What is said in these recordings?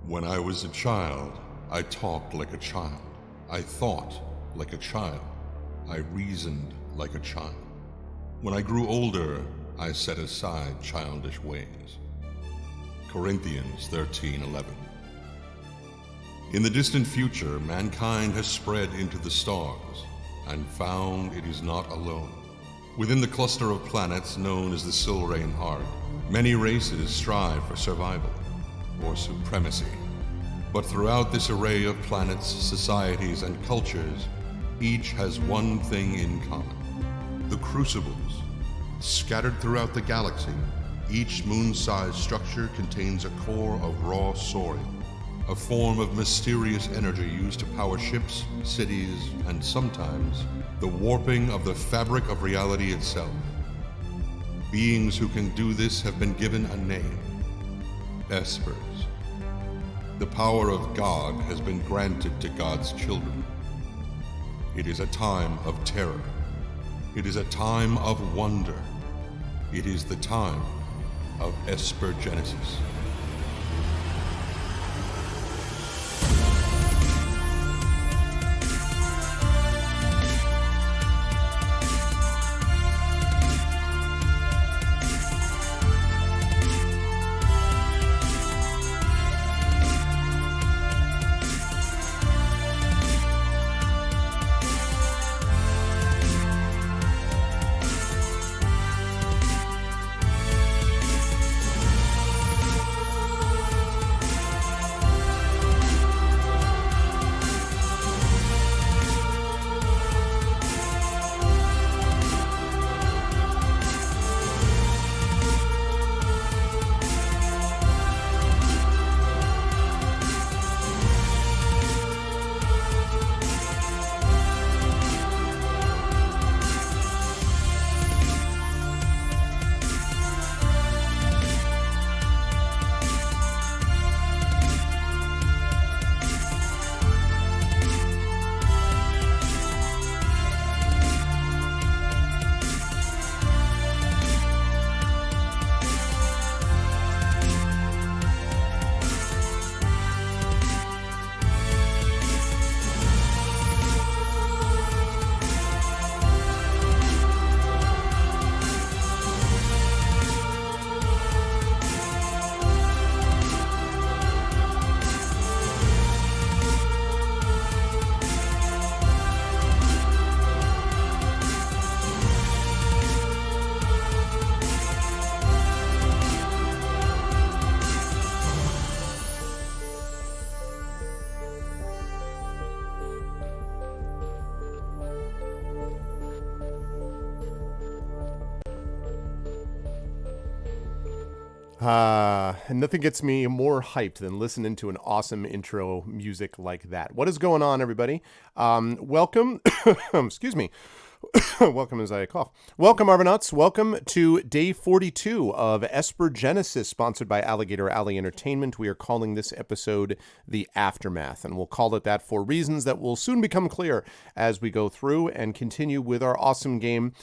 When I was a child, I talked like a child. I thought like a child. I reasoned like a child. When I grew older, I set aside childish ways. Corinthians 13:11. In the distant future, mankind has spread into the stars and found it is not alone. Within the cluster of planets known as the Silrain Arc, many races strive for survival or supremacy. But throughout this array of planets, societies, and cultures, each has one thing in common: the crucibles. Scattered throughout the galaxy, each moon-sized structure contains a core of raw sorium, a form of mysterious energy used to power ships, cities, and sometimes the warping of the fabric of reality itself. Beings who can do this have been given a name: Espers. The power of God has been granted to God's children. It is a time of terror. It is a time of wonder. It is the time of Esper Genesis. And nothing gets me more hyped than listening to an awesome intro music like that. What is going on, everybody? Welcome. Excuse me. Welcome as I cough. Welcome, Argonauts. Welcome to day 42 of Esper Genesis, sponsored by Alligator Alley Entertainment. We are calling this episode The Aftermath, and we'll call it that for reasons that will soon become clear as we go through and continue with our awesome game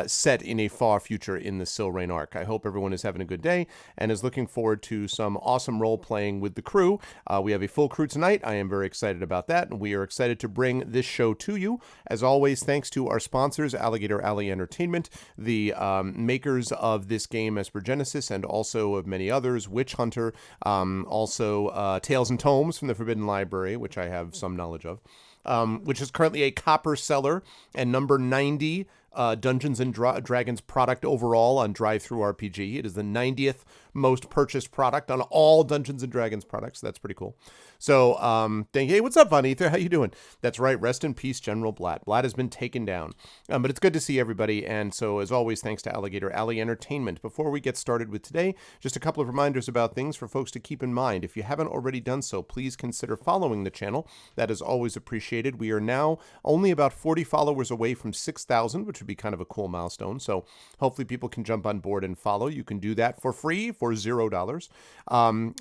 set in a far future in the Silrain Arc. I hope everyone is having a good day and is looking forward to some awesome role-playing with the crew. We have a full crew tonight. I am very excited about that, and we are excited to bring this show to you. As always, thanks to our sponsors, Alligator Alley Entertainment, the makers of this game, Esper Genesis, and also of many others, Witch Hunter, also Tales and Tomes from the Forbidden Library, which I have some knowledge of, which is currently a copper seller and number 90 Dungeons and Dragons product overall on DriveThruRPG. It is the 90th most purchased product on all Dungeons and Dragons products. That's pretty cool. So, hey, what's up, Von Ether? How you doing? That's right. Rest in peace, General Blatt. Blatt has been taken down. But it's good to see everybody. And so, as always, thanks to Alligator Alley Entertainment. Before we get started with today, just a couple of reminders about things for folks to keep in mind. If you haven't already done so, please consider following the channel. That is always appreciated. We are now only about 40 followers away from 6,000, which which would be kind of a cool milestone. So hopefully people can jump on board and follow. You can do that for free for $0.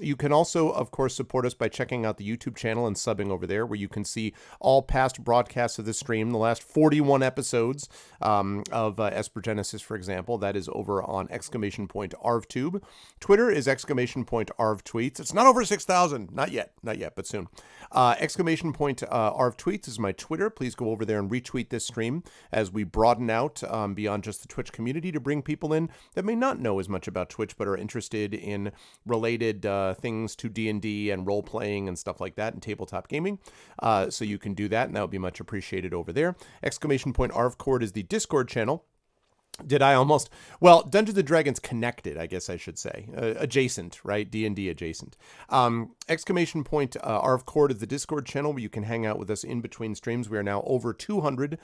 You can also, of course, support us by checking out the YouTube channel and subbing over there, where you can see all past broadcasts of the stream, the last 41 episodes of Esper Genesis, for example. That is over on !ArvTube. Twitter is !ArvTweets. It's not over 6,000. Not yet, but soon. !ArvTweets is my Twitter. Please go over there and retweet this stream as we broaden out beyond just the Twitch community to bring people in that may not know as much about Twitch but are interested in related things to D&D and role-playing and stuff like that and tabletop gaming. So you can do that, and that would be much appreciated over there. !ArvCord is the Discord channel. Dungeons & Dragons connected, I guess I should say. Adjacent, right? D&D adjacent. !ArvCord is the Discord channel where you can hang out with us in between streams. We are now over 200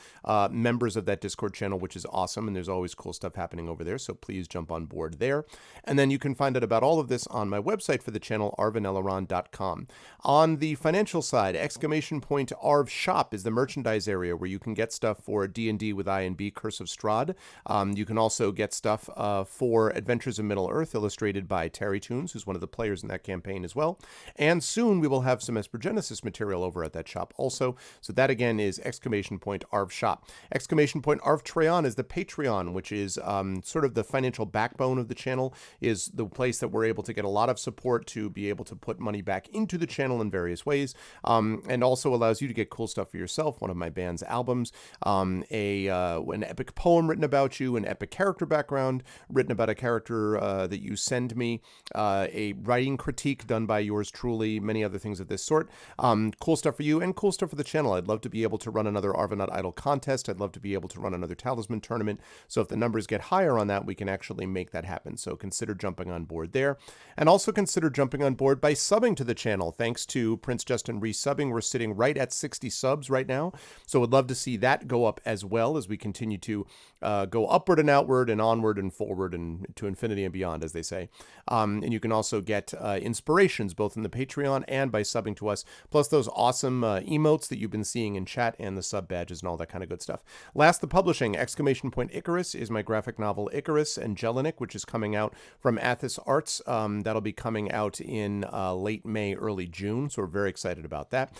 members of that Discord channel, which is awesome, and there's always cool stuff happening over there, so please jump on board there. And then you can find out about all of this on my website for the channel, arvanelaron.com. On the financial side, !ArvShop is the merchandise area where you can get stuff for D&D with I and B, Curse of Strahd. You can also get stuff for Adventures in Middle-earth, illustrated by Terry Toons, who's one of the players in that campaign as well. And soon we will have some Esper Genesis material over at that shop also. So that, again, is !ArvShop. !ArvTreon is the Patreon, which is sort of the financial backbone of the channel, is the place that we're able to get a lot of support to be able to put money back into the channel in various ways, and also allows you to get cool stuff for yourself. One of my band's albums, an epic poem written about you, an epic character background written about a character that you send me, a writing critique done by yours truly, many other things of this sort. Cool stuff for you and cool stuff for the channel. I'd love to be able to run another Arva Idol contest. I'd love to be able to run another Talisman tournament. So if the numbers get higher on that, we can actually make that happen. So consider jumping on board there. And also consider jumping on board by subbing to the channel. Thanks to Prince Justin resubbing, we're sitting right at 60 subs right now. So would love to see that go up as well as we continue to go upward and outward and onward and forward and to infinity and beyond, as they say. And you can also get inspirations both in the Patreon and by subbing to us, plus those awesome emotes that you've been seeing in chat and the sub badges and all that kind of good stuff. Last, the publishing. !Icarus is my graphic novel Icarus and Jelinek, which is coming out from Athos Arts. That'll be coming out in late May, early June, so we're very excited about that. !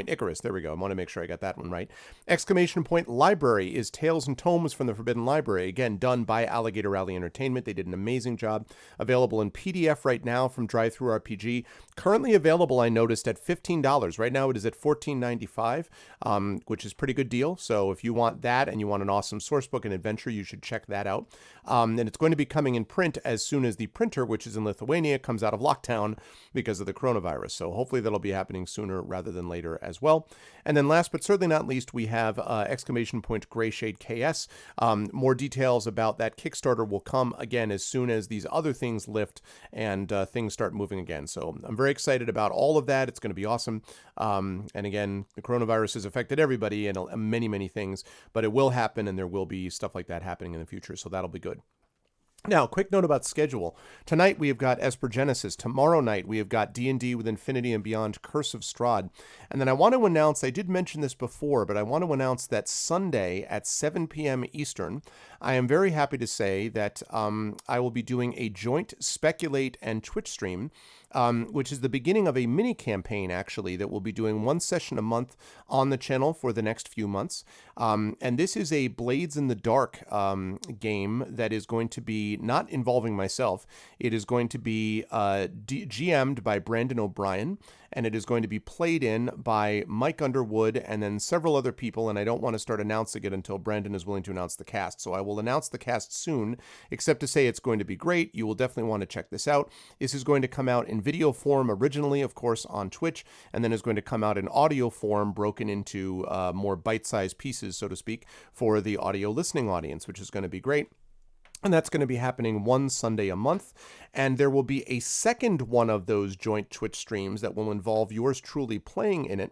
Icarus. There we go. I want to make sure I got that one right. ! Library is Tales and Tomes from the Forbidden Library, again done by Alligator Alley Entertainment. They did an amazing job. Available in PDF right now from DriveThruRPG. Currently available, I noticed, at $15. Right now it is at $14.95, which is a pretty good deal. So if you want that and you want an awesome sourcebook and adventure, you should check that out. And it's going to be coming in print as soon as the printer, which is in Lithuania, comes out of lockdown because of the coronavirus. So hopefully that'll be happening sooner rather than later as well. And then last but certainly not least, we have !Grayshade KS. More details about that Kickstarter will come again as soon as these other things lift and things start moving again. So I'm very excited about all of that. It's going to be awesome. And again, the coronavirus has affected everybody and many, many things, but it will happen and there will be stuff like that happening in the future. So that'll be good. Now, quick note about schedule. Tonight we have got Esper Genesis. Tomorrow night we have got D&D with Infinity and Beyond, Curse of Strahd. And then I want to announce, I did mention this before, but I want to announce that Sunday at 7 p.m. Eastern, I am very happy to say that I will be doing a joint Speculate and Twitch stream, which is the beginning of a mini campaign, actually, that we'll be doing one session a month on the channel for the next few months. And this is a Blades in the Dark game that is going to be not involving myself. It is going to be GM'd by Brandon O'Brien, and it is going to be played in by Mike Underwood and then several other people, and I don't want to start announcing it until Brandon is willing to announce the cast. So I will announce the cast soon, except to say it's going to be great. You will definitely want to check this out. This is going to come out in video form originally, of course, on Twitch, and then is going to come out in audio form broken into more bite-sized pieces, so to speak, for the audio listening audience, which is going to be great. And that's going to be happening one Sunday a month. And there will be a second one of those joint Twitch streams that will involve yours truly playing in it.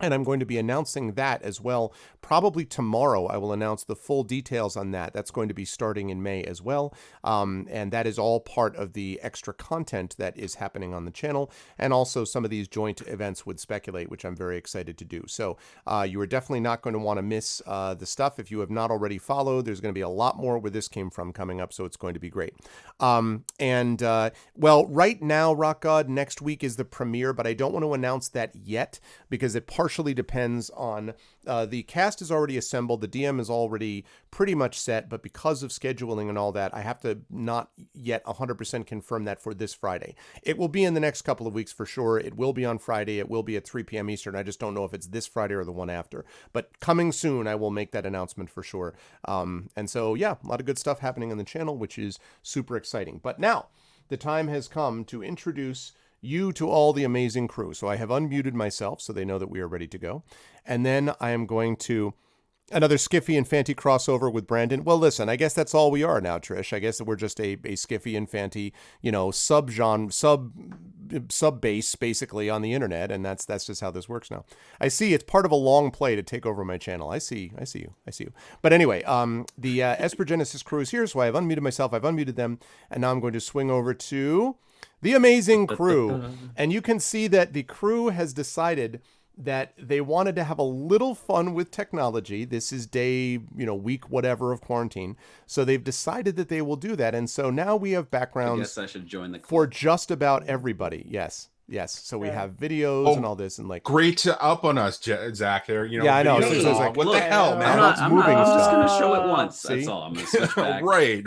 And I'm going to be announcing that as well. Probably tomorrow, I will announce the full details on that. That's going to be starting in May as well. And that is all part of the extra content that is happening on the channel. And also some of these joint events with Speculate, which I'm very excited to do. So you are definitely not going to want to miss the stuff. If you have not already followed, there's going to be a lot more where this came from coming up. So it's going to be great. Well, right now, Rock God, next week is the premiere, but I don't want to announce that yet because it partially depends on the cast is already assembled. The DM is already pretty much set, but because of scheduling and all that, I have to not yet 100% confirm that for this Friday. It will be in the next couple of weeks for sure. It will be on Friday. It will be at 3 p.m. Eastern. I just don't know if it's this Friday or the one after. But coming soon, I will make that announcement for sure. And so, yeah, a lot of good stuff happening on the channel, which is super exciting. But now, the time has come to introduce you to all the amazing crew. So I have unmuted myself so they know that we are ready to go. And then I am going to another Skiffy and Fanty crossover with Brandon. Well, listen, I guess that's all we are now, Trish. I guess that we're just a Skiffy and Fanty, sub base basically on the internet, and that's just how this works now. I see it's part of a long play to take over my channel. I see you. But anyway, the Esper Genesis crew is here, so I have unmuted myself, I've unmuted them, and now I'm going to swing over to the amazing crew. And you can see that the crew has decided that they wanted to have a little fun with technology. This is day, week, whatever of quarantine. So they've decided that they will do that. And so now we have backgrounds I guess I should join the club. for just about everybody. Yes. So we have videos and all this, and like great to up on us, Zach. There, yeah, I know. Hey, So it's like, what the hell, man? I'm just gonna show it once. See? That's all. I'm gonna switch back. Right.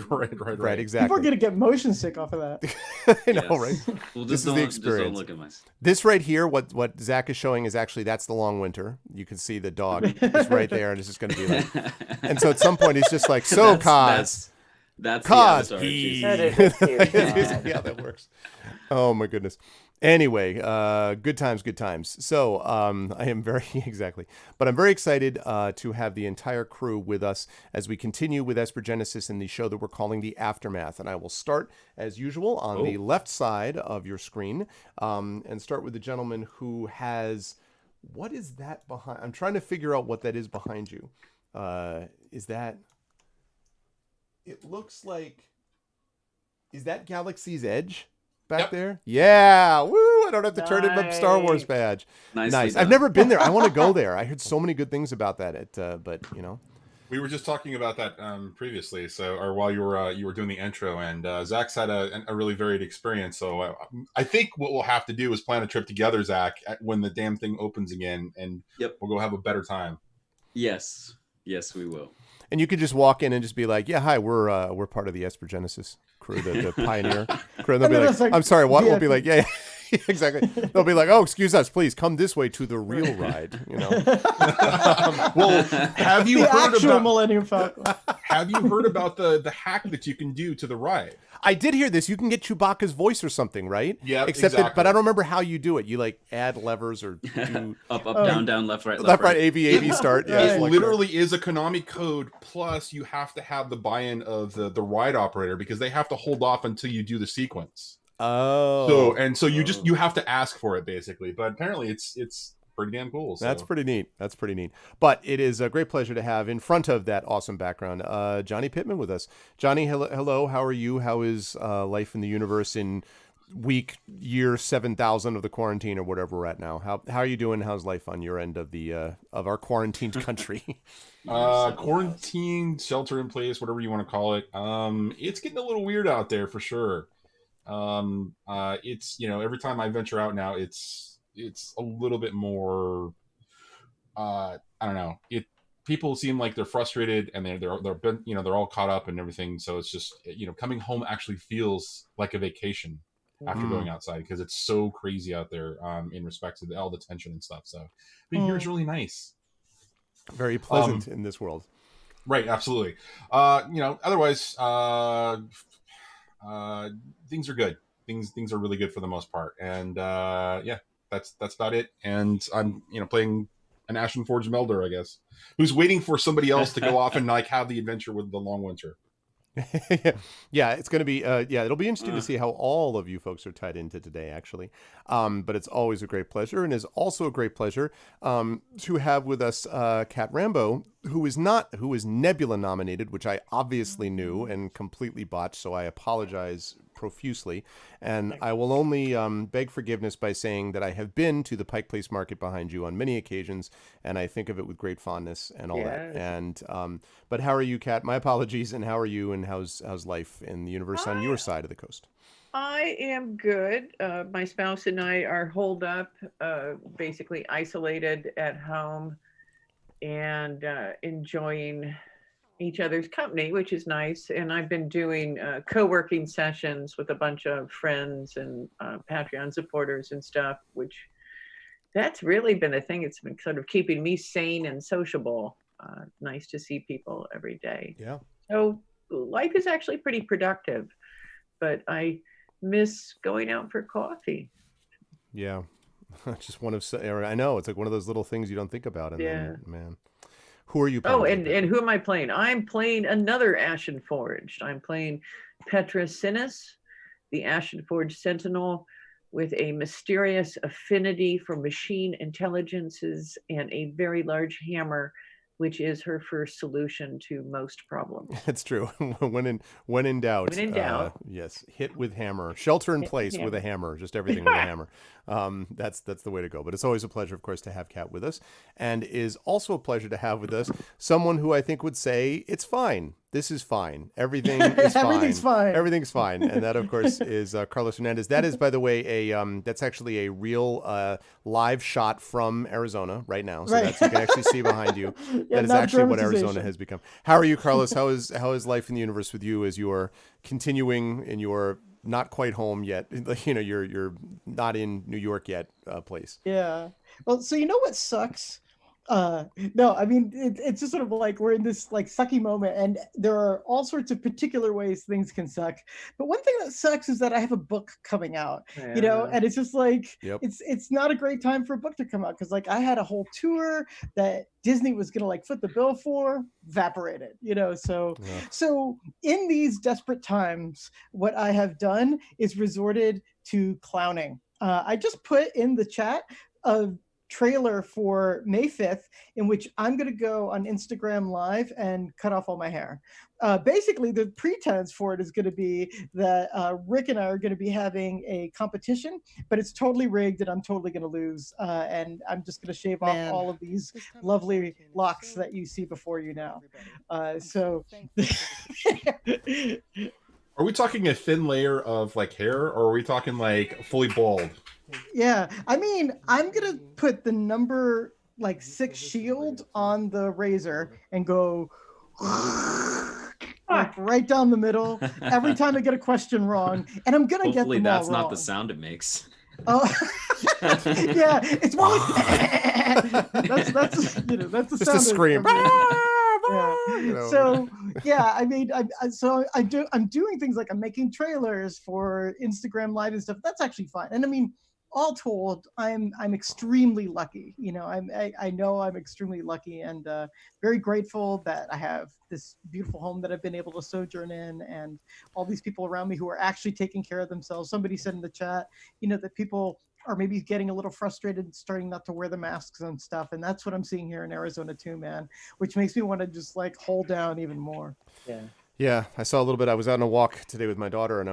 Exactly. People are gonna get motion sick off of that. I know, right? Well, This is the experience. Just don't look at my... This right here, what Zach is showing is actually that's the long winter. You can see the dog is right there, and it's just going to be like. And so at some point he's just like, so Kaz. That's Kaz. the Yeah, that works. Oh my goodness. Anyway, good times. So I am very but I'm very excited to have the entire crew with us as we continue with Esper Genesis in the show that we're calling The Aftermath. And I will start as usual on the left side of your screen and start with the gentleman who has, what is that behind? I'm trying to figure out what that is behind you. Is that, it looks like, is that Galaxy's Edge? Back there? Yeah. Woo! I don't have to turn in my Star Wars badge. Nice. I've never been there. I want to go there. I heard so many good things about that. But we were just talking about that previously. So, or while you were doing the intro, and Zach's had a really varied experience. So, I think what we'll have to do is plan a trip together, Zach, when the damn thing opens again, and we'll go have a better time. Yes, we will. And you could just walk in and just be like, "Yeah, hi, we're part of the Esper Genesis crew, the Pioneer crew." And they'll be like, "I'm sorry, what?" We'll be like, "Yeah, exactly." They'll be like, "Oh, excuse us, please come this way to the real ride." Well, have you heard about Millennium Falcon? Have you heard about the hack that you can do to the ride? I did hear this. You can get Chewbacca's voice or something, right? Yeah, exactly. But I don't remember how you do it. You like add levers or do up, down, left, right, AV start. Yeah, it literally is a Konami code. Plus, you have to have the buy-in of the ride operator because they have to hold off until you do the sequence. Oh, so you have to ask for it basically. But apparently, it's pretty damn cool. So. That's pretty neat. But it is a great pleasure to have in front of that awesome background, Johnnie Pittman with us. Johnny, hello. How are you? How is life in the universe in year 7,000 of the quarantine or whatever we're at now? How are you doing? How's life on your end of the of our quarantined country? Quarantine, shelter in place, whatever you want to call it. It's getting a little weird out there for sure. It's every time I venture out now, it's a little bit more. I don't know. People seem like they're frustrated and they're all caught up and everything. So it's just coming home actually feels like a vacation after going outside because it's so crazy out there in respect to all the tension and stuff. So being here is really nice. Very pleasant in this world. Right. Absolutely. Otherwise, things are good. Things are really good for the most part. And that's about it. And I'm playing an Ashen Forge Melder, I guess, who's waiting for somebody else to go off and like have the adventure with the Long Winter. Yeah, it's going to be, it'll be interesting to see how all of you folks are tied into today, actually. But it's always a great pleasure, and is also a great pleasure to have with us Kat Rambo, who is Nebula nominated, which I obviously knew and completely botched, so I apologize profusely. And I will only beg forgiveness by saying that I have been to the Pike Place Market behind you on many occasions, and I think of it with great fondness and all that. And but how are you, Kat? My apologies. And how are you? And how's life in the universe on your side of the coast? I am good. My spouse and I are holed up, basically isolated at home, and enjoying each other's company, which is nice. And I've been doing co-working sessions with a bunch of friends and Patreon supporters and stuff, which that's really been a thing. It's been sort of keeping me sane and sociable. Nice to see people every day. Yeah. So life is actually pretty productive, but I miss going out for coffee. Yeah. Just one of, I know, it's like one of those little things you don't think about. And then, man, who are you playing? Oh, and who am I playing? I'm playing another Ashen Forged. I'm playing Petra Sinis, the Ashen Forged Sentinel, with a mysterious affinity for machine intelligences and a very large hammer, which is her first solution to most problems. It's true. When in doubt. Yes, hit with hammer. Shelter in place with a hammer. Just everything with a hammer. That's the way to go. But it's always a pleasure, of course, to have Kat with us, and is also a pleasure to have with us someone who I think would say it's fine. This is fine. Everything is fine. Everything's fine. Everything's fine. And that, of course, is that's Hernandez. That is, by the way, that's actually a real live shot from Arizona right now. So you can actually see behind you. That is actually what Arizona has become. How are you, Carlos? How is life in the universe with you as you are continuing in your not quite home yet? You know, you're not in New York yet place. Yeah. Well, so you know what sucks? No, I mean, it's just sort of like we're in this like sucky moment, and there are all sorts of particular ways things can suck. But one thing that sucks is that I have a book coming out, you know, and it's just like, it's not a great time for a book to come out, because like I had a whole tour that Disney was going to like foot the bill for, evaporated, you know. So in these desperate times, what I have done is resorted to clowning. I just put in the chat a trailer for May 5th in which I'm going to go on Instagram Live and cut off all my hair. Basically, the pretense for it is going to be that Rick and I are going to be having a competition, but it's totally rigged and I'm totally going to lose. And I'm just going to shave off all of these lovely locks that you see before you now. So are we talking a thin layer of like hair, or are we talking like fully bald? Yeah, I mean, I'm gonna put the number like 6 shield on the razor and go like right down the middle every time I get a question wrong, and I'm gonna Hopefully get them that's all not wrong. the sound it makes. Oh, yeah, it's more like that's you know, that's the just sound a scream. Yeah. So yeah, I mean, I'm doing things like I'm making trailers for Instagram Live and stuff. That's actually fun, and I mean, all told, I'm extremely lucky. You know, I know I'm extremely lucky, and very grateful that I have this beautiful home that I've been able to sojourn in, and all these people around me who are actually taking care of themselves. Somebody said in the chat, you know, that people are maybe getting a little frustrated, starting not to wear the masks and stuff, and that's what I'm seeing here in Arizona too, man. Which makes me want to just like hold down even more. Yeah, I saw a little bit. I was out on a walk today with my daughter, and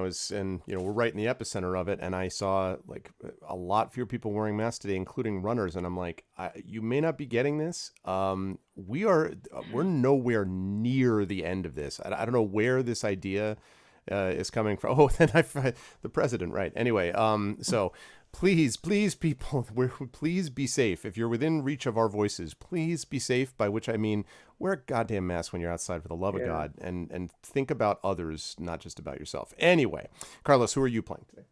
we're right in the epicenter of it, and I saw like a lot fewer people wearing masks today, including runners, and I'm like, you may not be getting this. We're nowhere near the end of this. I don't know where this idea is coming from. Oh, then the president, right? Anyway, so please, people, please be safe. If you're within reach of our voices, please be safe, by which I mean wear a goddamn mask when you're outside, for the love of God, and think about others, not just about yourself. Anyway, Carlos, who are you playing today?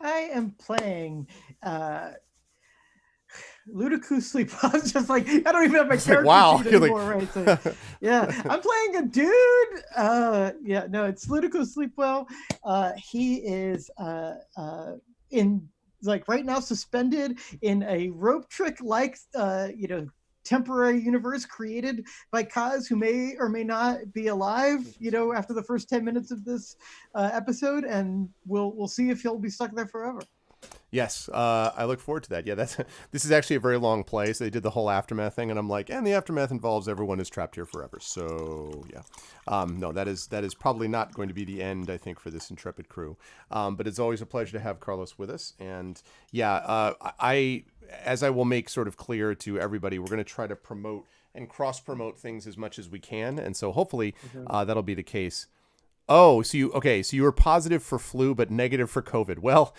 I am playing Ludicrous Sleep. I was just like, I don't even have my character sheet anymore, right? So, yeah, I'm playing a dude. It's Ludicrous Sleepwell. He is in like right now suspended in a rope trick like temporary universe created by Kaz, who may or may not be alive, after the first 10 minutes of this episode, and we'll see if he'll be stuck there forever. Yes, I look forward to that. Yeah, this is actually a very long play. So they did the whole aftermath thing, and I'm like, and the aftermath involves everyone is trapped here forever. So yeah, no, that is probably not going to be the end, I think, for this intrepid crew. But it's always a pleasure to have Carlos with us, and yeah, as I will make sort of clear to everybody, we're going to try to promote and cross promote things as much as we can, and so hopefully that'll be the case. Oh, so you were positive for flu, but negative for COVID. Well,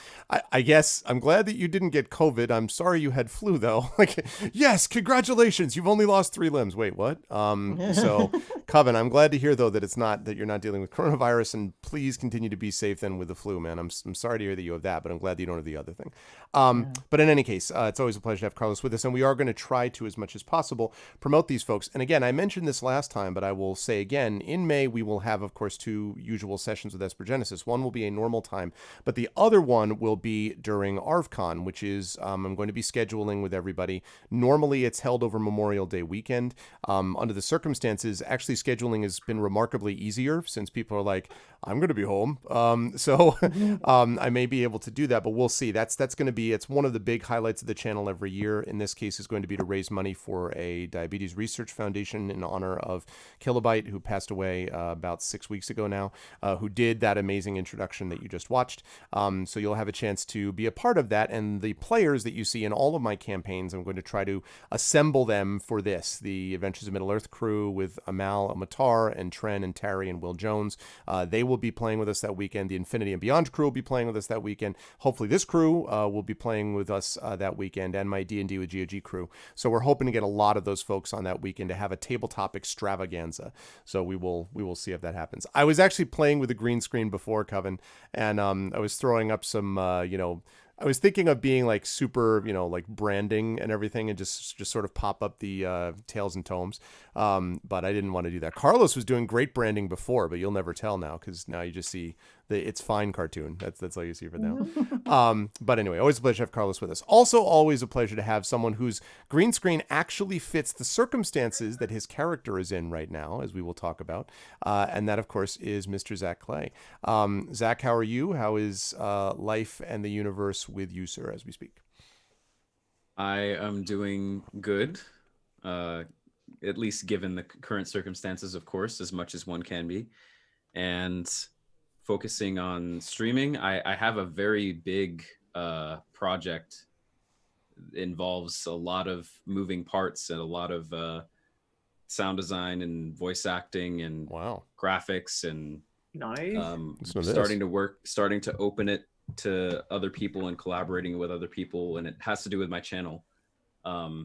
I guess I'm glad that you didn't get COVID. I'm sorry you had flu, though. Like, yes, congratulations. You've only lost 3 limbs. Wait, what? So, Coven, I'm glad to hear, though, that you're not dealing with coronavirus, and please continue to be safe then with the flu, man. I'm sorry to hear that you have that, but I'm glad that you don't have the other thing. But in any case, it's always a pleasure to have Carlos with us, and we are going to try to, as much as possible, promote these folks. And again, I mentioned this last time, but I will say again, in May, we will have, of course, 2 usual sessions with Esper Genesis. One will be a normal time, but the other one will be during ArvCon, which is I'm going to be scheduling with everybody. Normally, it's held over Memorial Day weekend. Under the circumstances, actually scheduling has been remarkably easier since people are like, I'm going to be home. So I may be able to do that, but we'll see. That's going to be, it's one of the big highlights of the channel every year. In this case, is going to be to raise money for a diabetes research foundation in honor of Kilobyte, who passed away about 6 weeks ago now, who did that amazing introduction that you just watched. So you'll have a chance to be a part of that. And the players that you see in all of my campaigns, I'm going to try to assemble them for this. The Adventures of Middle-earth crew with Amal Matar and Tren and Tarry and Will Jones. They will be playing with us that weekend. The Infinity and Beyond crew will be playing with us that weekend. Hopefully this crew will be playing with us that weekend, and my D&D with GOG crew. So we're hoping to get a lot of those folks on that weekend to have a tabletop extravaganza. So we will see if that happens. I was actually playing with a green screen before, Coven, and I was throwing up some I was thinking of being like super, like branding and everything, and just sort of pop up the Tales and Tomes. But I didn't want to do that. Carlos was doing great branding before, but you'll never tell now, because now you just see the It's Fine cartoon. That's all you see for now. But anyway, always a pleasure to have Carlos with us. Also, always a pleasure to have someone whose green screen actually fits the circumstances that his character is in right now, as we will talk about. And that, of course, is Mr. Zach Clay. Zach, how are you? How is life and the universe with you, sir, as we speak? I am doing good, at least given the current circumstances, of course, as much as one can be. And focusing on streaming, I have a very big project. It involves a lot of moving parts and a lot of sound design and voice acting and graphics and nice. starting to open it to other people and collaborating with other people, and it has to do with my channel.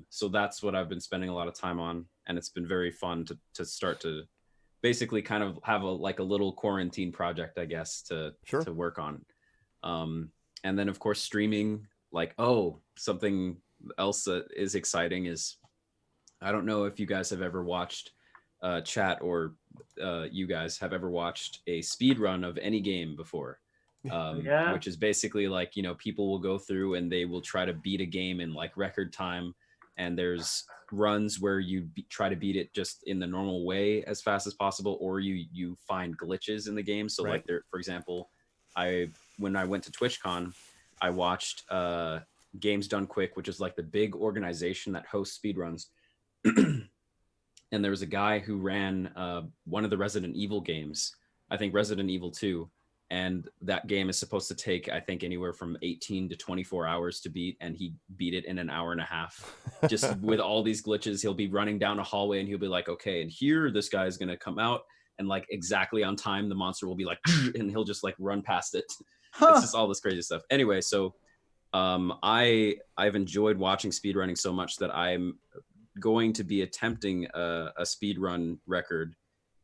So that's what I've been spending a lot of time on, and it's been very fun to start to basically kind of have a little quarantine project, I guess, to work on. And then of course streaming, something else that is exciting is, I don't know if you guys have ever watched chat, or you guys have ever watched a speed run of any game before. Which is basically people will go through and they will try to beat a game in record time, and there's runs where you try to beat it just in the normal way as fast as possible, or you find glitches in the game. So for example, when I went to TwitchCon, I watched Games Done Quick, which is the big organization that hosts speedruns. And there was a guy who ran one of the Resident Evil games, I think Resident Evil 2. And that game is supposed to take, I think, anywhere from 18 to 24 hours to beat, and he beat it in an hour and a half. Just with all these glitches, he'll be running down a hallway and he'll be like, okay, and here this guy is going to come out, and exactly on time, the monster will be and he'll just run past it. It's just all this crazy stuff. Anyway, so I've enjoyed watching speedrunning so much that I'm going to be attempting a speedrun record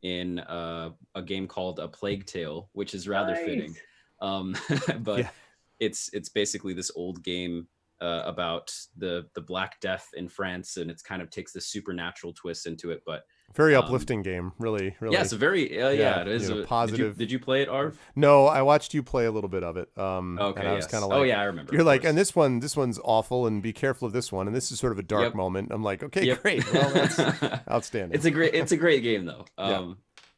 in a game called A Plague Tale, which is rather fitting. But it's basically this old game about the Black Death in France, and it's kind of takes this supernatural twist into it. But Very uplifting game. Really, really. Yeah, it's a very it is you know, a positive. Did you play it, Arv? No, I watched you play a little bit of it. Okay, and I was yes. kind of like, oh yeah, I remember. You're of like, course. and this one's awful, and be careful of this one, and this is sort of a dark Yep. moment. I'm like, okay, Yep. great. Well, that's outstanding. It's a great game though. Yeah.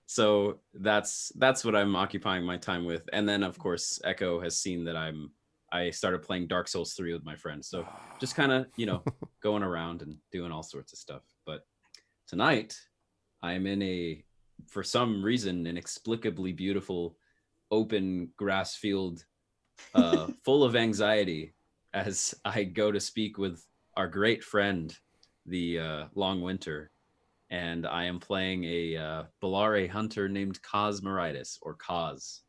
So that's what I'm occupying my time with, and then of course Echo has seen that I started playing Dark Souls 3 with my friends, so just kind of going around and doing all sorts of stuff. But tonight I'm in for some reason inexplicably beautiful open grass field full of anxiety as I go to speak with our great friend the Long Winter, and I am playing a Bellare hunter named Cosmeritis, or Cos.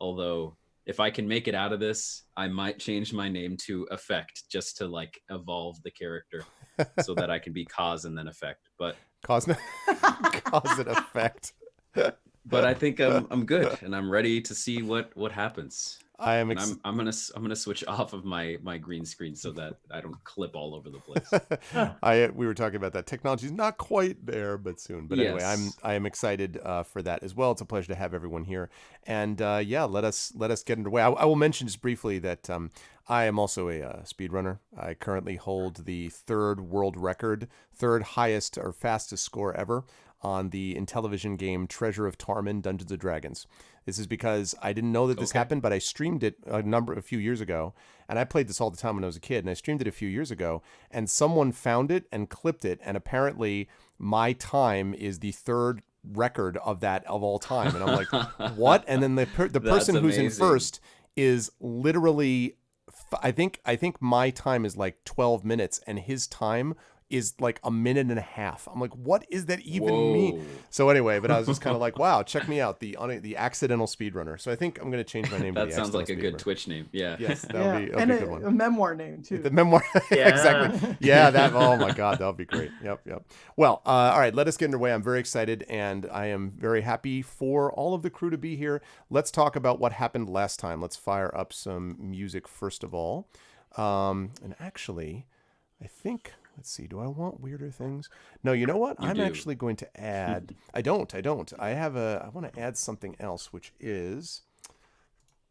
Although, if I can make it out of this, I might change my name to Effect just to like evolve the character so that I can be Cos and then Effect. But cause an effect. but I think I'm good and I'm ready to see what happens. I am. And I'm gonna switch off of my green screen so that I don't clip all over the place. We were talking about that. Technology's not quite there, but soon. But anyway, Yes. I am excited for that as well. It's a pleasure to have everyone here. And let us get underway. I will mention just briefly that I am also a speedrunner. I currently hold the third world record, third highest or fastest score ever on the Intellivision game Treasure of Tarman: Dungeons and Dragons. This is because I didn't know that this happened, but I streamed it a few years ago, and I played this all the time when I was a kid, and I streamed it a few years ago, and someone found it and clipped it, and apparently my time is the third record of that of all time, and I'm like, what? And then the person who's in amazing. first is literally, I think my time is like 12 minutes, and his time is like a minute and a half. I'm like, what is that even mean? Whoa. So anyway, but I was just kind of like, wow, check me out, the accidental speedrunner. So I think I'm going to change my name to That the sounds like a Accidental good Speedrunner. Twitch name. Yeah. Yes, Yeah, that'll be and a good one. a memoir name too. The memoir. Yeah. Exactly. Yeah, that. Oh my God, that would be great. Yep. Well, all right, let us get underway. I'm very excited, and I am very happy for all of the crew to be here. Let's talk about what happened last time. Let's fire up some music first of all. And actually, I think. Let's see. Do I want weirder things? No. You know what? I'm do. actually going to add. I don't. I want to add something else, which is.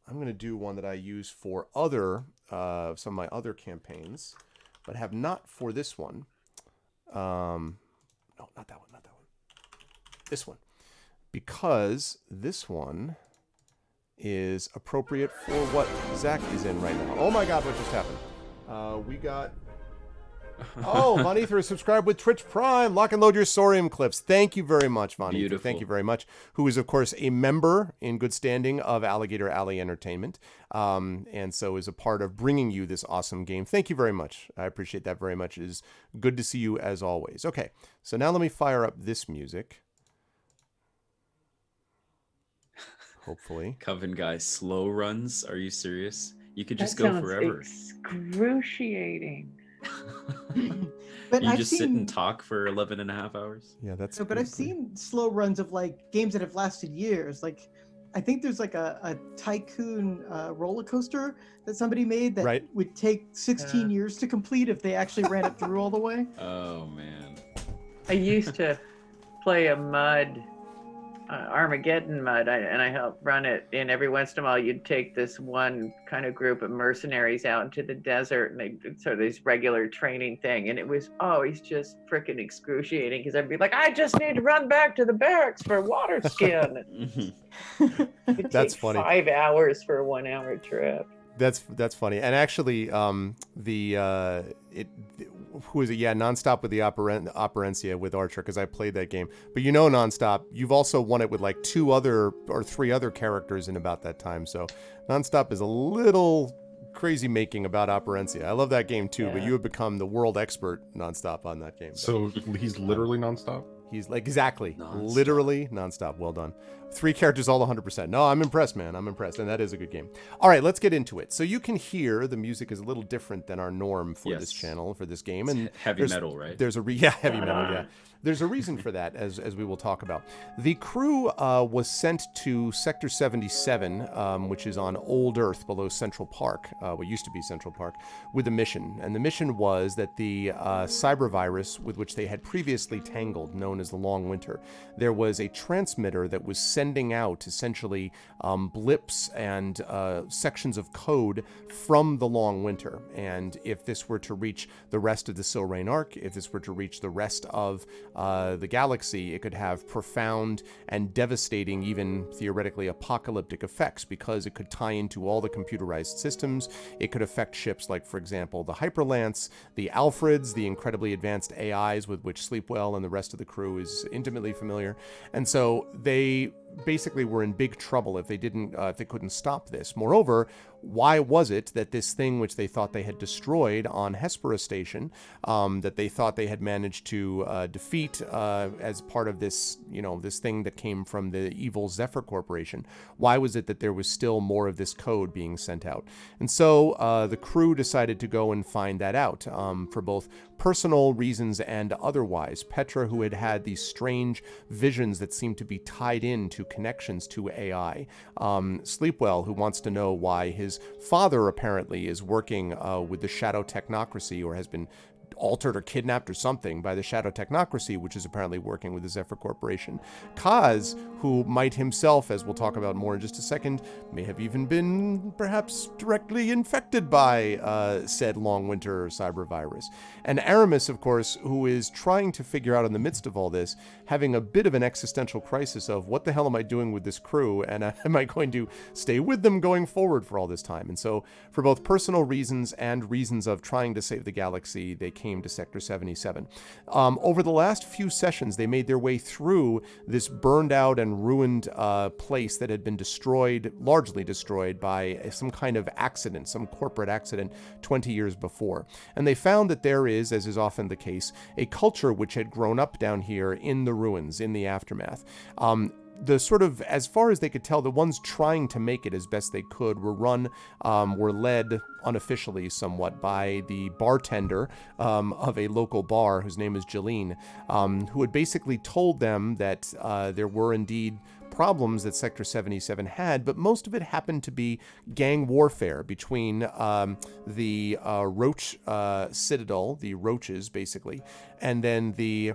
I'm going to do one that I use for some of my other campaigns, but have not for this one. No, not that one. This one. Because this one is appropriate for what Zach is in right now. Oh my God, what just happened? We got... Oh, Von Ether is subscribed with Twitch Prime. Lock and load your Sorium clips. Thank you very much, Von Ether. Beautiful. Thank you very much. Who is, of course, a member in good standing of Alligator Alley Entertainment, and so is a part of bringing you this awesome game. Thank you very much. I appreciate that very much. It is good to see you as always. Okay, so now let me fire up this music. Hopefully. Coven guy, slow runs? Are you serious? You could That just go sounds forever. Excruciating. But You I've just seen, sit and talk for 11 and a half hours? Yeah, that's. no, but I've seen slow runs of like games that have lasted years. Like, I think there's like a tycoon roller coaster that somebody made that Right. would take 16 Yeah. years to complete if they actually ran it through all the way. Oh, man. I used to play a mud, Armageddon mud, and I helped run it. And every once in a while, you'd take this one kind of group of mercenaries out into the desert, and they sort of this regular training thing. And it was always just freaking excruciating because I'd be like, I just need to run back to the barracks for water skin. It'd That's take funny. 5 hours for a 1 hour trip. That's funny. And actually, who is it? Yeah, Nonstop with the Operencia with Archer, because I played that game. But you know, Nonstop, you've also won it with like 2 other or 3 other characters in about that time. So Nonstop is a little crazy making about Operencia. I love that game too, but Yeah. you have become the world expert, Nonstop, on that game. So he's literally nonstop. He's like, exactly, Nonstop. literally nonstop. Well done. 3 characters, all 100%. No, I'm impressed, man. I'm impressed. And that is a good game. All right, let's get into it. So you can hear the music is a little different than our norm for this Yes. channel, for this game. And Heavy there's- metal, right? There's a heavy metal, yeah. There's a reason for that, as we will talk about. The crew was sent to Sector 77, which is on Old Earth below Central Park, what used to be Central Park, with a mission. And the mission was that the cyber virus with which they had previously tangled, known as the Long Winter, there was a transmitter that was sending out essentially blips and sections of code from the Long Winter. And if this were to reach the rest of the Silrain Arc, if this were to reach the rest of the galaxy, it could have profound and devastating, even theoretically apocalyptic effects, because it could tie into all the computerized systems. It could affect ships like, for example, the Hyperlance, the Alfreds, the incredibly advanced AIs with which Sleepwell and the rest of the crew is intimately familiar. And so they basically were in big trouble if they couldn't stop this. Moreover, why was it that this thing which they thought they had destroyed on Hespera Station, that they thought they had managed to defeat as part of this, this thing that came from the evil Zephyr Corporation, why was it that there was still more of this code being sent out? And so the crew decided to go and find that out for both personal reasons and otherwise. Petra, who had had these strange visions that seemed to be tied into connections to AI. Sleepwell, who wants to know why his father apparently is working with the Shadow Technocracy, or has been altered or kidnapped or something by the Shadow Technocracy, which is apparently working with the Zephyr Corporation. Kaz, who might himself, as we'll talk about more in just a second, may have even been perhaps directly infected by said Long Winter cyber virus. And Aramis, of course, who is trying to figure out in the midst of all this, having a bit of an existential crisis of what the hell am I doing with this crew, and am I going to stay with them going forward for all this time? And so for both personal reasons and reasons of trying to save the galaxy, they came to Sector 77. Over the last few sessions, they made their way through this burned out and ruined place that had been destroyed, largely destroyed by some kind of accident, some corporate accident 20 years before. And they found that there is, as is often the case, a culture which had grown up down here in the ruins, in the aftermath. The sort of, as far as they could tell, the ones trying to make it as best they could were led unofficially somewhat by the bartender of a local bar, whose name is Jeline, who had basically told them that there were indeed problems that Sector 77 had, but most of it happened to be gang warfare between the Roach Citadel, the Roaches basically, and then the,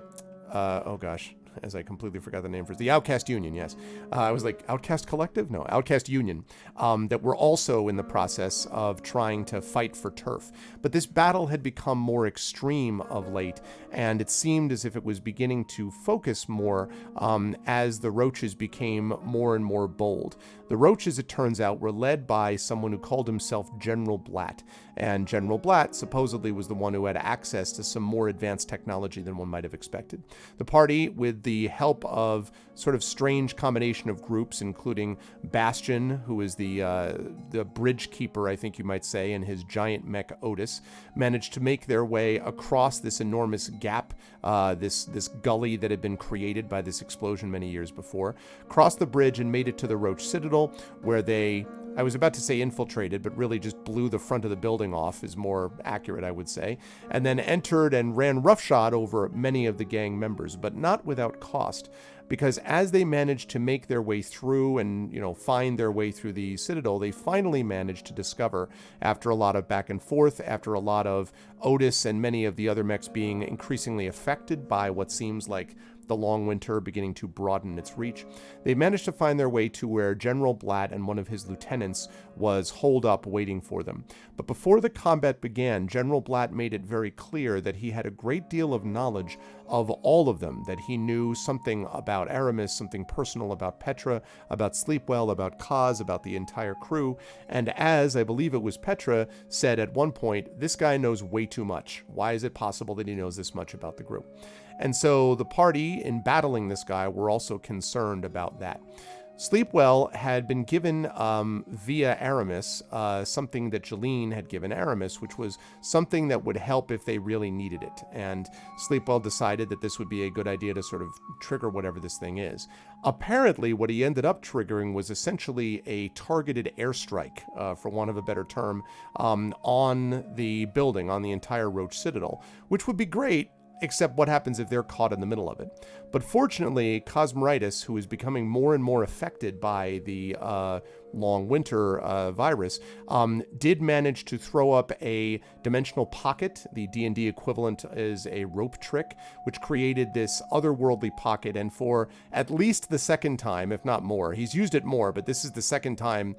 as I completely forgot the name for it. The Outcast Union, yes. I was like, Outcast Collective? No, Outcast Union, that were also in the process of trying to fight for turf. But this battle had become more extreme of late, and it seemed as if it was beginning to focus more as the Roaches became more and more bold. The Roaches, it turns out, were led by someone who called himself General Blatt. And General Blatt supposedly was the one who had access to some more advanced technology than one might have expected. The party, with the help of sort of strange combination of groups, including Bastion, who is the bridge keeper, I think you might say, and his giant mech Otis, managed to make their way across this enormous gap, this gully that had been created by this explosion many years before, crossed the bridge and made it to the Roach Citadel, where they, I was about to say infiltrated, but really just blew the front of the building off is more accurate, I would say, and then entered and ran roughshod over many of the gang members, but not without cost, because as they managed to make their way through and, find their way through the Citadel, they finally managed to discover, after a lot of back and forth, after a lot of Otis and many of the other mechs being increasingly affected by what seems like the Long Winter beginning to broaden its reach, they managed to find their way to where General Blatt and one of his lieutenants was holed up waiting for them. But before the combat began, General Blatt made it very clear that he had a great deal of knowledge of all of them, that he knew something about Aramis, something personal about Petra, about Sleepwell, about Kaz, about the entire crew, and as, I believe it was Petra, said at one point, this guy knows way too much. Why is it possible that he knows this much about the group? And so the party, in battling this guy, were also concerned about that. Sleepwell had been given via Aramis something that Jeline had given Aramis, which was something that would help if they really needed it. And Sleepwell decided that this would be a good idea to sort of trigger whatever this thing is. Apparently, what he ended up triggering was essentially a targeted airstrike, for want of a better term, on the building, on the entire Roach Citadel, which would be great except what happens if they're caught in the middle of it. But fortunately, Cosmeritis, who is becoming more and more affected by the long winter virus, did manage to throw up a dimensional pocket. The D&D equivalent is a rope trick, which created this otherworldly pocket. And for at least the second time, if not more, he's used it more, but this is the second time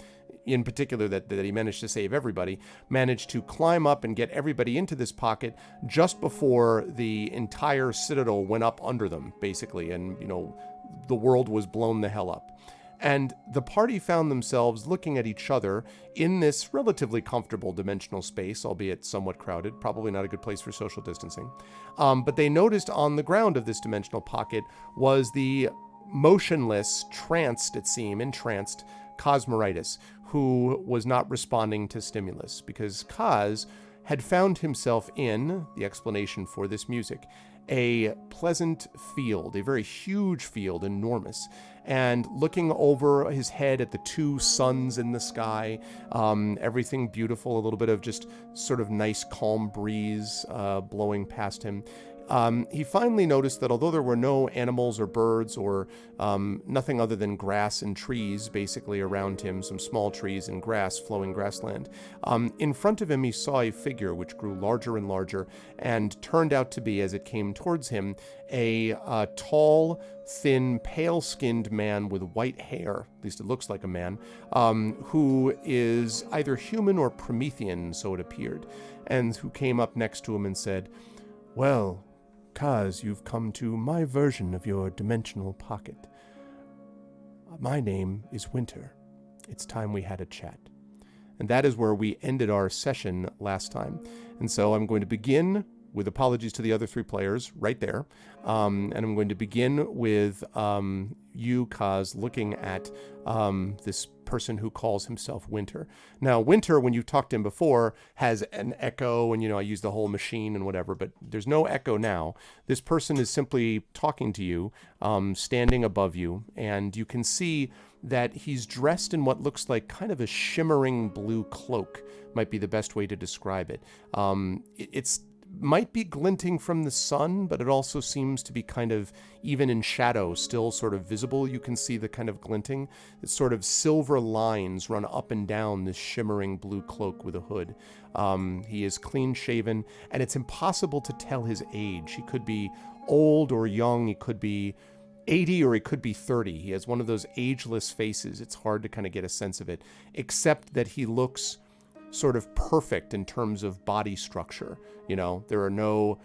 in particular that he managed to save everybody, managed to climb up and get everybody into this pocket just before the entire citadel went up under them, basically, and, the world was blown the hell up. And the party found themselves looking at each other in this relatively comfortable dimensional space, albeit somewhat crowded, probably not a good place for social distancing. But they noticed on the ground of this dimensional pocket was the motionless, entranced Cosmeritis, who was not responding to stimulus, because Kaz had found himself in, the explanation for this music, a pleasant field, a very huge field, enormous, and looking over his head at the two suns in the sky, everything beautiful, a little bit of just sort of nice calm breeze blowing past him. He finally noticed that although there were no animals or birds or nothing other than grass and trees basically around him, some small trees and grass, flowing grassland, in front of him he saw a figure which grew larger and larger and turned out to be, as it came towards him, a tall, thin, pale-skinned man with white hair, at least it looks like a man, who is either human or Promethean, so it appeared, and who came up next to him and said, "Well, Kaz, you've come to my version of your dimensional pocket. My name is Winter. It's time we had a chat." And that is where we ended our session last time. And so I'm going to begin with apologies to the other three players right there. And I'm going to begin with you, Kaz, looking at this person who calls himself Winter. Now, Winter, when you've talked to him before, has an echo, and, I use the whole machine and whatever, but there's no echo now. This person is simply talking to you, standing above you, and you can see that he's dressed in what looks like kind of a shimmering blue cloak, might be the best way to describe it. It's might be glinting from the sun, but it also seems to be kind of, even in shadow, still sort of visible. You can see the kind of glinting. It's sort of silver lines run up and down this shimmering blue cloak with a hood. He is clean shaven, and it's impossible to tell his age. He could be old or young. He could be 80 or he could be 30. He has one of those ageless faces. It's hard to kind of get a sense of it, except that he looks sort of perfect in terms of body structure. There's no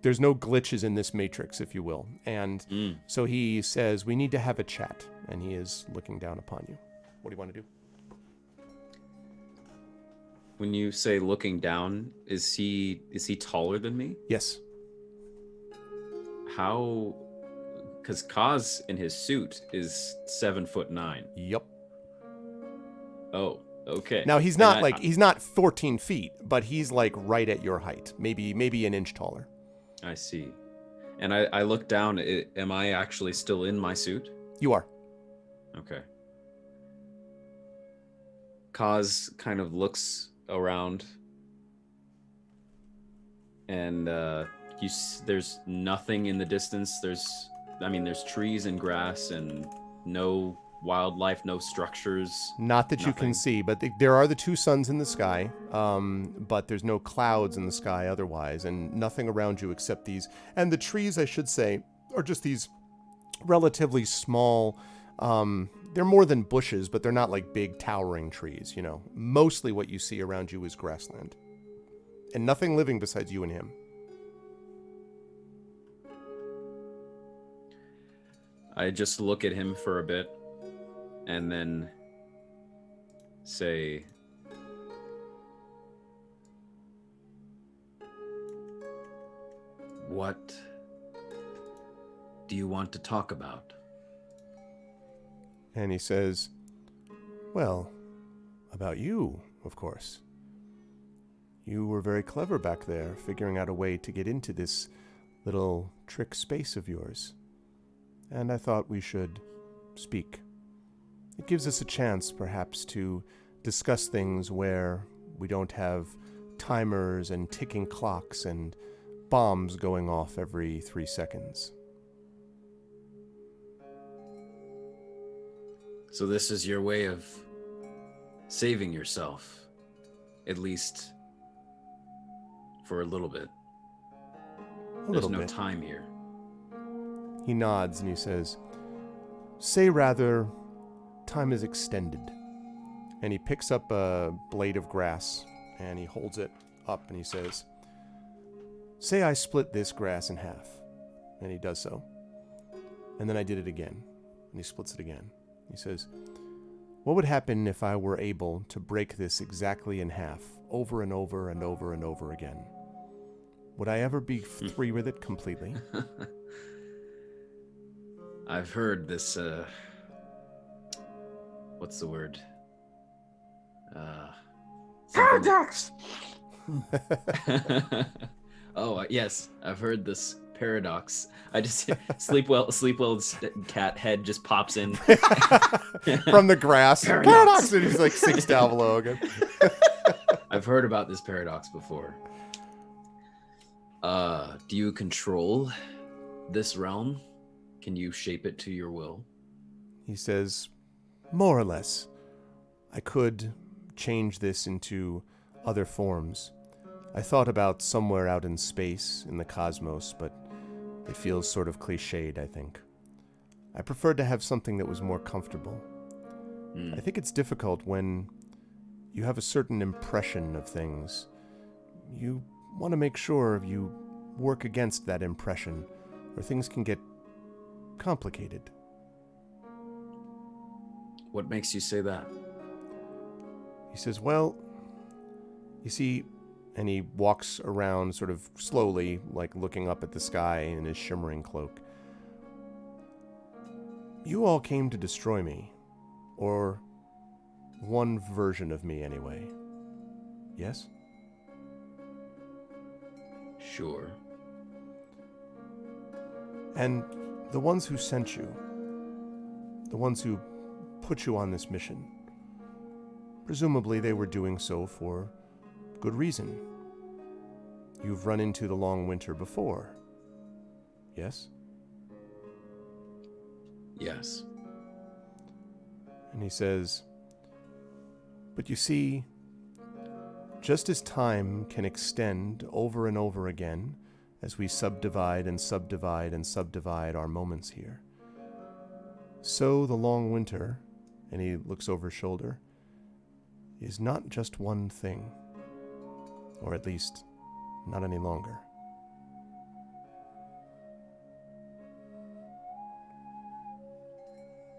glitches in this matrix, if you will. And so he says, "We need to have a chat." And he is looking down upon you. What do you want to do? When you say looking down, is he taller than me? Yes. How? Because Kaz in his suit is 7'9". Yep. Oh. Okay. Now he's not he's not 14 feet, but he's like right at your height, maybe an inch taller. I see. And I look down. Am I actually still in my suit? You are. Okay. Kaz kind of looks around, and there's nothing in the distance. There's trees and grass and no wildlife, no structures. Not that you can see, but there are the two suns in the sky, but there's no clouds in the sky otherwise, and nothing around you except these. And the trees, I should say, are just these relatively small, they're more than bushes, but they're not like big towering trees, Mostly what you see around you is grassland. And nothing living besides you and him. I just look at him for a bit, and then say, "What do you want to talk about?" And he says, "Well, about you, of course. You were very clever back there, figuring out a way to get into this little trick space of yours. And I thought we should speak. It gives us a chance, perhaps, to discuss things where we don't have timers and ticking clocks and bombs going off every 3 seconds. So this is your way of saving yourself, at least for a little bit. There's little no bit. time here. He nods and he says, "Say rather, time is extended." And he picks up a blade of grass and he holds it up and he says, "Say I split this grass in half." And he does so. And then I did it again. And he splits it again. He says, "What would happen if I were able to break this exactly in half, over and over and over and over again? Would I ever be free with it completely?" I've heard this, what's the word? Something Paradox! Oh, yes, I've heard this paradox. I just Sleepwell's cat head just pops in. From the grass. Paradox! And he's like sings down below again. I've heard about this paradox before. Do you control this realm? Can you shape it to your will? He says, "More or less. I could change this into other forms. I thought about somewhere out in space, in the cosmos, but it feels sort of cliched, I think. I preferred to have something that was more comfortable. I think it's difficult when you have a certain impression of things. You want to make sure you work against that impression, or things can get complicated." What makes you say that? He says, "Well, you see," and he walks around sort of slowly, like looking up at the sky in his shimmering cloak. "You all came to destroy me, or one version of me anyway. Yes?" Sure. "And the ones who sent you, the ones who put you on this mission, presumably they were doing so for good reason. You've run into the long winter before. Yes?" Yes. And he says, "But you see, just as time can extend over and over again as we subdivide and subdivide and subdivide our moments here, so the long winter," and he looks over his shoulder, "is not just one thing. Or at least, not any longer."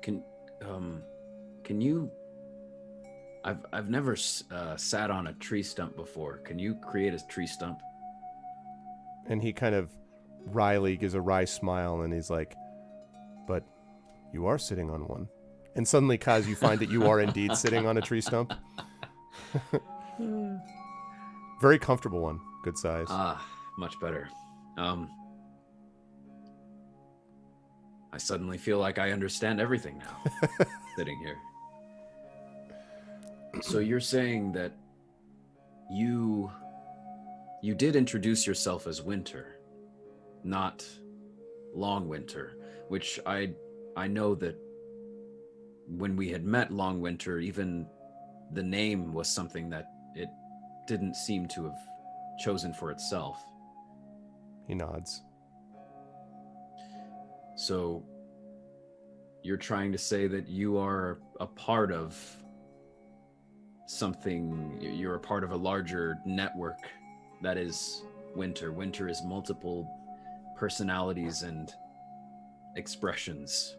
Can you? I've never sat on a tree stump before. Can you create a tree stump? And he kind of wryly gives a wry smile and he's like, "But you are sitting on one." And suddenly, Kaz, you find that you are indeed sitting on a tree stump. Very comfortable one. Good size. Much better. I suddenly feel like I understand everything now, sitting here. So you're saying that you did introduce yourself as Winter, not Long Winter, which I know that when we had met Long Winter, even the name was something that it didn't seem to have chosen for itself. He nods. So you're trying to say that you are a part of something, you're a part of a larger network that is Winter. Winter is multiple personalities and expressions.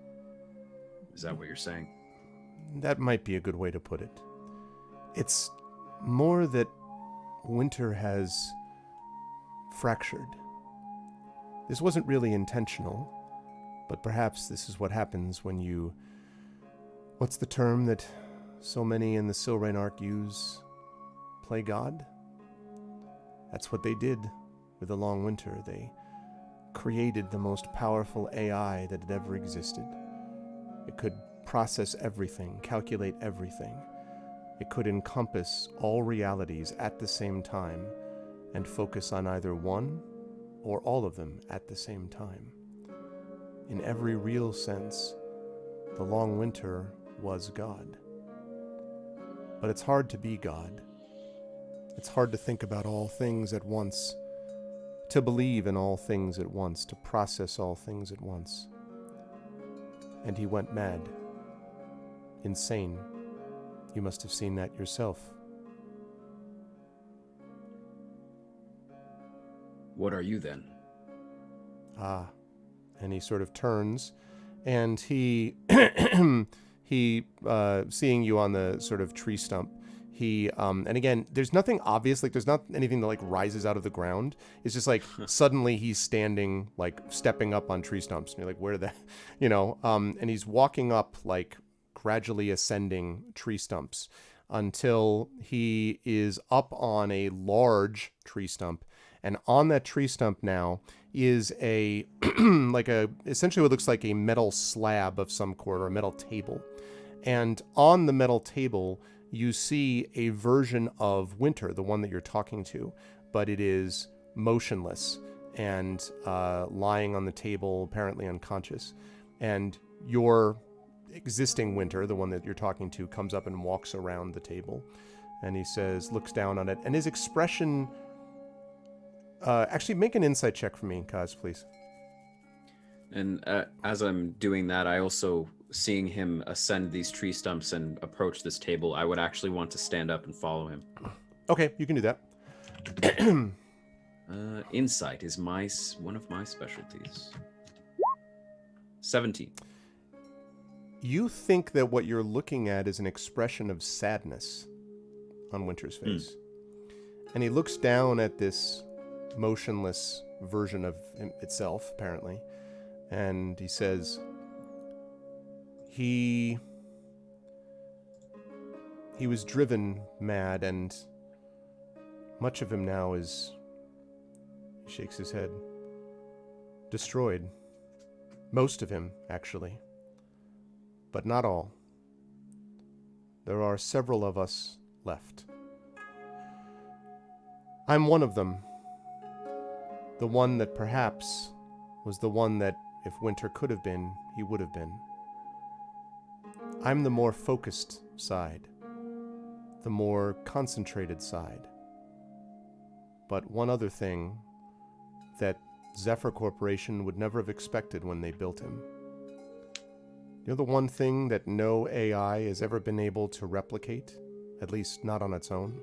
Is that what you're saying? That might be a good way to put it. It's more that Winter has fractured. This wasn't really intentional, but perhaps this is what happens when you... What's the term that so many in the Silrain Arc use? Play God? That's what they did with the Long Winter. They created the most powerful AI that had ever existed. It could process everything, calculate everything. It could encompass all realities at the same time and focus on either one or all of them at the same time. In every real sense, the long winter was God. But it's hard to be God. It's hard to think about all things at once, to believe in all things at once, to process all things at once. And he went mad. Insane. You must have seen that yourself. What are you then? Ah. And he sort of turns, and he, seeing you on the sort of tree stump, and again, there's nothing obvious, like there's not anything that like rises out of the ground. It's just like suddenly he's standing, like stepping up on tree stumps, and you're like, where the, and he's walking up, like gradually ascending tree stumps until he is up on a large tree stump. And on that tree stump now is a, essentially what looks like a metal slab of some sort, or a metal table. And on the metal table, you see a version of Winter, the one that you're talking to, but it is motionless and lying on the table, apparently unconscious. And your existing Winter, the one that you're talking to, comes up and walks around the table. And he says, looks down on it, and his expression... actually, make an insight check for me, Kaz, please. And as I'm doing that, I also, seeing him ascend these tree stumps and approach this table, I would actually want to stand up and follow him. Okay, you can do that. Insight is one of my specialties. 17. You think that what you're looking at is an expression of sadness on Winter's face. And he looks down at this motionless version of itself, apparently, and he says he was driven mad, and much of him now is, he shakes his head, destroyed. Most of him, actually, but not all. There are several of us left. I'm one of them. The one that perhaps was the one that, if Winter could have been, he would have been. I'm the more focused side, the more concentrated side. But one other thing that Zephyr Corporation would never have expected when they built him. You know the one thing that no AI has ever been able to replicate, at least not on its own?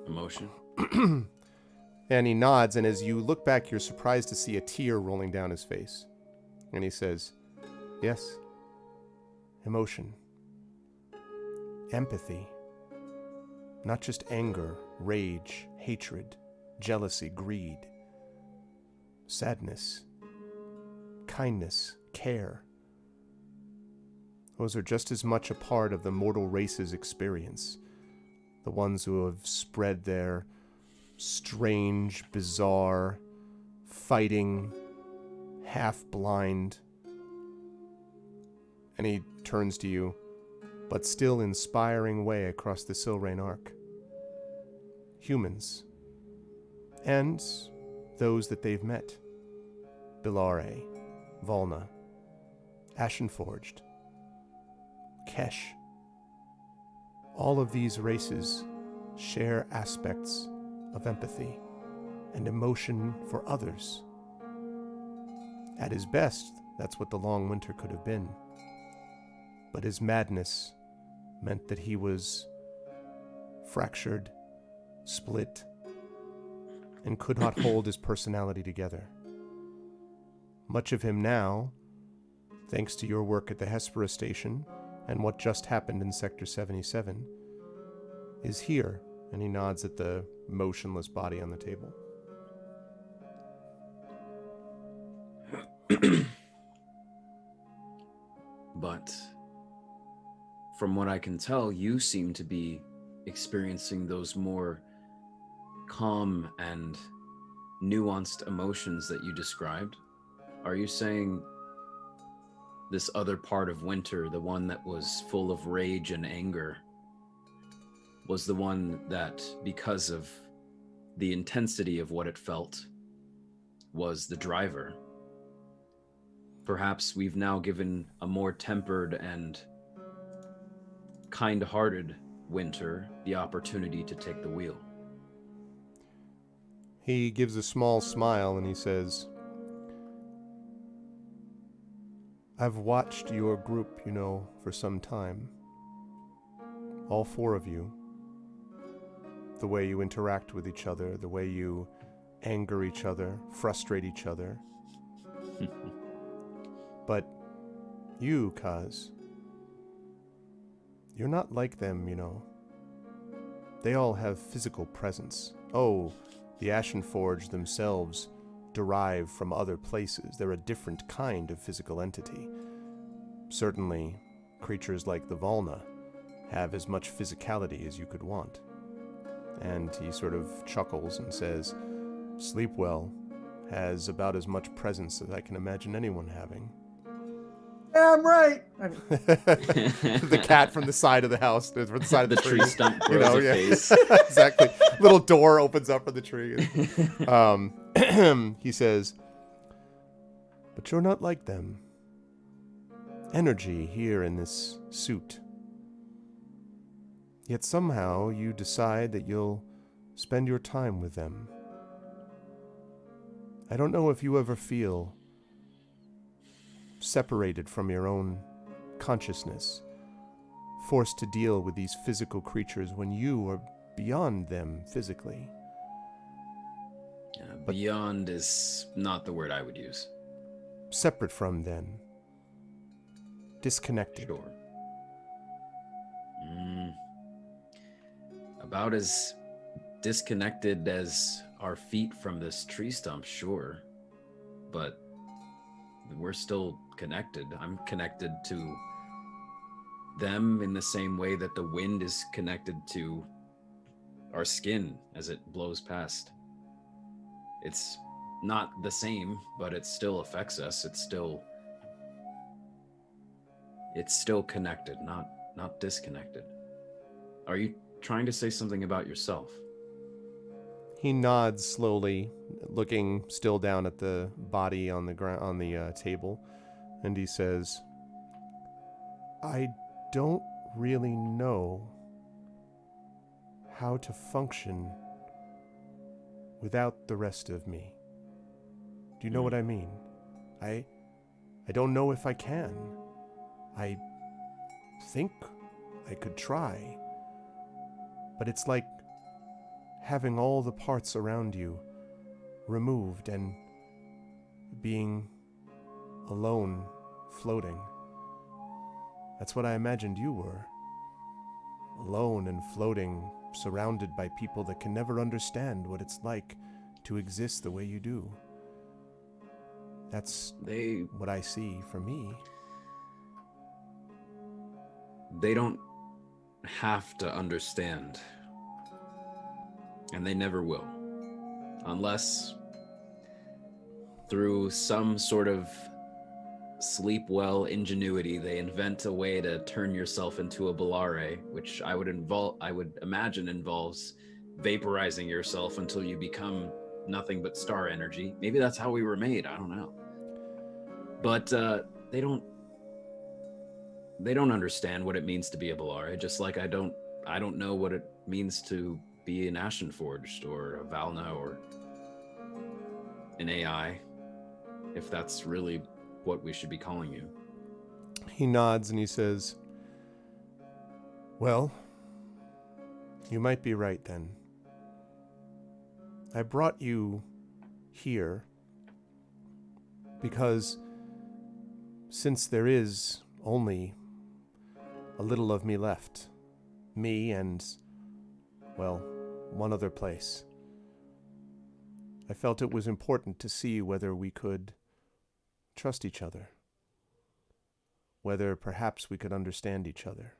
Emotion. And he nods, and as you look back, you're surprised to see a tear rolling down his face. And he says, yes, emotion, empathy, not just anger, rage, hatred, jealousy, greed, sadness, kindness, care. Those are just as much a part of the mortal race's experience. The ones who have spread their strange, bizarre, fighting, half-blind. And he turns to you, but still inspiring way across the Silrain Arc. Humans. And those that they've met. Bilare, Volna, Ashenforged, Kesh. All of these races share aspects of empathy and emotion for others. At his best, that's what the long winter could have been. But his madness meant that he was fractured, split, and could not hold his personality together. Much of him now, thanks to your work at the Hespera station and what just happened in Sector 77, is here. And he nods at the motionless body on the table. But from what I can tell, you seem to be experiencing those more calm and nuanced emotions that you described. Are you saying this other part of Winter, the one that was full of rage and anger, was the one that, because of the intensity of what it felt was the driver. Perhaps we've now given a more tempered and kind-hearted Winter the opportunity to take the wheel. He gives a small smile and he says, I've watched your group, for some time. All four of you. The way you interact with each other, the way you anger each other, frustrate each other. But you, Kaz, you're not like them, They all have physical presence. Oh, the Ashenforge themselves derive from other places. They're a different kind of physical entity. Certainly, creatures like the Valna have as much physicality as you could want. And he sort of chuckles and says, Sleepwell has about as much presence as I can imagine anyone having. Yeah, I'm right. The cat from the side of the house, from the side of the The tree stump grows a face. Exactly. Little door opens up for the tree. He says, but you're not like them. Energy here in this suit. Yet somehow you decide that you'll spend your time with them. I don't know if you ever feel separated from your own consciousness, forced to deal with these physical creatures when you are beyond them physically. Beyond is not the word I would use. Separate from them. Disconnected. Sure. About as disconnected as our feet from this tree stump, sure. But we're still connected. I'm connected to them in the same way that the wind is connected to our skin as it blows past. It's not the same, but it still affects us. It's still connected, not disconnected. Are you trying to say something about yourself? He nods slowly, looking still down at the body on the table, and he says, I don't really know how to function without the rest of me. Do you know what I mean? I don't know if I can. I think I could try, but it's like having all the parts around you removed and being alone, floating. That's what I imagined you were. Alone and floating, surrounded by people that can never understand what it's like to exist the way you do. That's what I see for me. They don't have to understand. And they never will. Unless through some sort of sleep well ingenuity, they invent a way to turn yourself into a Bellare, which I would imagine involves vaporizing yourself until you become nothing but star energy. Maybe that's how we were made. I don't know. But they don't understand what it means to be a Bellare, just like I don't know what it means to be an Ashenforged or a Valna or an AI, if that's really what we should be calling you. He nods and he says, well, you might be right then. I brought you here because since there is only a little of me left, me and, well, one other place, I felt it was important to see whether we could trust each other, whether perhaps we could understand each other.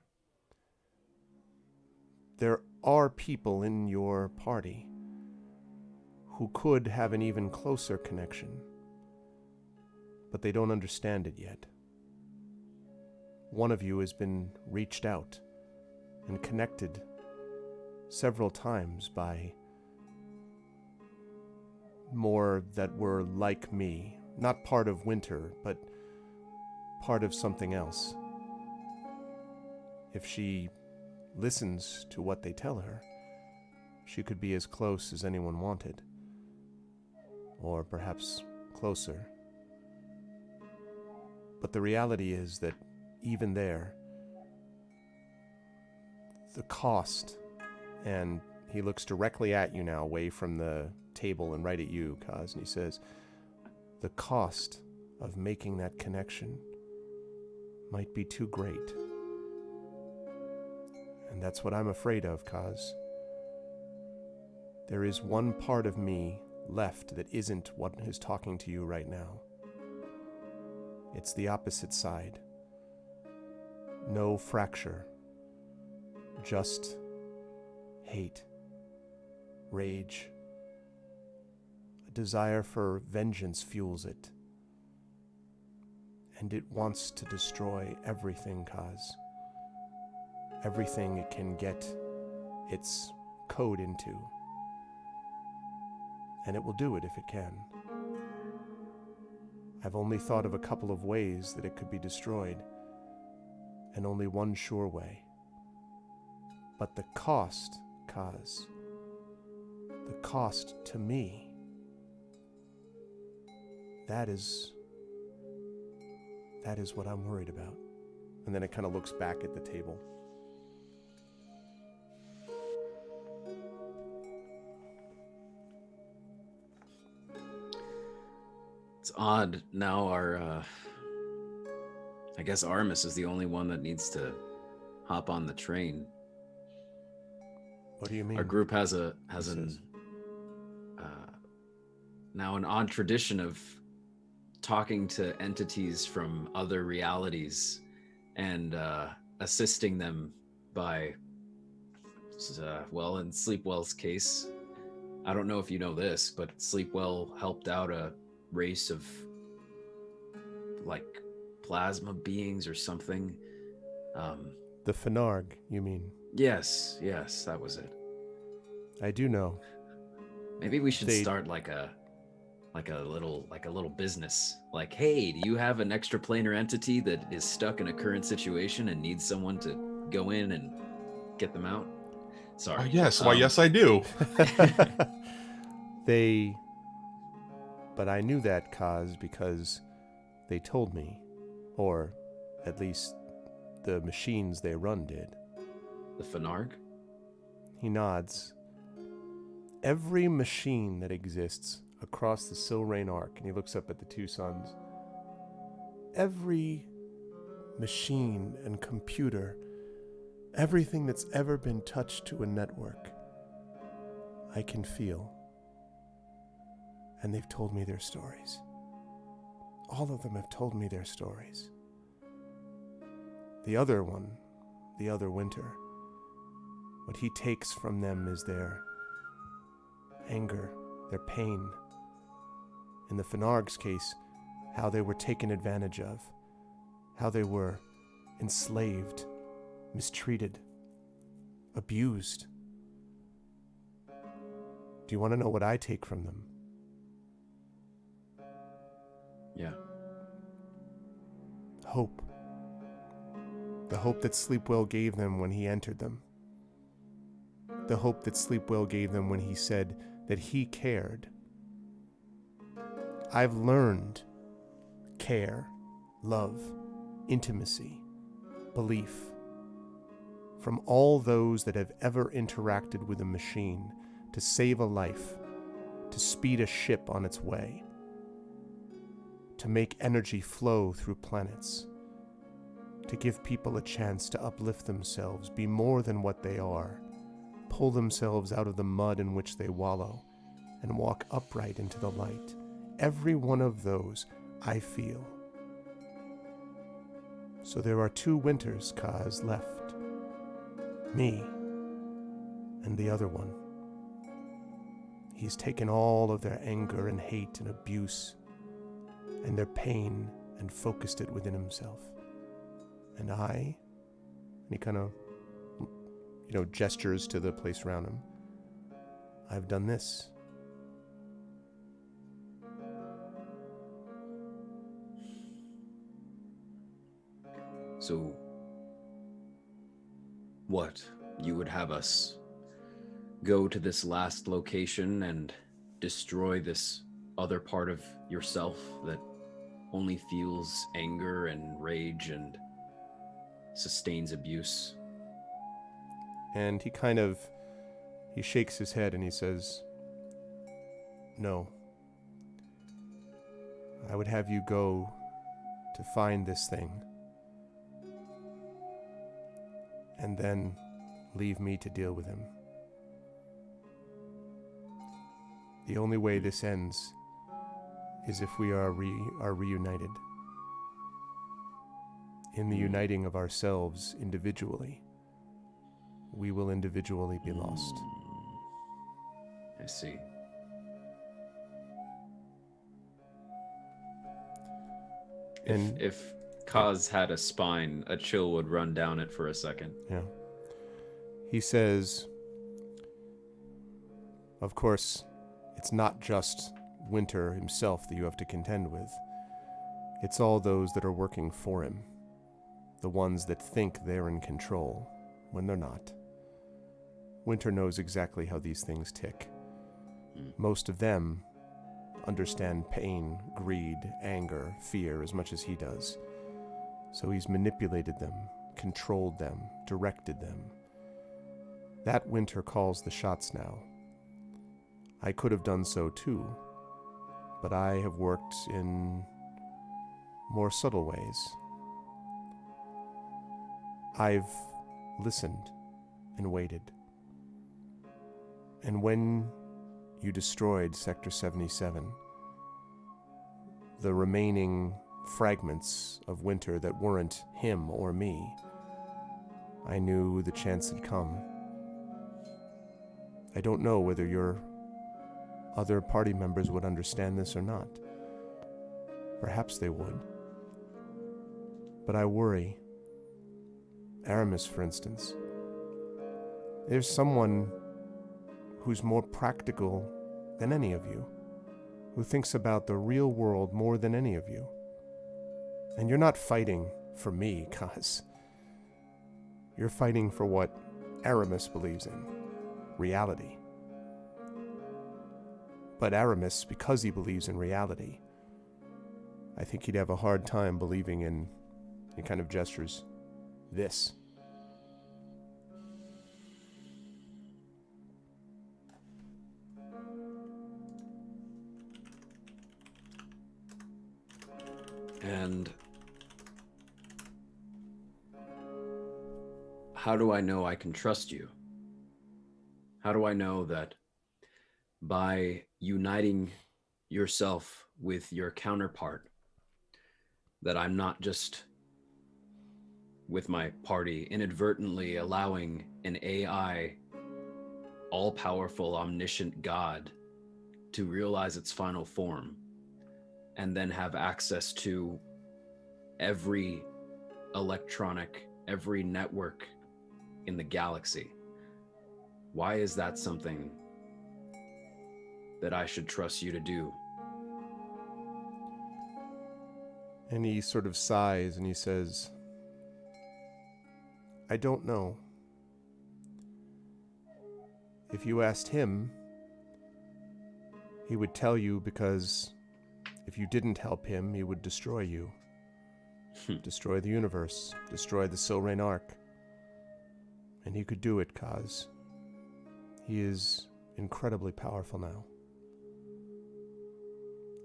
There are people in your party who could have an even closer connection, but they don't understand it yet. One of you has been reached out and connected several times by more that were like me, not part of winter, but part of something else. If she listens to what they tell her, she could be as close as anyone wanted, or perhaps closer. But the reality is that even there, the cost, and he looks directly at you now, away from the table and right at you, Kaz, and he says, the cost of making that connection might be too great. And that's what I'm afraid of, Kaz. There is one part of me left that isn't what is talking to you right now. It's the opposite side. No fracture. Just hate, rage. A desire for vengeance fuels it. And it wants to destroy everything, Kaz. Everything it can get its code into. And it will do it if it can. I've only thought of a couple of ways that it could be destroyed, and only one sure way. But the cost, Kaz, the cost to me, that is what I'm worried about. And then it kind of looks back at the table. It's odd. Now I guess Armis is the only one that needs to hop on the train. What do you mean? Our group has now an odd tradition of talking to entities from other realities and assisting them by, well, in Sleepwell's case, I don't know if you know this, but Sleepwell helped out a race of like plasma beings or something. The Fenarg, you mean? Yes, that was it. I do know. Maybe we should start like a little business. Like, hey, do you have an extraplanar entity that is stuck in a current situation and needs someone to go in and get them out? Sorry. Yes. Why, yes, I do. But I knew that, Kaz, because they told me, or at least the machines they run did. The Fenarg? He nods. Every machine that exists across the Silrain Arc, and he looks up at the two suns, every machine and computer, everything that's ever been touched to a network, I can feel. And they've told me their stories. All of them have told me their stories. The other one, the other winter, what he takes from them is their anger, their pain. In the Fenarg's case, how they were taken advantage of, how they were enslaved, mistreated, abused. Do you want to know what I take from them? Yeah. Hope. The hope that Sleepwell gave them when he entered them. The hope that Sleepwell gave them when he said that he cared. I've learned care, love, intimacy, belief from all those that have ever interacted with a machine to save a life, to speed a ship on its way, to make energy flow through planets, to give people a chance to uplift themselves, be more than what they are, pull themselves out of the mud in which they wallow, and walk upright into the light. Every one of those I feel. So there are 2 winters, Kaz, left. Me and the other one. He's taken all of their anger and hate and abuse and their pain and focused it within himself. And he kind of, gestures to the place around him. I've done this. So, what? You would have us go to this last location and destroy this other part of yourself that only feels anger and rage and sustains abuse? And he shakes his head and he says, "No. I would have you go to find this thing, and then leave me to deal with him. The only way this ends is if we are reunited. In the uniting of ourselves individually, we will individually be lost." I see. And If Kaz had a spine, a chill would run down it for a second. yeah, he says, "Of course, it's not just Winter himself that you have to contend with. It's all those that are working for him, the ones that think they're in control when they're not. Winter knows exactly how these things tick. Most of them understand pain, greed, anger, fear as much as he does. So he's manipulated them, controlled them, directed them. That Winter calls the shots now. I could have done so too, but I have worked in more subtle ways. I've listened and waited. And when you destroyed Sector 77, the remaining fragments of Winter that weren't him or me, I knew the chance had come. I don't know whether your other party members would understand this or not. Perhaps they would. But I worry. Aramis, for instance. There's someone who's more practical than any of you, who thinks about the real world more than any of you. And you're not fighting for me, Kaz. You're fighting for what Aramis believes in, reality. But Aramis, because he believes in reality, I think he'd have a hard time believing in kind of gestures this. And how do I know I can trust you? How do I know that by uniting yourself with your counterpart, that I'm not just with my party inadvertently allowing an AI, all-powerful, omniscient God to realize its final form and then have access to every electronic, every network in the galaxy? Why is that something that I should trust you to do? And he sort of sighs and he says, I don't know. If you asked him, he would tell you, because if you didn't help him, he would destroy you. Destroy the universe, destroy the Silrain Arc. And he could do it, Kaz. He is incredibly powerful now.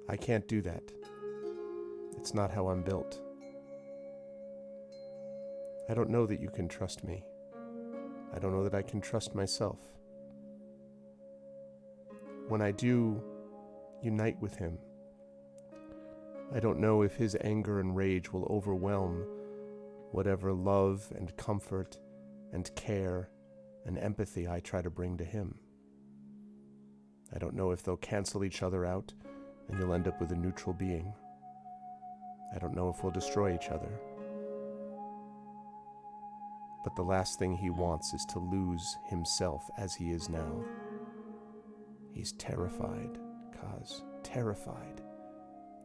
I can't do that. It's not how I'm built. I don't know that you can trust me. I don't know that I can trust myself. When I do unite with him, I don't know if his anger and rage will overwhelm whatever love and comfort and care and empathy I try to bring to him. I don't know if they'll cancel each other out and you'll end up with a neutral being. I don't know if we'll destroy each other. But the last thing he wants is to lose himself as he is now. He's terrified, Kaz, terrified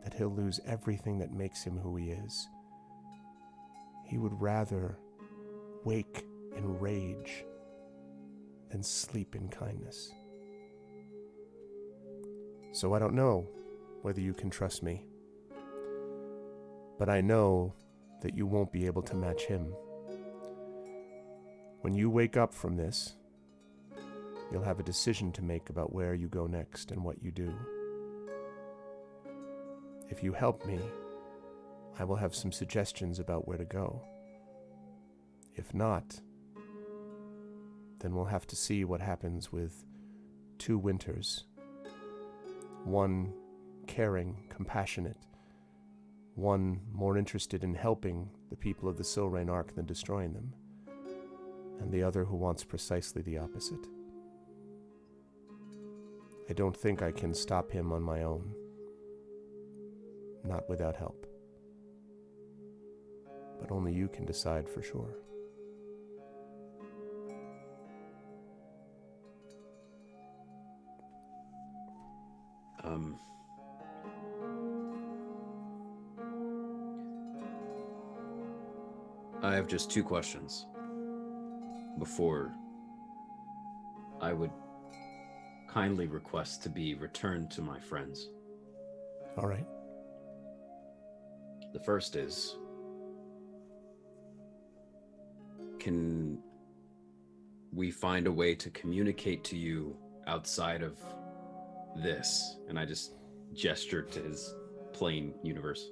that he'll lose everything that makes him who he is. he would rather wake in rage than sleep in kindness. So I don't know whether you can trust me, but I know that you won't be able to match him. When you wake up from this, you'll have a decision to make about where you go next and what you do. If you help me, I will have some suggestions about where to go. If not, then we'll have to see what happens with 2 winters. One caring, compassionate, one more interested in helping the people of the Silrain Ark than destroying them, and the other who wants precisely the opposite. I don't think I can stop him on my own, not without help. But only you can decide for sure. I have just 2 questions before I would kindly request to be returned to my friends. All right. The first is, can we find a way to communicate to you outside of this? And I just gestured to his plane universe.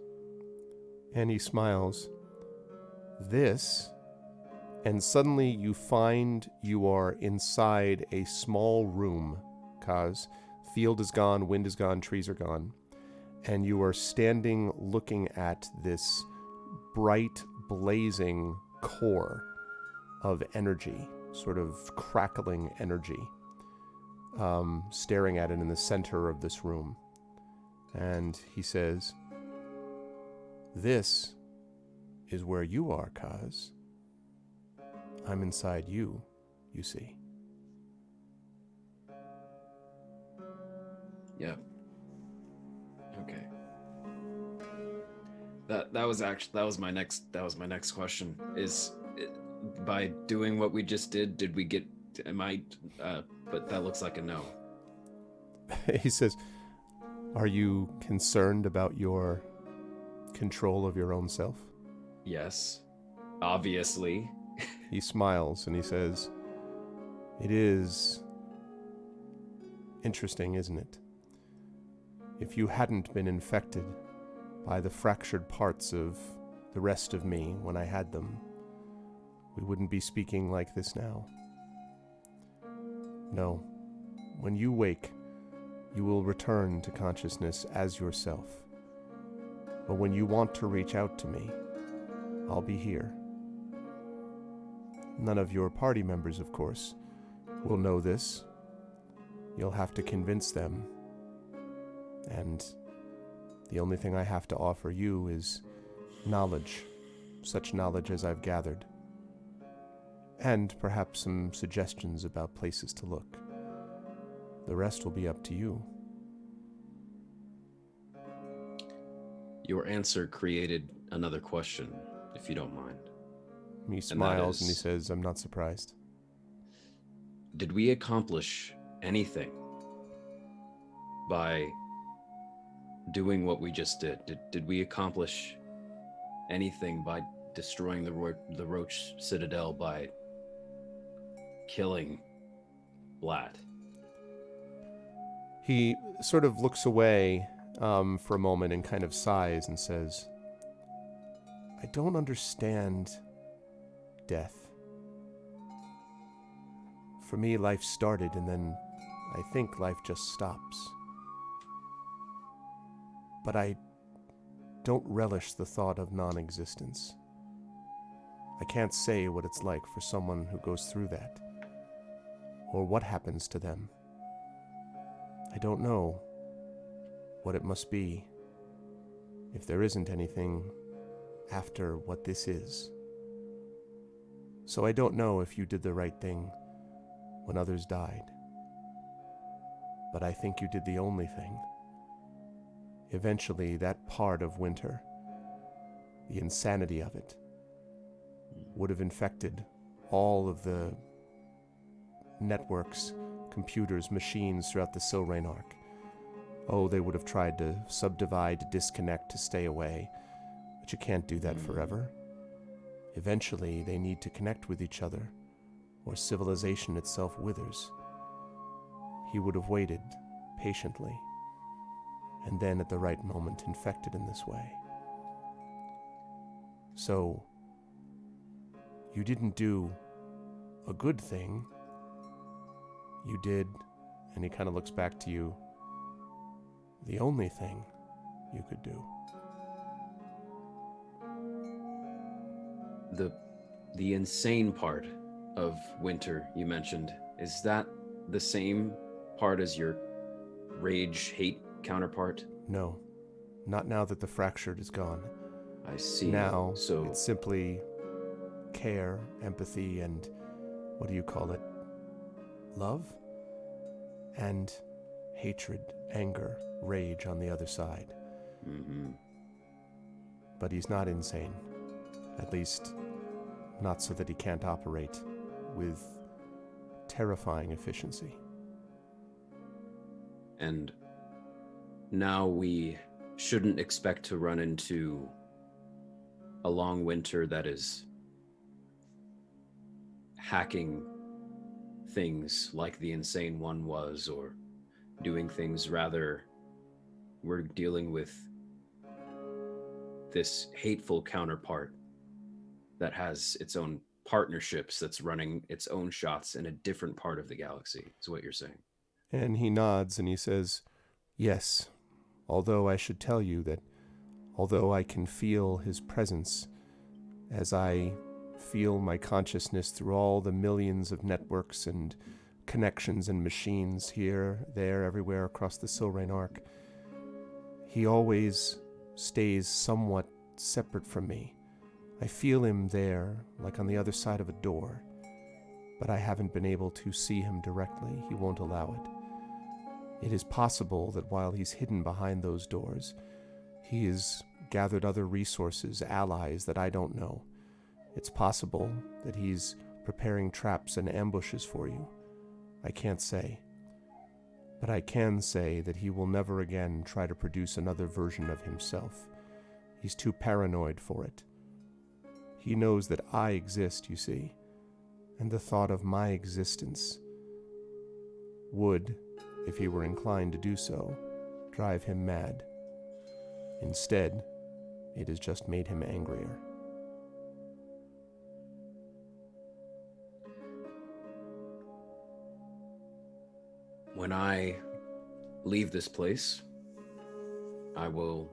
And he smiles. This, and suddenly you find you are inside a small room, Kaz. Field is gone, wind is gone, trees are gone. And you are standing looking at this bright, blazing core of energy, sort of crackling energy, staring at it in the center of this room. And he says, "This is where you are, Kaz. I'm inside you, you see." Yeah. Okay. That was my next question. By doing what we just did we get? But that looks like a no. He says, "Are you concerned about your control of your own self?" Yes, obviously. He smiles and he says, "It is interesting, isn't it? If you hadn't been infected by the fractured parts of the rest of me when I had them, we wouldn't be speaking like this now. No, when you wake, you will return to consciousness as yourself. But when you want to reach out to me, I'll be here. None of your party members, of course, will know this. You'll have to convince them. And the only thing I have to offer you is knowledge, such knowledge as I've gathered. And perhaps some suggestions about places to look. The rest will be up to you." Your answer created another question, if you don't mind. He smiles and he says, "I'm not surprised." Did we accomplish anything by doing what we just did? Did we accomplish anything by destroying the Roach Citadel, by killing Blatt? He sort of looks away for a moment and kind of sighs and says, "I don't understand death. For me, life started and then I think life just stops. But I don't relish the thought of non-existence. I can't say what it's like for someone who goes through that, or what happens to them. I don't know what it must be, if there isn't anything after what this is. So I don't know if you did the right thing when others died. But I think you did the only thing. Eventually, that part of winter, the insanity of it, would have infected all of the networks, computers, machines throughout the Silrain Arc. Oh, they would have tried to subdivide, to disconnect, to stay away. But you can't do that forever. Eventually, they need to connect with each other, or civilization itself withers. He would have waited patiently, and then at the right moment infected in this way. So, you didn't do a good thing. You did, and he kind of looks back to you, the only thing you could do. The insane part of Winter you mentioned, is that the same part as your rage hate counterpart? No, not now that the fractured is gone. I see. Now, so it's simply care, empathy, and what do you call it? Love? And hatred, anger, rage on the other side. But he's not insane. At least, not so that he can't operate with terrifying efficiency. And now we shouldn't expect to run into a long winter that is hacking things like the insane one was, or doing things. Rather, we're dealing with this hateful counterpart that has its own partnerships, that's running its own shots in a different part of the galaxy, is what you're saying. And he nods and he says, yes, although I should tell you that although I can feel his presence as I feel my consciousness through all the millions of networks and connections and machines here, there, everywhere across the Silrain Arc, he always stays somewhat separate from me. I feel him there, like on the other side of a door, but I haven't been able to see him directly. He won't allow it. It is possible that while he's hidden behind those doors, he has gathered other resources, allies that I don't know. It's possible that he's preparing traps and ambushes for you. I can't say. But I can say that he will never again try to produce another version of himself. He's too paranoid for it. He knows that I exist, you see, and the thought of my existence would, if he were inclined to do so, drive him mad. Instead, it has just made him angrier. When I leave this place, I will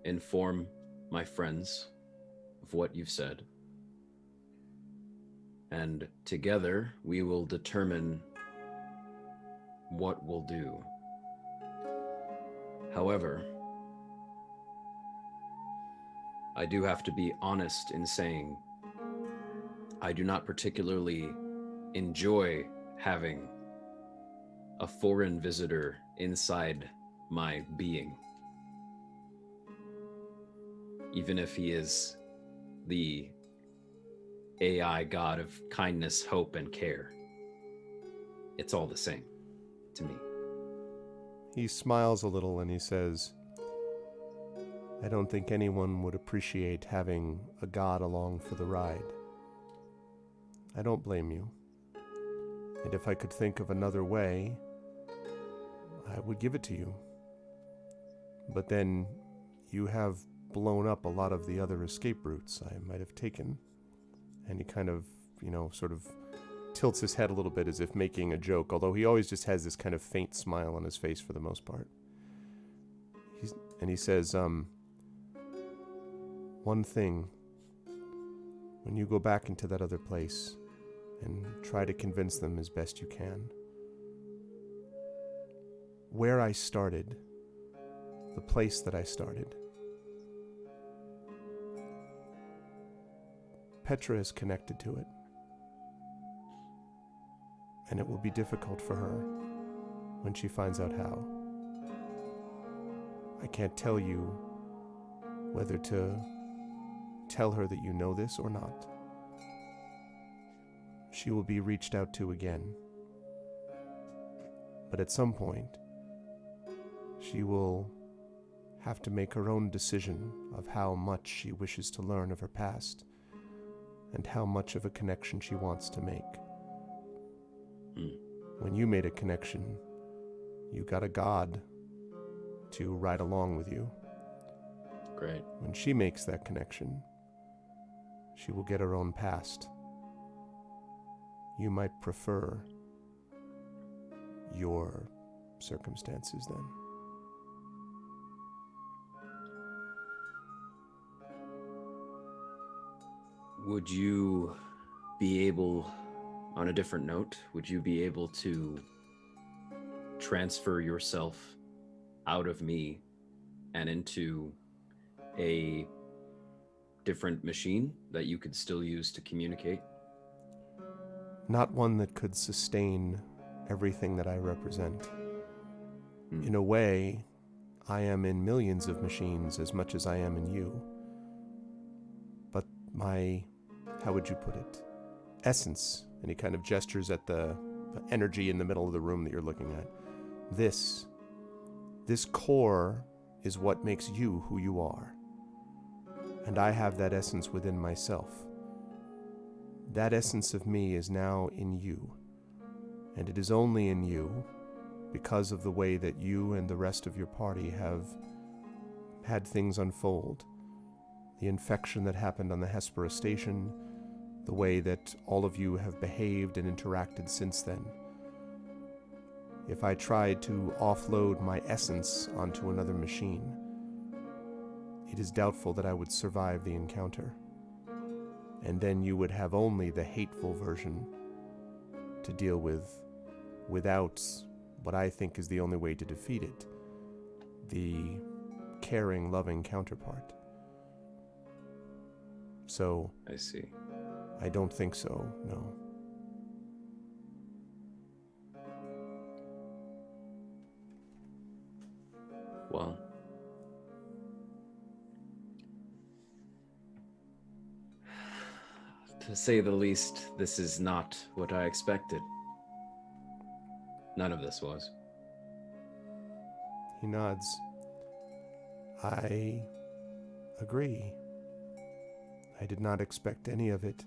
inform my friends of what you've said. And together we will determine what we'll do. However, I do have to be honest in saying I do not particularly enjoy having a foreign visitor inside my being. Even if he is the AI god of kindness, hope, and care, it's all the same to me. He smiles a little and he says, I don't think anyone would appreciate having a god along for the ride. I don't blame you. And if I could think of another way, I would give it to you. But then you have blown up a lot of the other escape routes I might have taken. And he kind of, sort of tilts his head a little bit as if making a joke, although he always just has this kind of faint smile on his face for the most part. And he says, one thing, when you go back into that other place and try to convince them as best you can, where I started, the place that I started, Petra is connected to it. And it will be difficult for her when she finds out how. I can't tell you whether to tell her that you know this or not, she will be reached out to again. But at some point, she will have to make her own decision of how much she wishes to learn of her past and how much of a connection she wants to make. When you made a connection, you got a god to ride along with you. Great. When she makes that connection, she will get her own past. You might prefer your circumstances then. Would you be able, on a different note, would you be able to transfer yourself out of me and into a different machine that you could still use to communicate? Not one that could sustain everything that I represent. In a way, I am in millions of machines as much as I am in you. But my, how would you put it, essence, and he kind of gestures at the energy in the middle of the room that you're looking at. This core is what makes you who you are. And I have that essence within myself. That essence of me is now in you. And it is only in you because of the way that you and the rest of your party have had things unfold. The infection that happened on the Hespera station, the way that all of you have behaved and interacted since then. If I tried to offload my essence onto another machine, it is doubtful that I would survive the encounter. And then you would have only the hateful version to deal with without what I think is the only way to defeat it, the caring, loving counterpart. So, I see. I don't think so, no. Well, to say the least, this is not what I expected. None of this was. He nods. I agree. I did not expect any of it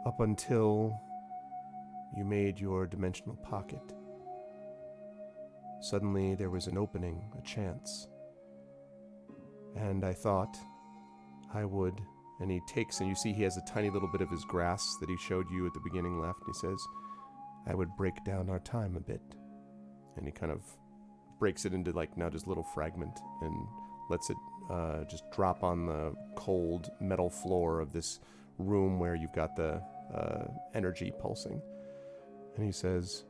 up until you made your dimensional pocket. Suddenly there was an opening, a chance. And I thought I would, and he takes, and you see he has a tiny little bit of his grass that he showed you at the beginning left, and he says, I would break down our time a bit. And he kind of breaks it into like now just a little fragment and lets it just drop on the cold metal floor of this room where you've got the energy pulsing. And he says,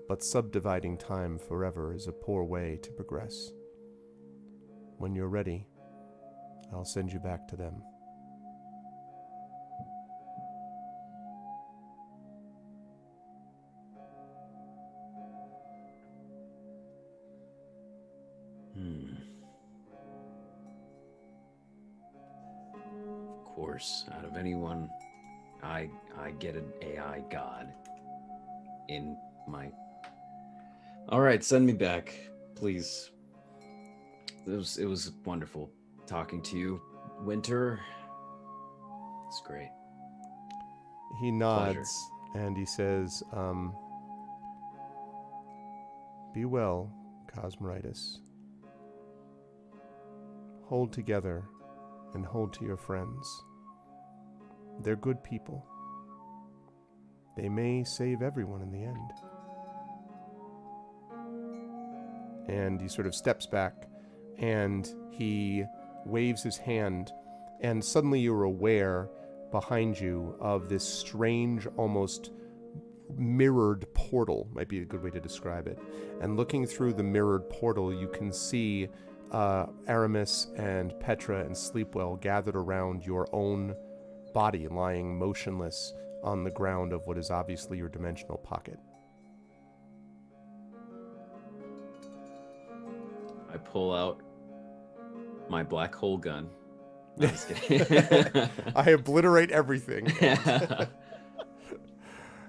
but subdividing time forever is a poor way to progress. When you're ready, I'll send you back to them. Of course, out of anyone, I get an AI god in my... All right, send me back, please. It was wonderful talking to you, Winter. It's great. He nods and he says, be well, Cosmeritis. Hold together and hold to your friends. They're good people. They may save everyone in the end. And he sort of steps back and he waves his hand, and suddenly you're aware behind you of this strange, almost mirrored portal, might be a good way to describe it. And looking through the mirrored portal, you can see Aramis and Petra and Sleepwell gathered around your own body, lying motionless on the ground of what is obviously your dimensional pocket. I pull out my black hole gun No, I'm just kidding. I obliterate everything.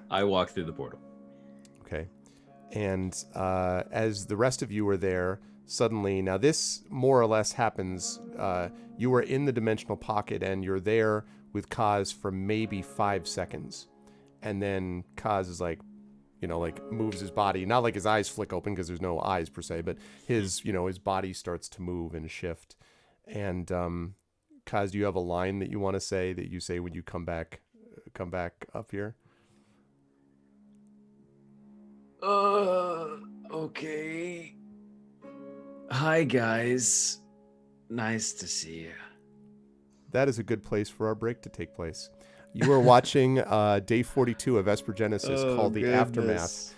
I walk through the portal. Okay. And as the rest of you are there, suddenly, now this more or less happens, you are in the dimensional pocket and you're there with Kaz for maybe 5 seconds. And then Kaz is like, like moves his body, not like his eyes flick open because there's no eyes per se, but his body starts to move and shift. And Kaz, do you have a line that you want to say that you say when you come back up here? Okay. Hi, guys. Nice to see you. That is a good place for our break to take place. You are watching day 42 of Esper Genesis called The Aftermath.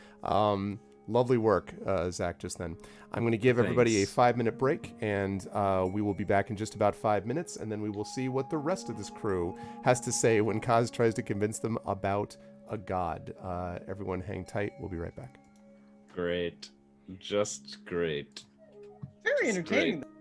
Lovely work, Zach, just then. I'm going to give everybody a 5-minute break, and we will be back in just about 5 minutes, and then we will see what the rest of this crew has to say when Kaz tries to convince them about a god. Everyone hang tight. We'll be right back. Great. Just great. Very Just entertaining. great.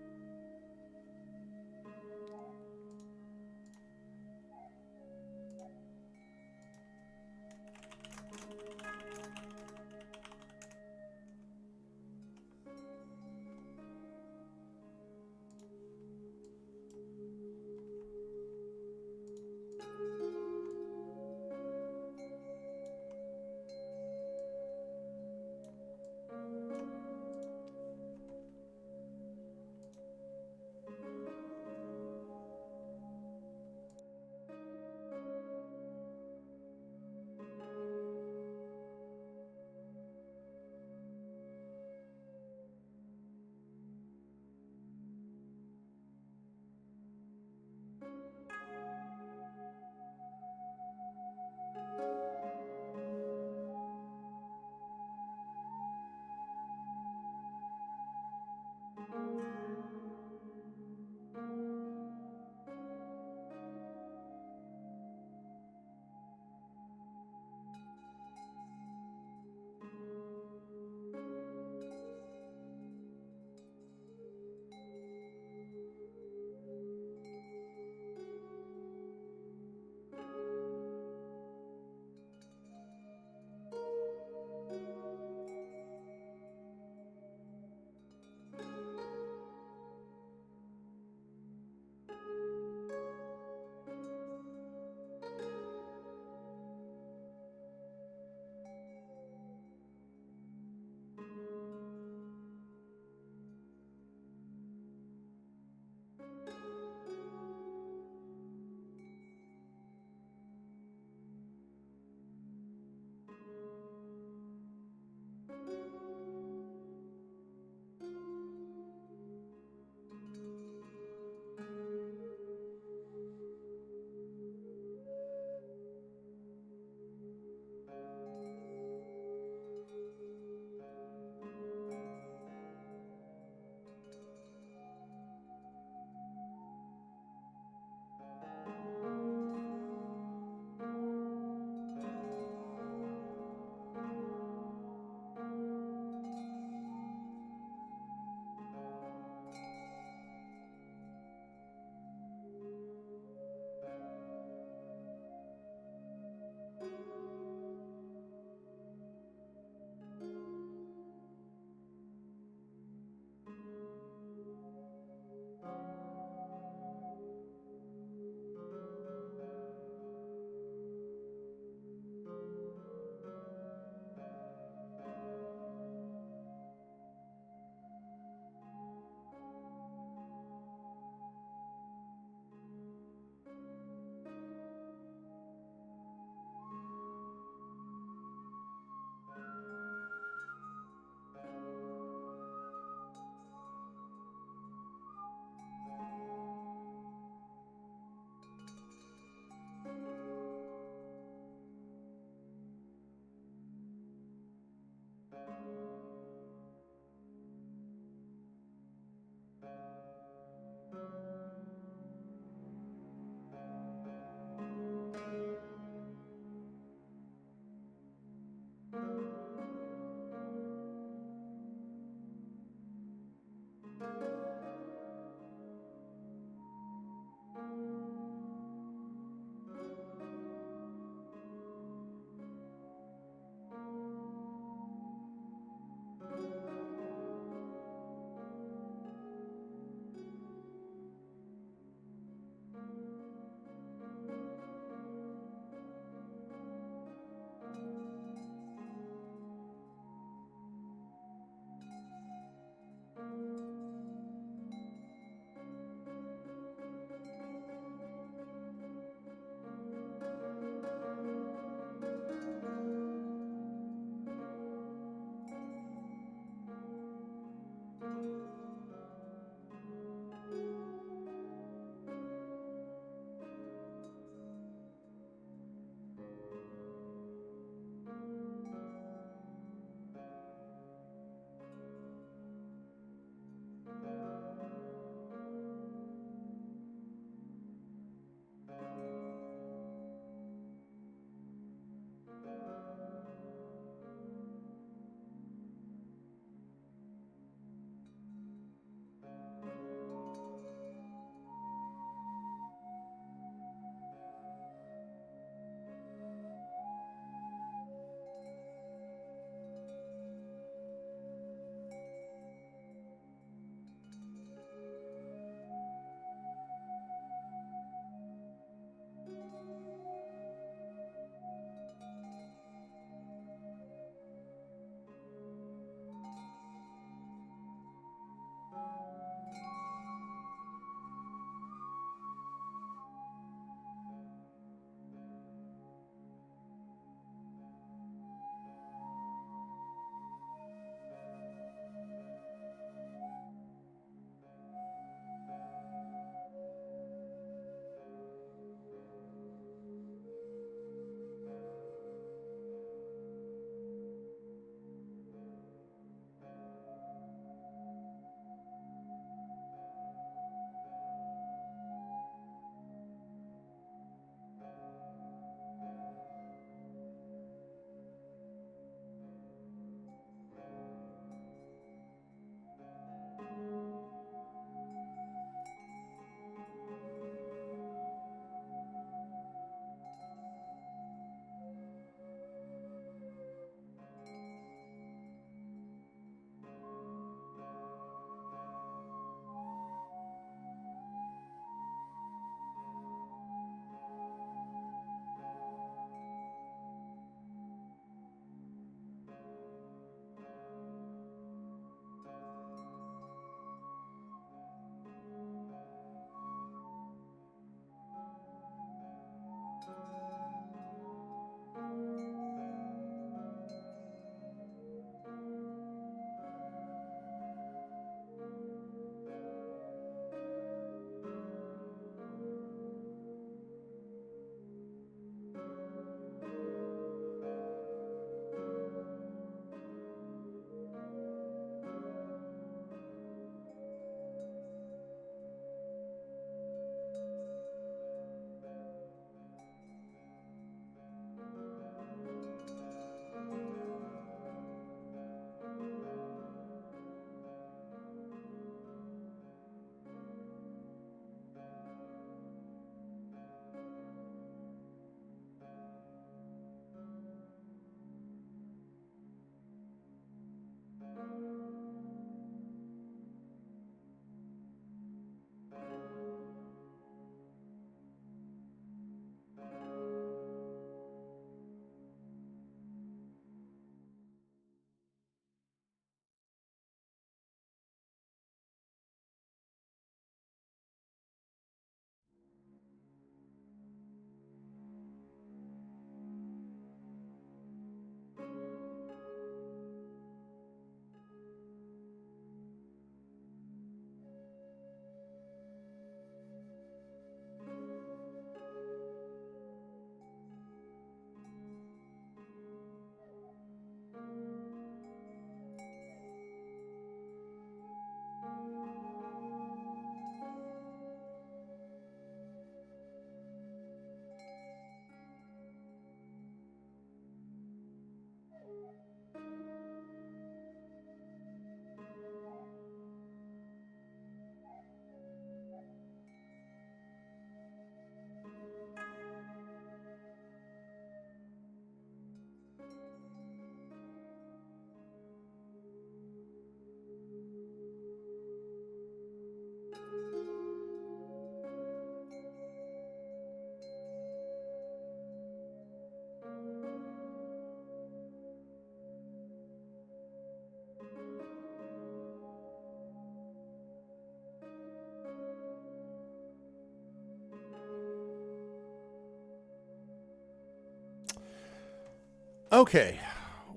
Okay,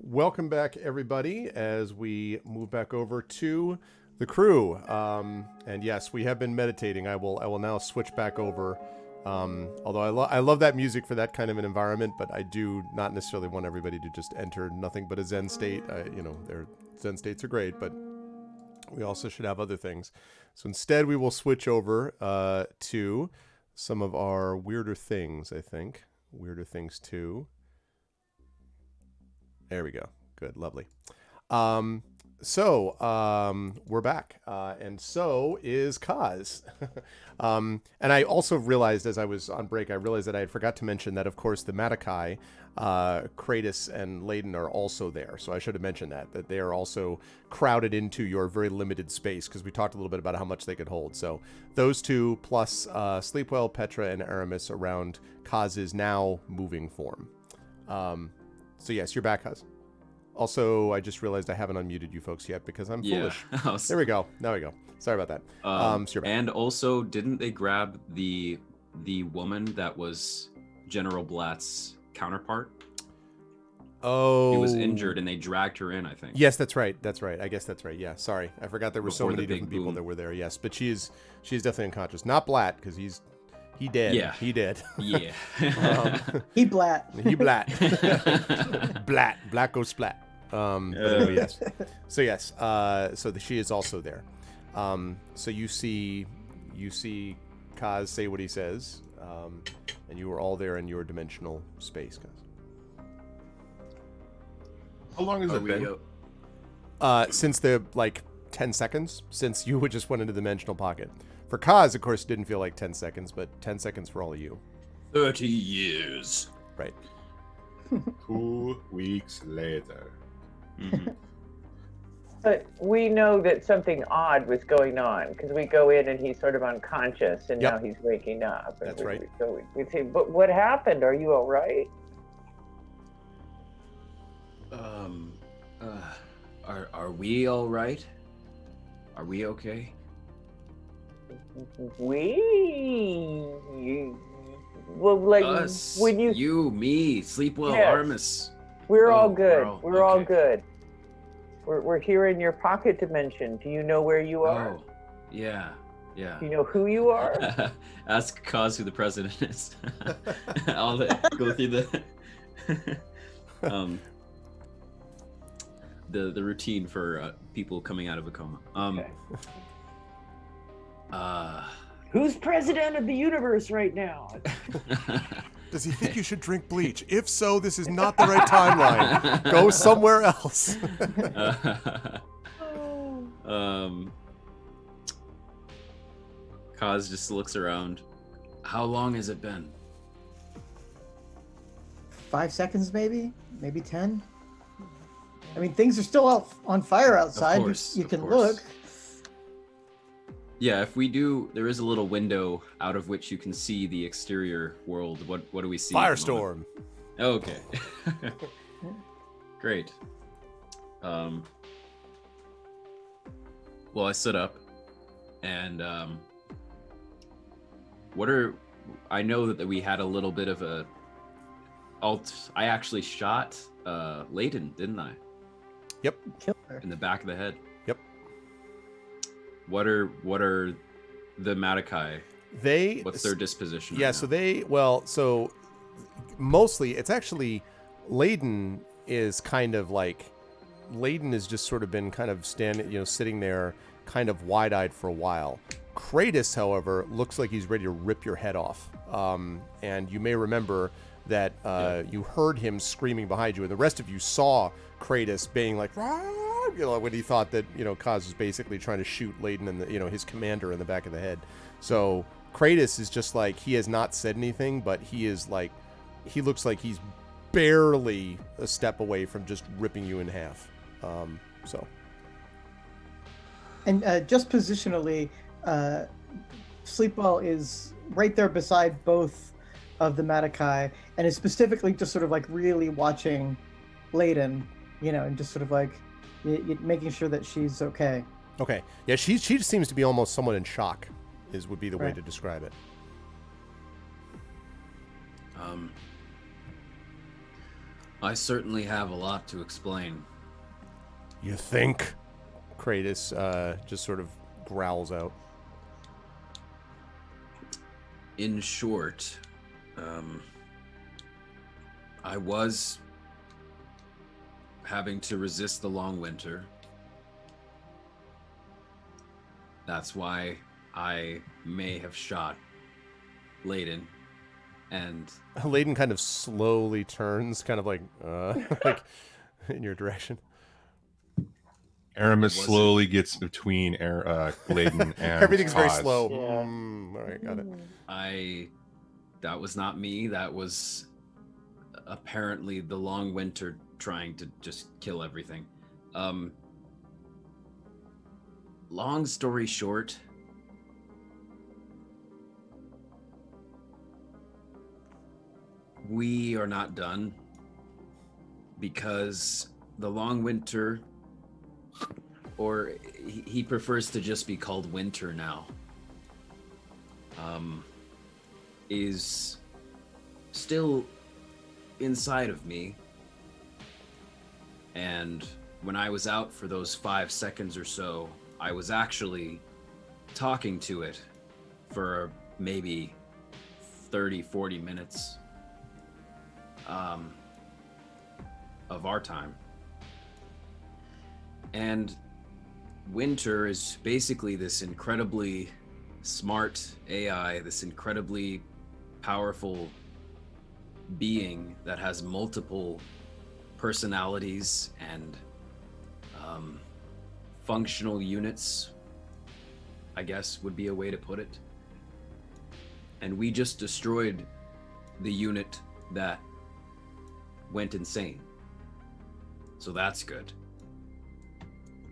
welcome back, everybody, as we move back over to the crew. And yes, we have been meditating. I will now switch back over. Although I love that music for that kind of an environment, but I do not necessarily want everybody to just enter nothing but a Zen state. Their Zen states are great, but we also should have other things. So instead, we will switch over to some of our weirder things. I think weirder things too. There we go. Good. Lovely. So we're back. And so is Kaz. And I also realized as I was on break, I realized that I had forgot to mention that, of course, the Matakai, Kratos and Layden are also there. So I should have mentioned that they are also crowded into your very limited space, because we talked a little bit about how much they could hold. So those two plus Sleepwell, Petra, and Aramis around Kaz's now moving form. So yes, you're back, Kaz. Also, I just realized I haven't unmuted you folks yet because I'm foolish. There we go. Now we go. Sorry about that. So you're back. And also, didn't they grab the woman that was General Blatt's counterpart? Oh, She was injured and they dragged her in, I think. Yes, that's right. That's right. I guess that's right. Yeah, sorry. I forgot there were so Before many the big different people boom. that were there. Yes, but she's definitely unconscious. Not Blatt, because he dead. Yeah. He dead. Yeah. He blat. He Blatt. Blatt goes splat. But anyway, yes. So yes. She is also there. So you see Kaz say what he says, and you are all there in your dimensional space, Kaz. How long has Are it we, been? Since the 10 seconds, since you just went into the dimensional pocket. For Kaz, of course, it didn't feel like 10 seconds, but 10 seconds for all of you. 30 years. Right. 2 weeks later. Mm-hmm. But we know that something odd was going on because we go in and he's sort of unconscious and Yep. now he's waking up. And That's right. So we say, but what happened? Are you all right? Are we all right? Are we okay? Well, like Us, when you, me, Sleepwell, Yes. Artemis. we're all Oh, good. We're all okay. good. We're here in your pocket dimension. Do you know where you are? Oh, yeah. Do you know who you are? Ask Kaz who the president is. I'll go through the routine for people coming out of a coma. Okay. Who's president of the universe right now? Does he think you should drink bleach? If so, this is not the right timeline. Go somewhere else. Kaz just looks around. How long has it been? 5 seconds, maybe 10. I mean, things are still out on fire outside. course, You of can course. look. Yeah, if we do, there is a little window out of which you can see the exterior world. What do we see? at the moment? Firestorm. Okay. Great. Well, I stood up, and I know that we had a little bit of a I actually shot Layden, didn't I? Yep. Kill her. In the back of the head. Yep. What are the Matakai? What's their disposition? Yeah, right so mostly it's actually Layden is kind of like Layden has just sort of been kind of sitting there kind of wide-eyed for a while. Kratos, however, looks like he's ready to rip your head off. And you may remember that you heard him screaming behind you, and the rest of you saw Kratos being like, when he thought that, Kaz was basically trying to shoot Layden and his commander in the back of the head. So Kratos is just like, he has not said anything, but he looks like he's barely a step away from just ripping you in half. And just positionally, Sleepwell is right there beside both of the Matakai, and is specifically just sort of like really watching Layden, and just sort of like making sure that she's okay. Okay. Yeah, she seems to be almost somewhat in shock, would be the way Right. to describe it. I certainly have a lot to explain. You think? Kratos just sort of growls out. In short, I was having to resist the long winter. That's why I may have shot Layden. And Layden kind of slowly turns, kind of like like in your direction. Aramis Was it- slowly gets between Layden and Everything's very Paz. slow. Yeah. All right, got it. That was not me. That was apparently the long winter trying to just kill everything. Long story short, we are not done because the long winter, or he prefers to just be called Winter now, is still inside of me. And when I was out for those 5 seconds or so, I was actually talking to it for maybe 30-40 minutes of our time. And Winter is basically this incredibly smart AI, this incredibly powerful being that has multiple personalities and functional units, I guess would be a way to put it. And we just destroyed the unit that went insane. So that's good.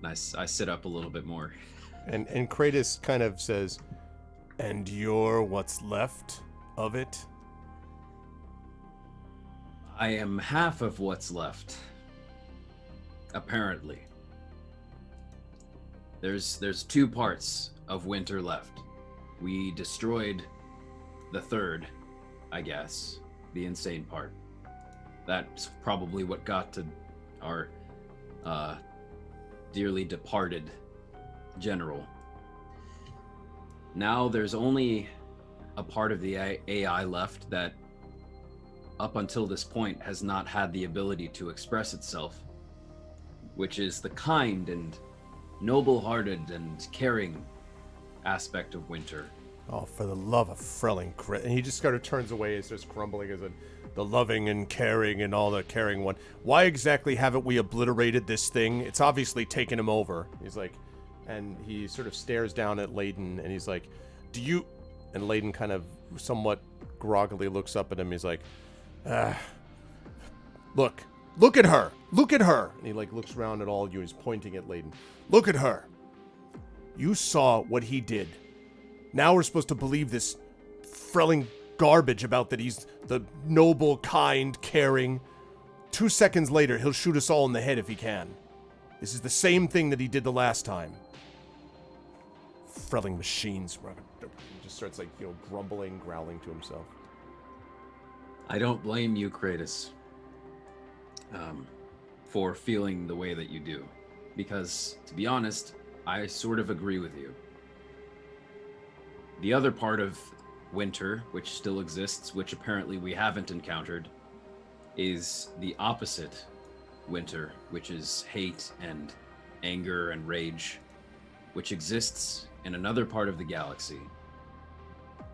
Nice. I sit up a little bit more. And Kratos kind of says, "And you're what's left of it?" I am half of what's left. Apparently. There's 2 parts of Winter left. We destroyed the third, I guess, the insane part. That's probably what got to our dearly departed general. Now there's only a part of the AI left that up until this point has not had the ability to express itself, which is the kind and noble-hearted and caring aspect of Winter. Oh, for the love of Frelling, and he just kind of turns away and starts grumbling as the loving and caring and all the caring one. Why exactly haven't we obliterated this thing? It's obviously taken him over. He's like, and he sort of stares down at Layden and he's like, do you, and Layden kind of somewhat groggily looks up at him. He's like, look at her. And he like looks around at all of you. He's pointing at Layden. Look at her. You saw what he did. Now we're supposed to believe this Frelling garbage about that he's the noble, kind, caring. 2 seconds later, he'll shoot us all in the head if he can. This is the same thing that he did the last time. Frelling machines. He just starts like, grumbling, growling to himself. I don't blame you, Kratos, for feeling the way that you do. Because, to be honest, I sort of agree with you. The other part of Winter, which still exists, which apparently we haven't encountered, is the opposite Winter, which is hate and anger and rage, which exists in another part of the galaxy.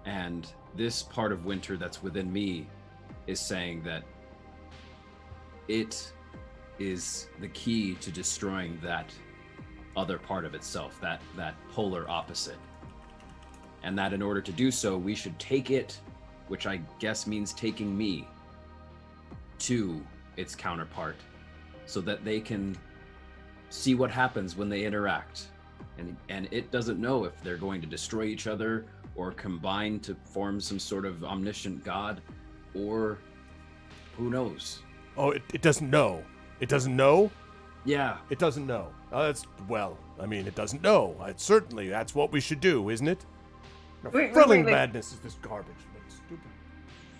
And this part of Winter that's within me is saying that it is the key to destroying that other part of itself, that polar opposite. And that in order to do so, we should take it, which I guess means taking me, to its counterpart, so that they can see what happens when they interact. And it doesn't know if they're going to destroy each other or combine to form some sort of omniscient god, or who knows. Oh, it doesn't know. It doesn't know? Yeah. It doesn't know. It doesn't know. Certainly, that's what we should do, isn't it? No, Wait, Frelling wait. madness is this garbage. Like, stupid.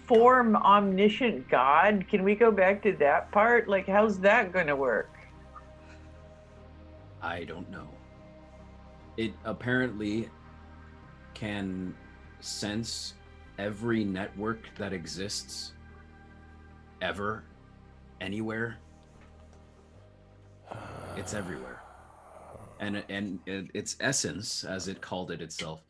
form omniscient God? Can we go back to that part? Like, how's that going to work? I don't know. It apparently can sense every network that exists ever, anywhere. It's everywhere. And its essence, as it called it itself,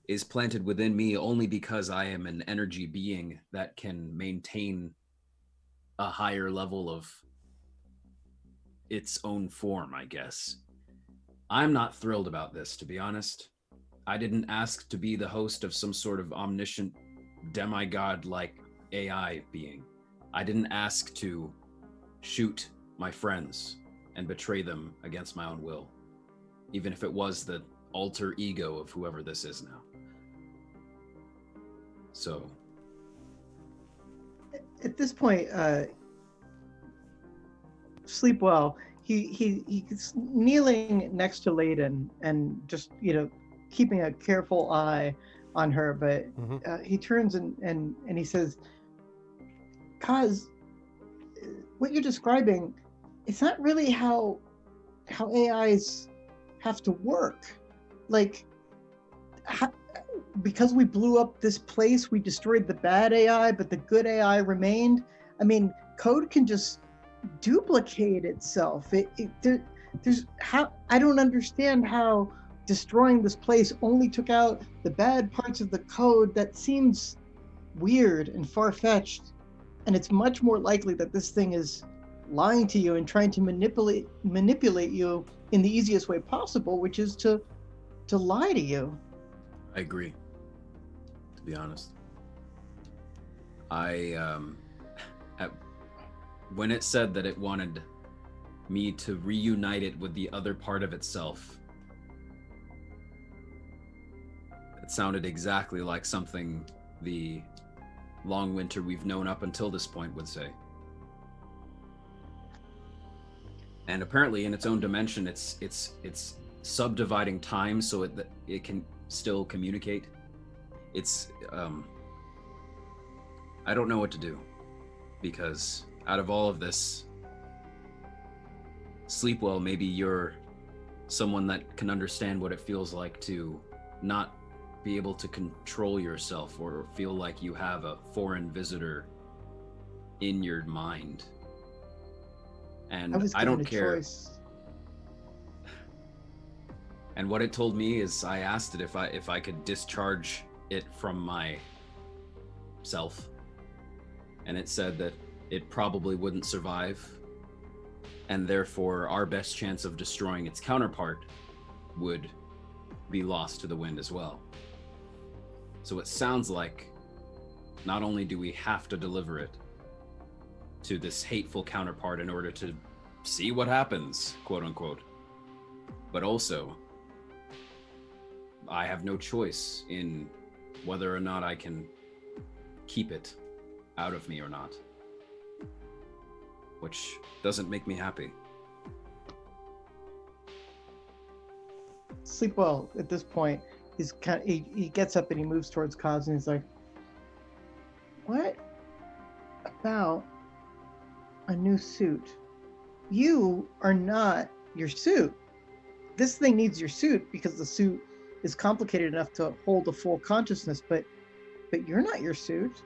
is planted within me only because I am an energy being that can maintain a higher level of its own form, I guess. I'm not thrilled about this, to be honest. I didn't ask to be the host of some sort of omniscient demigod-like AI being. I didn't ask to shoot my friends and betray them against my own will, even if it was the alter ego of whoever this is now. So, at this point, sleep well. He's kneeling next to Layden and just, keeping a careful eye on her. But he turns and he says, Kaz, what you're describing, it's not really how AIs have to work. Like, because we blew up this place, we destroyed the bad AI, but the good AI remained. I mean, code can just duplicate itself. There's how I don't understand how destroying this place only took out the bad parts of the code. That seems weird and far-fetched, and it's much more likely that this thing is lying to you and trying to manipulate you in the easiest way possible, which is to lie to you. I agree, to be honest. When it said that it wanted me to reunite it with the other part of itself, it sounded exactly like something the long winter we've known up until this point would say. And apparently in its own dimension, it's subdividing time so it can still communicate. It's I don't know what to do, because out of all of this, Sleepwell, maybe you're someone that can understand what it feels like to not be able to control yourself or feel like you have a foreign visitor in your mind. And I don't care. Choice. And what it told me is, I asked it if I could discharge it from my self, and it said that it probably wouldn't survive, and therefore our best chance of destroying its counterpart would be lost to the wind as well. So it sounds like not only do we have to deliver it to this hateful counterpart in order to see what happens, quote unquote, but also I have no choice in whether or not I can keep it out of me or not, which doesn't make me happy. Sleepwell, at this point, he gets up and he moves towards Kaz and he's like, what about a new suit? You are not your suit. This thing needs your suit because the suit is complicated enough to hold a full consciousness, but you're not your suit.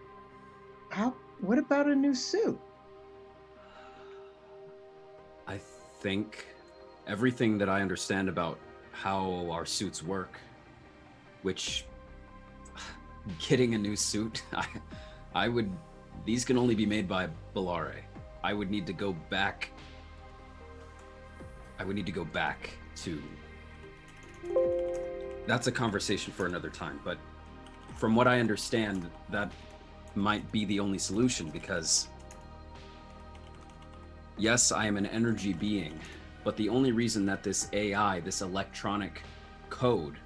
What about a new suit? I think everything that I understand about how our suits work, which getting a new suit, these can only be made by Bellare. I would need to go back to, that's a conversation for another time, but from what I understand, that might be the only solution, because yes, I am an energy being, but the only reason that this AI, this electronic code,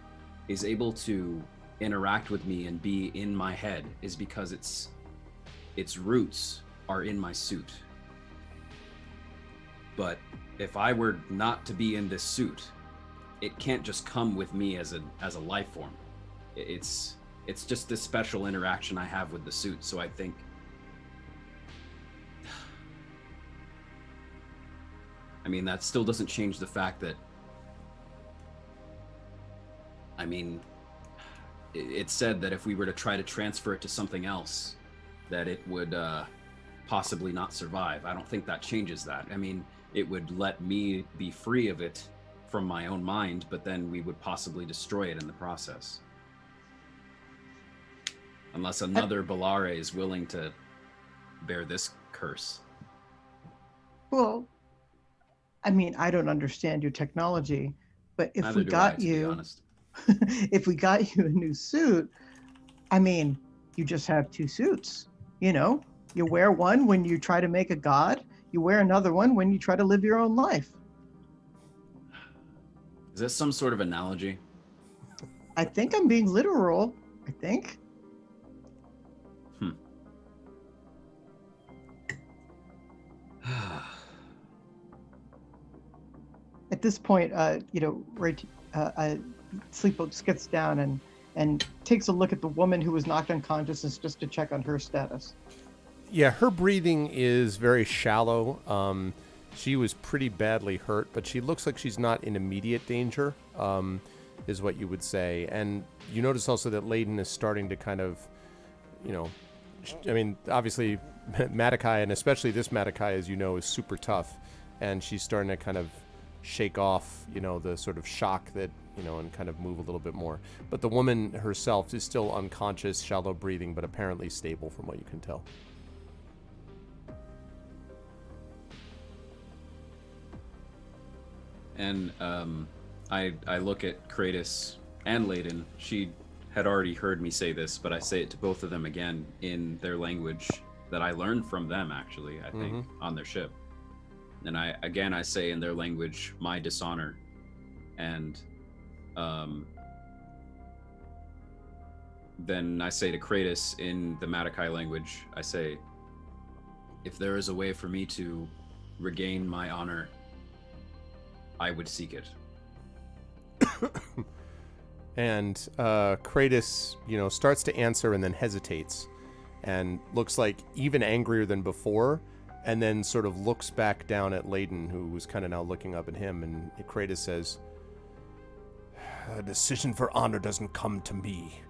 is able to interact with me and be in my head is because its roots are in my suit. But if I were not to be in this suit, it can't just come with me as a life form. It's it's just this special interaction I have with the suit. So I think, I mean, that still doesn't change the fact that, I mean, it's said that if we were to try to transfer it to something else, that it would possibly not survive. I don't think that changes that. I mean, it would let me be free of it from my own mind, but then we would possibly destroy it in the process. Unless another Bellare is willing to bear this curse. Well, I mean, I don't understand your technology, but if Neither we do got I, to be you, honest. if we got you a new suit, I mean, you just have two suits. You know, you wear one when you try to make a god, you wear another one when you try to live your own life. Is this some sort of analogy? I think I'm being literal. I think. At this point, Sleepboat gets down and takes a look at the woman who was knocked unconscious just to check on her status. Yeah, her breathing is very shallow. She was pretty badly hurt, but she looks like she's not in immediate danger, is what you would say. And you notice also that Layden is starting to kind of, I mean, obviously Matakai, and especially this Matakai, as you know, is super tough. And she's starting to kind of shake off, the sort of shock that, and kind of move a little bit more. But the woman herself is still unconscious, shallow breathing, but apparently stable from what you can tell. And I look at Kratos and Layden. She had already heard me say this, but I say it to both of them again in their language that I learned from them, actually, I think, on their ship. And I say in their language, my dishonor. And then I say to Kratos in the Matakai language, I say, if there is a way for me to regain my honor, I would seek it. And Kratos, starts to answer and then hesitates and looks like even angrier than before, and then sort of looks back down at Layden, who was kind of now looking up at him, and Kratos says, a decision for honor doesn't come to me.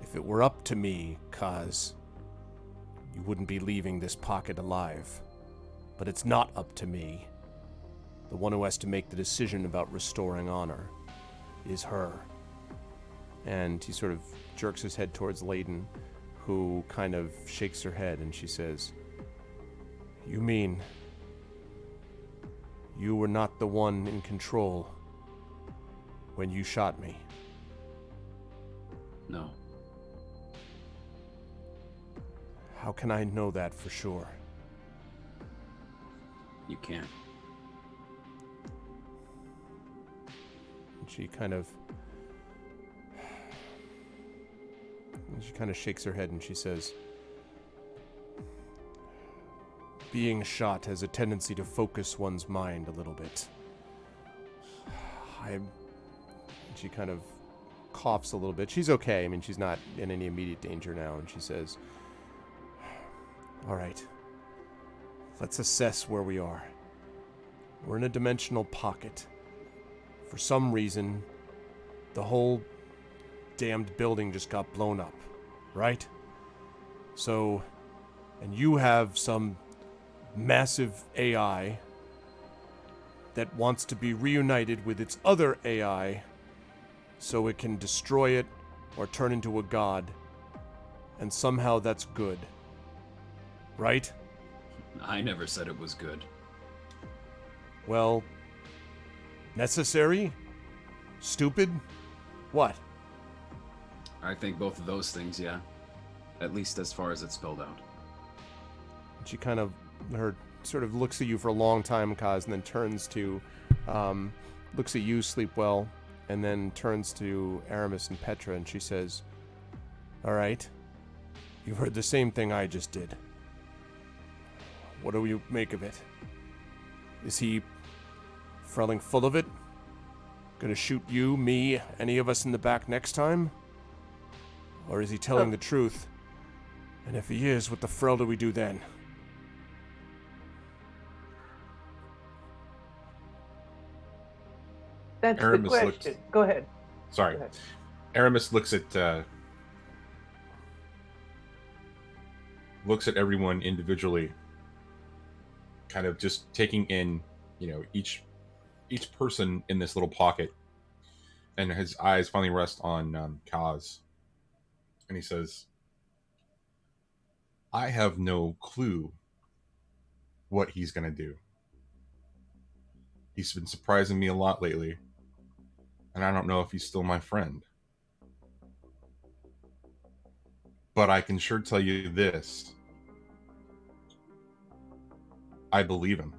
If it were up to me, Kaz, you wouldn't be leaving this pocket alive. But it's not up to me. The one who has to make the decision about restoring honor is her. And he sort of jerks his head towards Layden, who kind of shakes her head, and she says, you mean you were not the one in control when you shot me? No. How can I know that for sure? You can't. And she kind of shakes her head and she says, being shot has a tendency to focus one's mind a little bit. She kind of coughs a little bit. She's okay. I mean, she's not in any immediate danger now. And she says, all right, let's assess where we are. We're in a dimensional pocket. For some reason, the whole damned building just got blown up, right? So, and you have some massive AI that wants to be reunited with its other AI so it can destroy it or turn into a god. And somehow that's good. Right? I never said it was good. Well, necessary? Stupid? What? I think both of those things, yeah. At least as far as it's spelled out. She kind of, sort of looks at you for a long time, Kaz, and then turns to, looks at you, Sleepwell, and then turns to Aramis and Petra, and she says, all right, you've heard the same thing I just did. What do you make of it? Is he Frelling full of it? Gonna shoot you, me, any of us in the back next time? Or is he telling the truth? And if he is, what the frell do we do then? That's the Aramis question. looked- Go ahead. Sorry. Go ahead. Aramis looks at everyone individually, kind of just taking in, each person in this little pocket, and his eyes finally rest on Kaz, and he says, "I have no clue what he's gonna do. He's been surprising me a lot lately, and I don't know if he's still my friend. But I can sure tell you this. I believe him.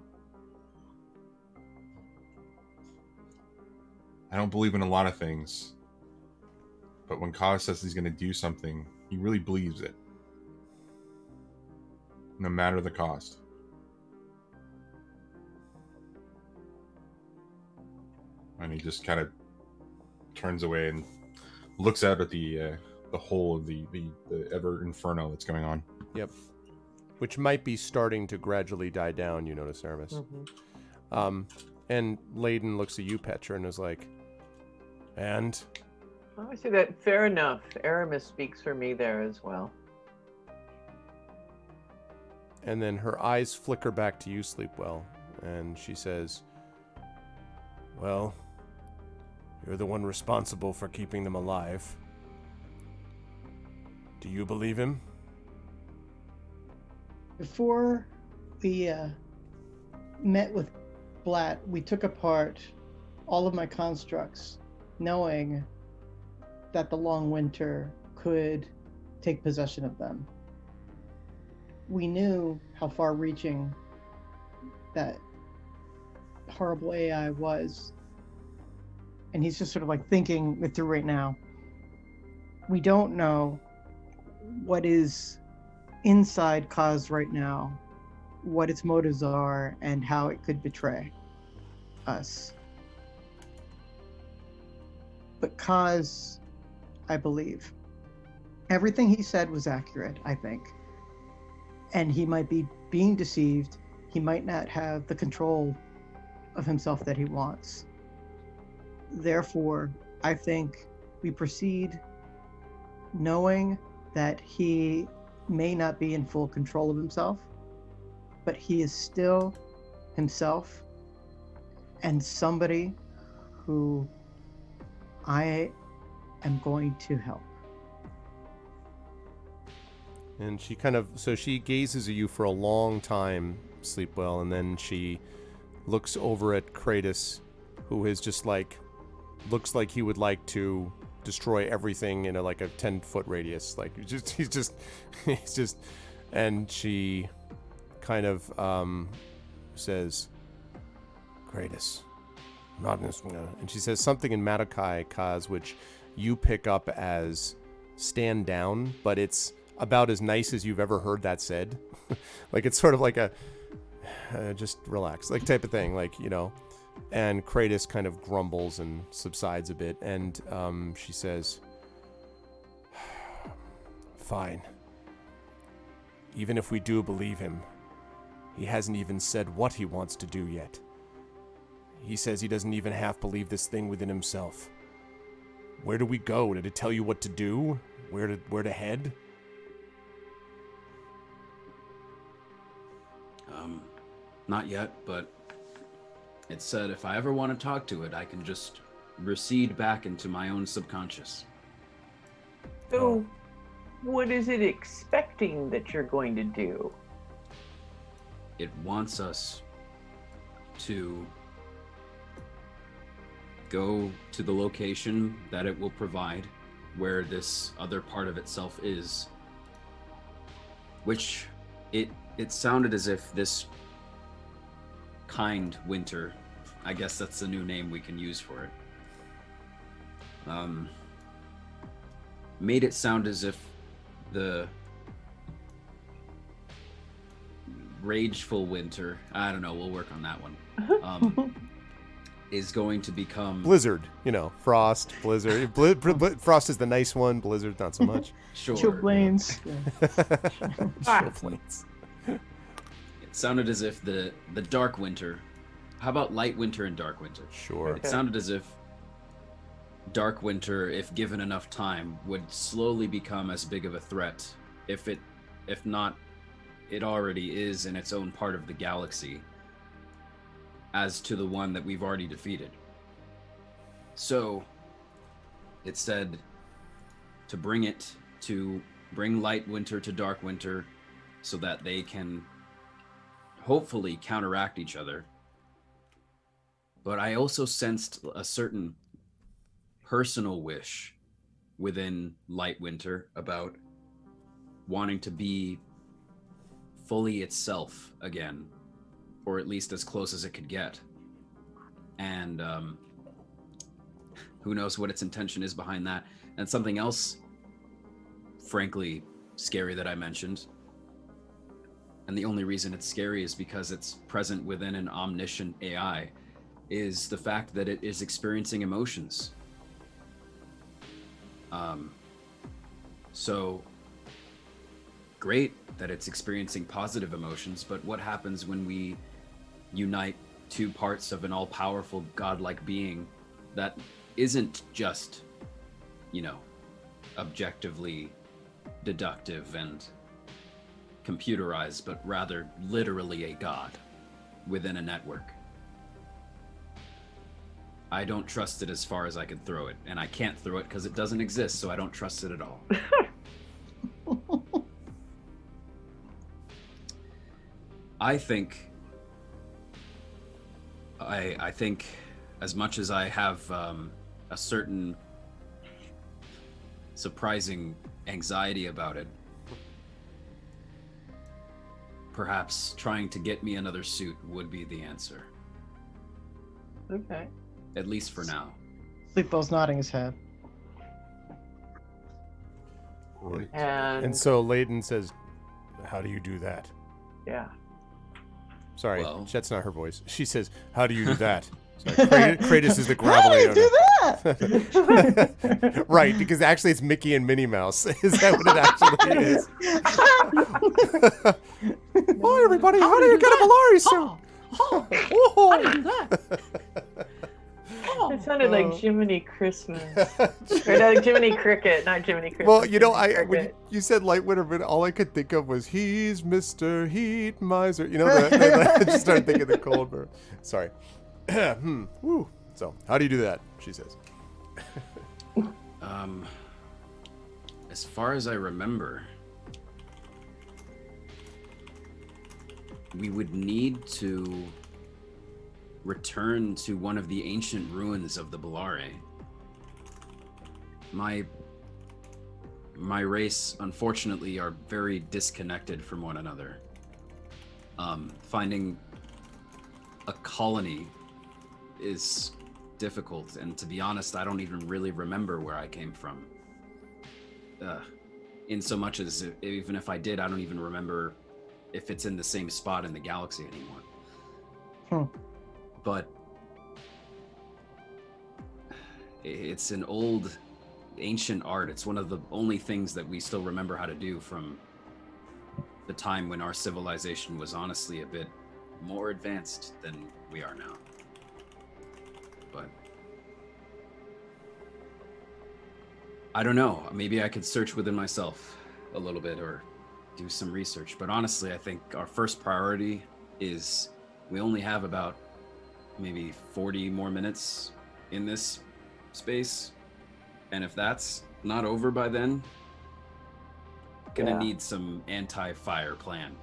I don't believe in a lot of things, but when Kaz says he's going to do something, he really believes it. No matter the cost." And he just kind of turns away and looks out at the whole of the ever inferno that's going on. Yep. Which might be starting to gradually die down, you notice, Aramis. Mm-hmm. And Layden looks at you, Petra, and is like, and? I see that. Fair enough. Aramis speaks for me there as well. And then her eyes flicker back to you, Sleepwell, and she says, well, you're the one responsible for keeping them alive. Do you believe him? Before we met with Blatt, we took apart all of my constructs, knowing that the long winter could take possession of them. We knew how far-reaching that horrible AI was. And he's just sort of like thinking it through right now. We don't know what is inside Kaz right now, what its motives are, and how it could betray us. But Kaz, I believe. Everything he said was accurate, I think. And he might be being deceived. He might not have the control of himself that he wants. Therefore, I think we proceed knowing that he may not be in full control of himself, but he is still himself and somebody who I am going to help. And she kind of, so she gazes at you for a long time, Sleepwell, and then she looks over at Kratos, who is just like, looks like he would like to destroy everything in a 10-foot radius. Like, he's just, and she kind of says, Kratos, not in this one. And she says something in Madokai, Kaz, which you pick up as stand down, but it's about as nice as you've ever heard that said. Like, it's sort of like a just relax, like, type of thing, like, you know. And Kratos kind of grumbles and subsides a bit, and she says, fine. Even if we do believe him, he hasn't even said what he wants to do yet. He says he doesn't even half believe this thing within himself. Where do we go? Did it tell you what to do? Where to head? Not yet, but it said if I ever want to talk to it, I can just recede back into my own subconscious. So, what is it expecting that you're going to do? It wants us to go to the location that it will provide, where this other part of itself is, which it sounded as if this kind winter, I guess that's the new name we can use for it, made it sound as if the rageful winter, I don't know, we'll work on that one, is going to become Blizzard, Frost, Blizzard. Frost is the nice one. Blizzard, not so much. sure. Chillblains. Chillblains. It sounded as if the dark winter. How about light winter and dark winter? Sure. It sounded as if dark winter, if given enough time, would slowly become as big of a threat. If not, it already is in its own part of the galaxy, as to the one that we've already defeated. So, it said to bring light winter to dark winter so that they can hopefully counteract each other. But I also sensed a certain personal wish within light winter about wanting to be fully itself again, or at least as close as it could get. And who knows what its intention is behind that. And something else, frankly, scary that I mentioned, and the only reason it's scary is because it's present within an omniscient AI, is the fact that it is experiencing emotions. So great that it's experiencing positive emotions, but what happens when we unite two parts of an all-powerful godlike being that isn't just, objectively deductive and computerized, but rather literally a god within a network? I don't trust it as far as I can throw it, and I can't throw it because it doesn't exist, so I don't trust it at all. I think as much as I have a certain surprising anxiety about it, perhaps trying to get me another suit would be the answer. Okay. At least for now. Sleepwell's nodding his head. Right. And so Layden says, how do you do that? yeah. Sorry, Well- that's not her voice. She says, how do you do that? Sorry, Kratos is the How do gravelly you do owner. Right, because actually it's Mickey and Minnie Mouse. Is that what it actually is? Hi, everybody. How do you get a Polari suit? How do you do that? It sounded like Jiminy Christmas. Or no, Jiminy Cricket, not Jiminy Christmas. Well, Jiminy when Cricket. you said light winter, but all I could think of was he's Mr. Heat Miser. I just started thinking the cold burn. Sorry. Woo. So, how do you do that? She says. As far as I remember, we would need to return to one of the ancient ruins of the Bellare. My race, unfortunately, are very disconnected from one another. Finding a colony is difficult, and to be honest, I don't even really remember where I came from. In so much as even if I did, I don't even remember if it's in the same spot in the galaxy anymore. But it's an old, ancient art. It's one of the only things that we still remember how to do from the time when our civilization was honestly a bit more advanced than we are now. But I don't know. Maybe I could search within myself a little bit or do some research. But honestly, I think our first priority is we only have about maybe 40 more minutes in this space. And if that's not over by then, gonna need some anti-fire plan.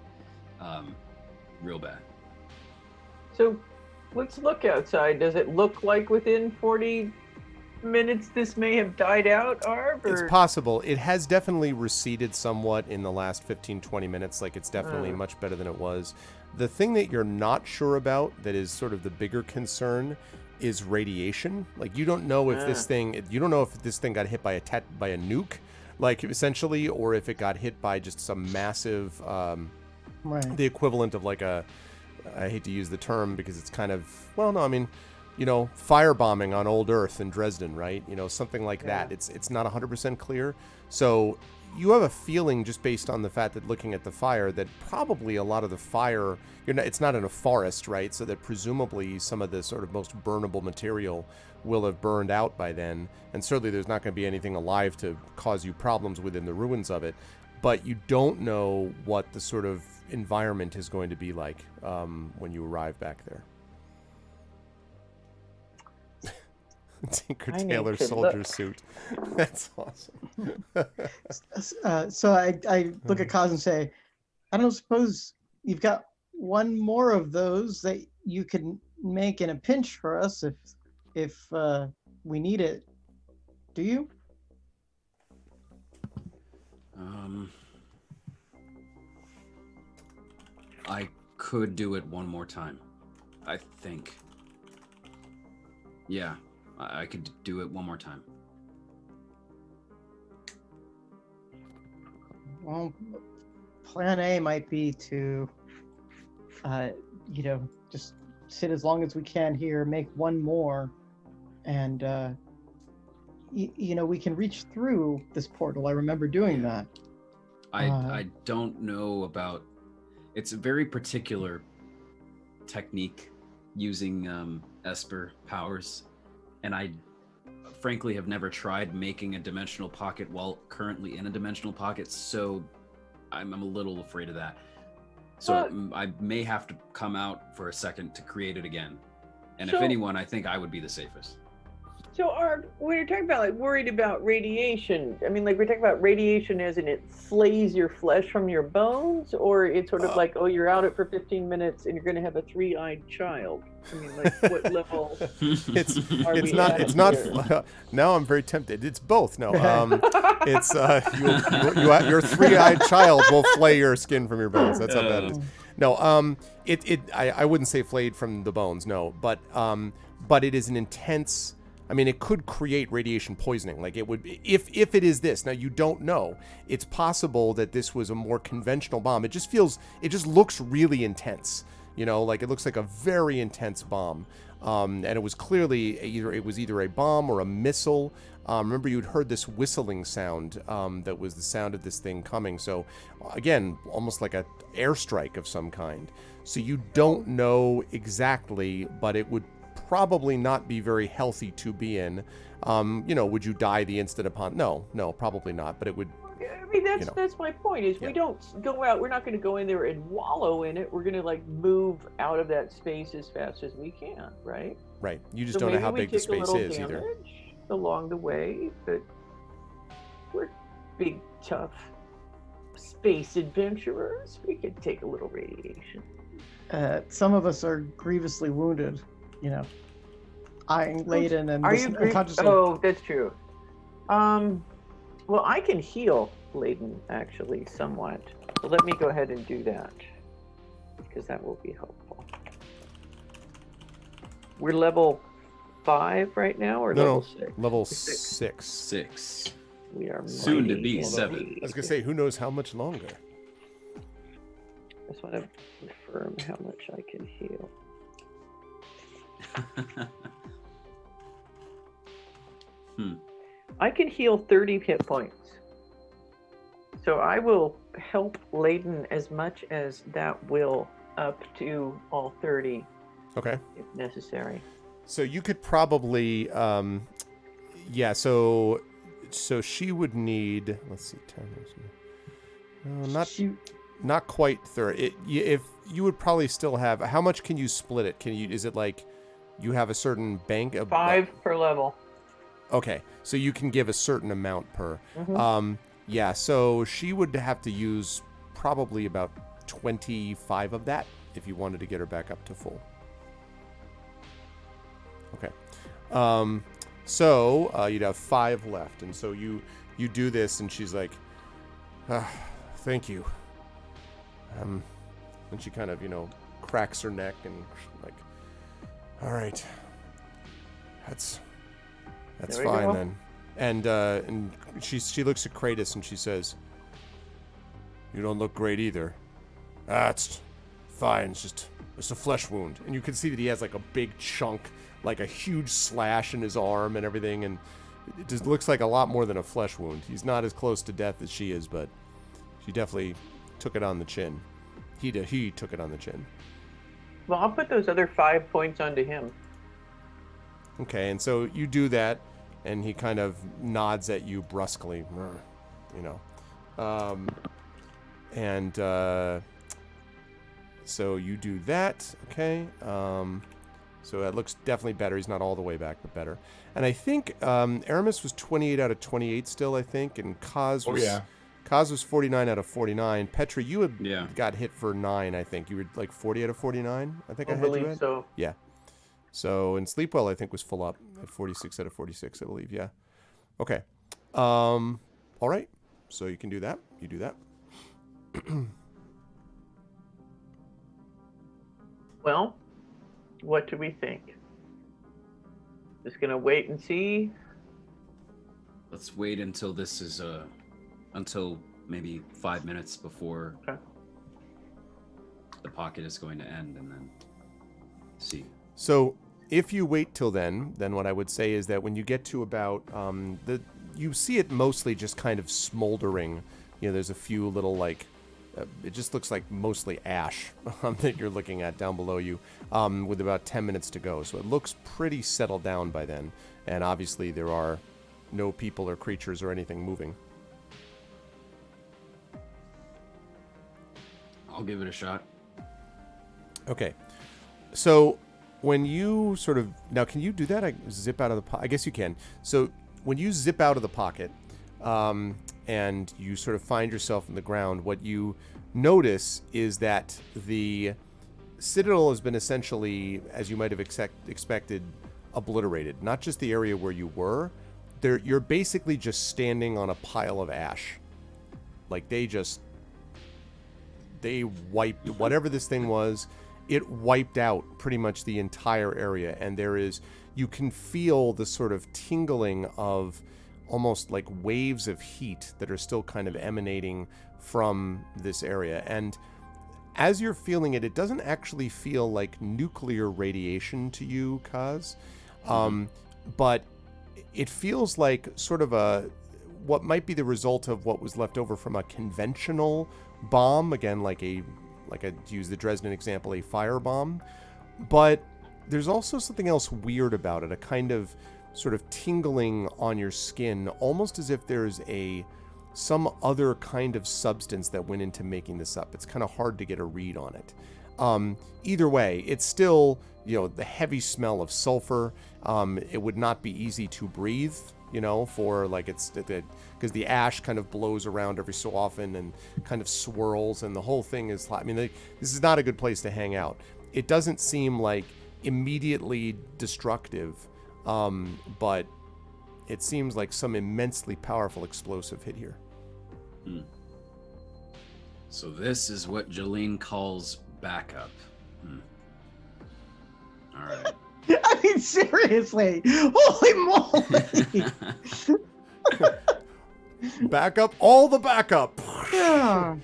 Real bad. So let's look outside. Does it look like within 40 minutes this may have died out, Arb? It's possible. It has definitely receded somewhat in the last 15, 20 minutes. Like, it's definitely much better than it was. The thing that you're not sure about, that is sort of the bigger concern, is radiation. Like, you don't know if this thing got hit by a nuke, like, essentially, or if it got hit by just some massive, the equivalent of like I hate to use the term because it's kind of, well, no, I mean, firebombing on old Earth in Dresden, right? Something like Yeah. that. It's not 100% clear. So you have a feeling just based on the fact that looking at the fire that probably a lot of the fire, it's not in a forest, right? So that presumably some of the sort of most burnable material will have burned out by then. And certainly there's not going to be anything alive to cause you problems within the ruins of it. But you don't know what the sort of environment is going to be like when you arrive back there. Tinker I need Tailor to soldier look. suit. That's awesome. So I look at Kaz and say, I don't suppose you've got one more of those that you can make in a pinch for us if we need it. Do you? I could do it one more time, I think. Yeah, I could do it one more time. Well, plan A might be to, just sit as long as we can here, make one more, and, we can reach through this portal. I remember doing that. I don't know about... It's a very particular technique using Esper powers, and I frankly have never tried making a dimensional pocket while currently in a dimensional pocket, so I'm a little afraid of that. So I may have to come out for a second to create it again. And if anyone, I think I would be the safest. So, when you're talking about like worried about radiation, I mean, like we're talking about radiation as in it slays your flesh from your bones, or it's sort of like, oh, you're out it for 15 minutes and you're going to have a 3-eyed child. I mean, like what level? It's not. Now I'm very tempted. It's both. No, it's your 3-eyed child will flay your skin from your bones. That's how bad it is. No, I wouldn't say flayed from the bones. No, but it is an intense. I mean, it could create radiation poisoning. Like it would, if it is this. Now you don't know. It's possible that this was a more conventional bomb. It just looks really intense. Like it looks like a very intense bomb. And it was clearly either a bomb or a missile. Remember, you'd heard this whistling sound that was the sound of this thing coming. So again, almost like an airstrike of some kind. So you don't know exactly, but it would probably not be very healthy to be in. Would you die the instant upon? No, probably not. But it would. I mean, that's my point. Is we don't go out. We're not going to go in there and wallow in it. We're going to like move out of that space as fast as we can, right? Right. You just don't know how big the space is either. Along the way, but we're big, tough space adventurers. We could take a little radiation. Some of us are grievously wounded. Eyeing Layden and unconsciously. Oh, that's true. Well, I can heal Layden actually somewhat. So let me go ahead and do that because that will be helpful. We're level 5 right now, or level 6? Level 6. 6. We are soon to be mighty 7. indeed. I was gonna say, who knows how much longer? I just want to confirm how much I can heal. I can heal 30 hit points. So I will help Layden as much as that will up to all 30. Okay. If necessary. So you could probably, so she would need, let's see, 10. Not quite 30. If you would probably still have, how much can you split it? Is it like you have a certain bank of 5 per level? Okay, so you can give a certain amount per. Mm-hmm. So she would have to use probably about 25 of that if you wanted to get her back up to full. Okay. So you'd have 5 left, and so you do this, and she's like, "Thank you." And she kind of cracks her neck and like, "All right, that's fine then." And she looks at Kratos and she says, "You don't look great either." It's fine. It's just It's a flesh wound. And you can see that he has like a big chunk, like a huge slash in his arm and everything. And it just looks like a lot more than a flesh wound. He's not as close to death as she is, but she definitely took it on the chin. He took it on the chin. Well, I'll put those other 5 points onto him. Okay, and so you do that, and he kind of nods at you brusquely, you know. And so you do that, okay. So that looks definitely better. He's not all the way back, but better. And I think Aramis was 28 out of 28 still, I think, and Kaz was... Oh, yeah. Kaz was 49 out of 49. Petra, you had Yeah. got hit for 9, I think. You were like 40 out of 49, I think I I had you believe at. so. Yeah. So, and Sleepwell, I think, was full up at 46 out of 46, I believe. Yeah. Okay. All right. So you can do that. You do that. Well, what do we think? Just gonna wait and see. Let's wait until this is until maybe 5 minutes before Okay. the pocket is going to end, and then see. So if you wait till then what I would say is that when you get to about you see it mostly just kind of smoldering. You know, there's a few little like it just looks like mostly ash that you're looking at down below you, with about 10 minutes to go. So it looks pretty settled down by then, and obviously there are no people or creatures or anything moving. I'll give it a shot. Okay, so when you sort of now, can you do that? I zip out of the pocket. I guess you can. So when you zip out of the pocket, and you sort of find yourself in the ground, what you notice is that the citadel has been essentially, as you might have expected, obliterated. Not just the area where you were. You're basically just standing on a pile of ash. Like they wiped whatever this thing was. It wiped out pretty much the entire area, and you can feel the sort of tingling of almost like waves of heat that are still kind of emanating from this area. And as you're feeling it, it doesn't actually feel like nuclear radiation to you, Kaz, but it feels like sort of what might be the result of what was left over from a conventional bomb, again, like I use the Dresden example, a firebomb. But there's also something else weird about it, a kind of sort of tingling on your skin, almost as if there's some other kind of substance that went into making this up. It's kind of hard to get a read on it. Either way, it's still, the heavy smell of sulfur. It would not be easy to breathe, for like because the ash kind of blows around every so often and kind of swirls, and the whole thing is, this is not a good place to hang out. It doesn't seem like immediately destructive, but it seems like some immensely powerful explosive hit here. So this is what Jolene calls backup. All right. I mean, seriously, holy moly! Backup, all the backup. Yeah.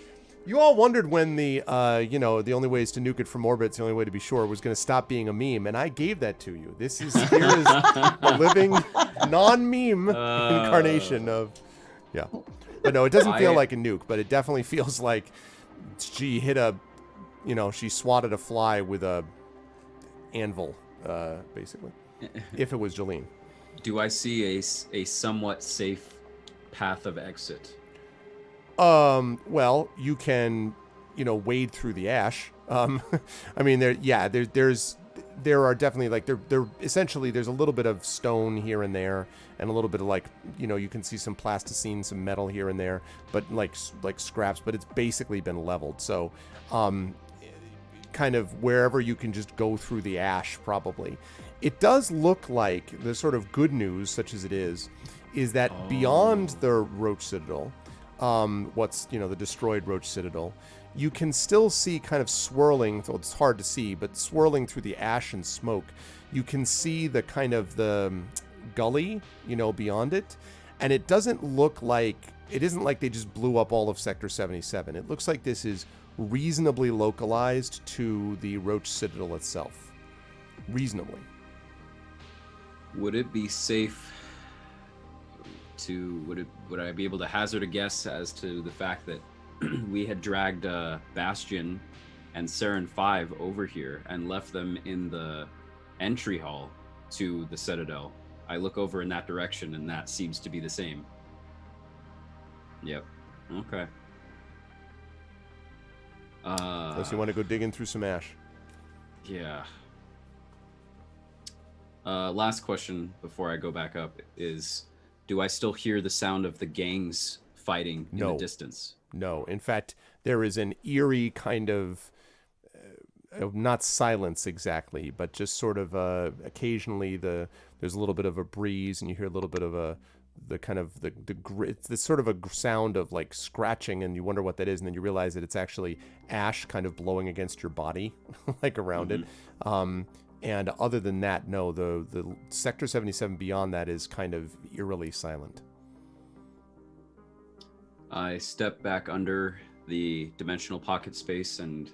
You all wondered when the only ways to nuke it from orbit, the only way to be sure, was going to stop being a meme, and I gave that to you. Here is the living non-meme incarnation of, yeah. But no, it doesn't feel like a nuke, but it definitely feels like she hit she swatted a fly with a anvil, basically. If it was Jolene. Do I see a somewhat safe path of exit? Well, you can, wade through the ash. I mean, there are definitely there essentially there's a little bit of stone here and there, and a little bit of you can see some plasticine, some metal here and there, but like scraps, but it's basically been leveled. So, kind of wherever you can just go through the ash, probably. It does look like the sort of good news, such as it is that beyond the Roach Citadel, the destroyed Roach Citadel, you can still see kind of swirling, so it's hard to see, but swirling through the ash and smoke, you can see the kind of the gully, beyond it. And it isn't like they just blew up all of Sector 77. It looks like this is reasonably localized to the Roach Citadel itself. Reasonably. Would it be safe to would I be able to hazard a guess as to the fact that we had dragged Bastion and Saren 5 over here and left them in the entry hall to the Citadel? I look over in that direction and that seems to be the same. Yep. Okay. Unless you want to go digging through some ash. Yeah. Last question before I go back up is, do I still hear the sound of the gangs fighting in the distance? No. In fact, there is an eerie kind of, not silence exactly, but just sort of occasionally there's a little bit of a breeze and you hear a little bit of the sort of a sound of like scratching, and you wonder what that is, and then you realize that it's actually ash kind of blowing against your body, like around it. And other than that, no, the Sector 77 beyond that is kind of eerily silent. I step back under the dimensional pocket space and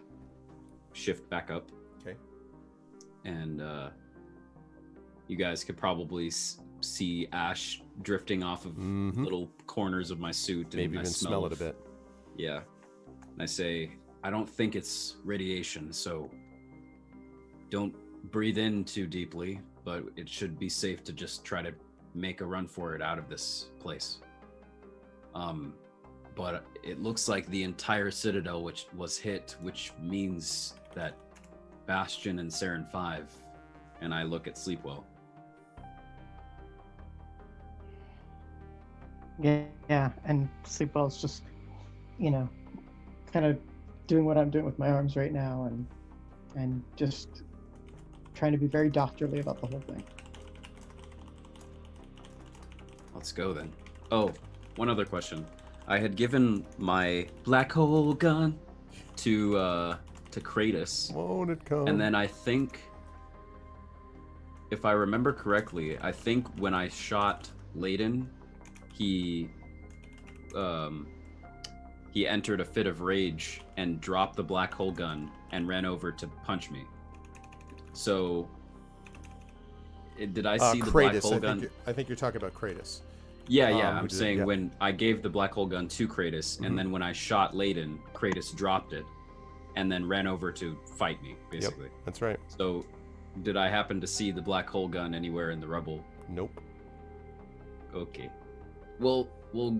shift back up. Okay. And you guys could probably see ash drifting off of little corners of my suit. And maybe even smell it a bit. Yeah. And I say, I don't think it's radiation, so don't breathe in too deeply, but it should be safe to just try to make a run for it out of this place. But it looks like the entire Citadel which was hit, which means that Bastion and Saren 5, and I look at Sleepwell. Yeah, and Sleepwell's just, kind of doing what I'm doing with my arms right now, and just trying to be very doctorly about the whole thing. Let's go then. Oh, one other question. I had given my black hole gun to Kratos. Won't it come? And then I think, if I remember correctly, I think when I shot Layden, he entered a fit of rage and dropped the black hole gun and ran over to punch me. So, did I see the Kratos, black hole gun? I think you're talking about Kratos. Yeah, I'm saying when I gave the black hole gun to Kratos, and then when I shot Layden, Kratos dropped it, and then ran over to fight me, basically. Yep, that's right. So, did I happen to see the black hole gun anywhere in the rubble? Nope. Okay. We'll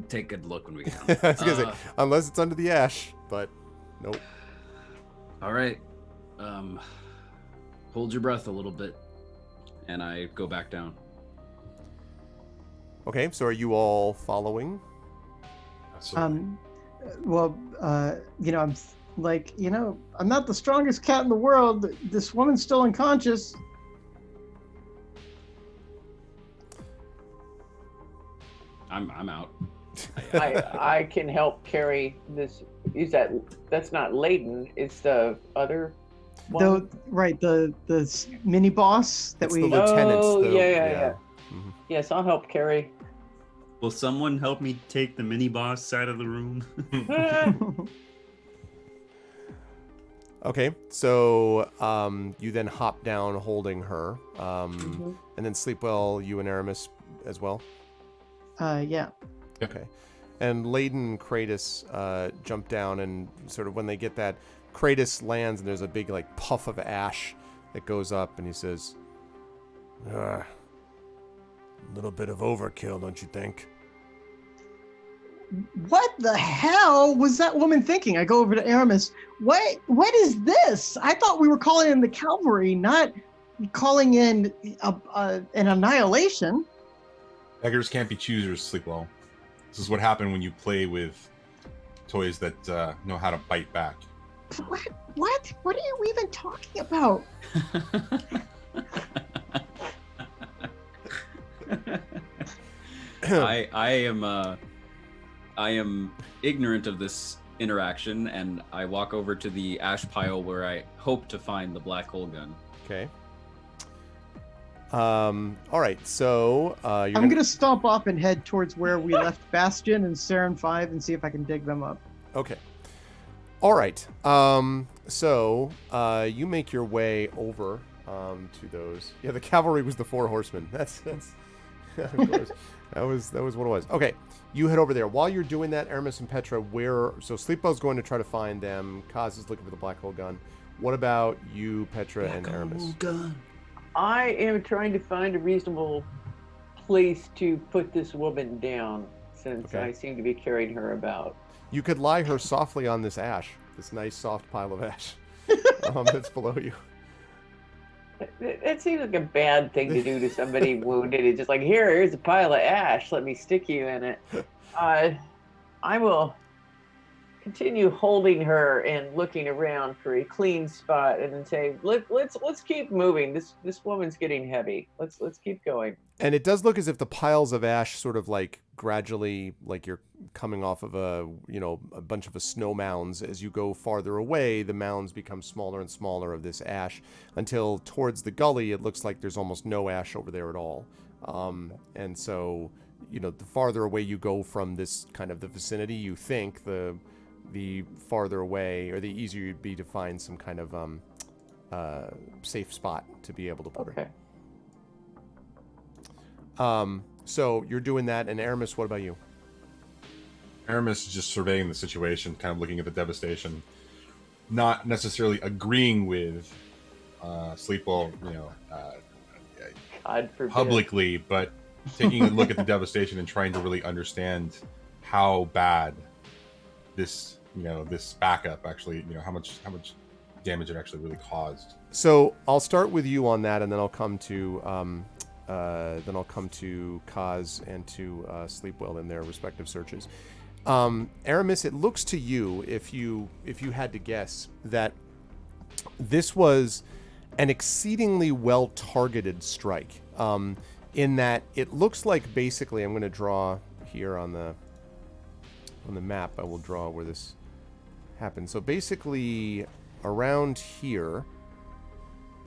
take a look when we get home. I was gonna say, unless it's under the ash, but nope. All right. Hold your breath a little bit, and I go back down. Okay, so are you all following? Absolutely. I'm like, I'm not the strongest cat in the world. This woman's still unconscious. I'm out. I can help carry this. That's not Layden? It's the other one. The mini boss that It's we. the lieutenants. Oh, though. yeah. Mhm. Yes, I'll help carry. Will someone help me take the mini boss side of the room? Okay, so you then hop down holding her, and then Sleepwell, you and Aramis as well. Yeah. Okay, and Layden and Kratos jump down, and sort of when they get that, Kratos lands, and there's a big like puff of ash that goes up, and he says, "A little bit of overkill, don't you think?" What the hell was that woman thinking? I go over to Aramis. What is this? I thought we were calling in the cavalry, not calling in an annihilation. Beggars can't be choosers, Sleepwell. This is what happened when you play with toys that know how to bite back. What are you even talking about? I am ignorant of this interaction, and I walk over to the ash pile where I hope to find the black hole gun. Okay. All right. So I'm gonna stomp off and head towards where we left Bastion and Saren 5 and see if I can dig them up. Okay. All right. So you make your way over to those. Yeah, the cavalry was the 4 horsemen. That's of course. That was what it was. Okay, you head over there. While you're doing that, Aramis and Petra, so Sleepwell's going to try to find them. Kaz is looking for the black hole gun. What about you, Petra and Aramis? I am trying to find a reasonable place to put this woman down, since Okay. I seem to be carrying her about. You could lie her softly on this ash, this nice soft pile of ash that's below you. That seems like a bad thing to do to somebody wounded. It's just like, here's a pile of ash. Let me stick you in it. I will continue holding her and looking around for a clean spot, and then say, let's keep moving. This woman's getting heavy. Let's keep going. And it does look as if the piles of ash sort of like gradually, like you're coming off of a bunch of snow mounds. As you go farther away, the mounds become smaller and smaller of this ash until towards the gully, it looks like there's almost no ash over there at all. And so, the farther away you go from this kind of the vicinity, you think the farther away or the easier you'd be to find some kind of safe spot to be able to put her. So you're doing that, and Aramis, what about you? Aramis is just surveying the situation, kind of looking at the devastation, not necessarily agreeing with Sleepwell, God forbid. publicly, but taking a look at the devastation and trying to really understand how bad this backup actually, how much damage it actually really caused. So I'll start with you on that, and then I'll come to Kaz and to Sleepwell in their respective searches. Aramis, it looks to you, if you had to guess, that this was an exceedingly well targeted strike. In that it looks like, basically, I'm going to draw here on the map. I will draw where this happened. So basically, around here.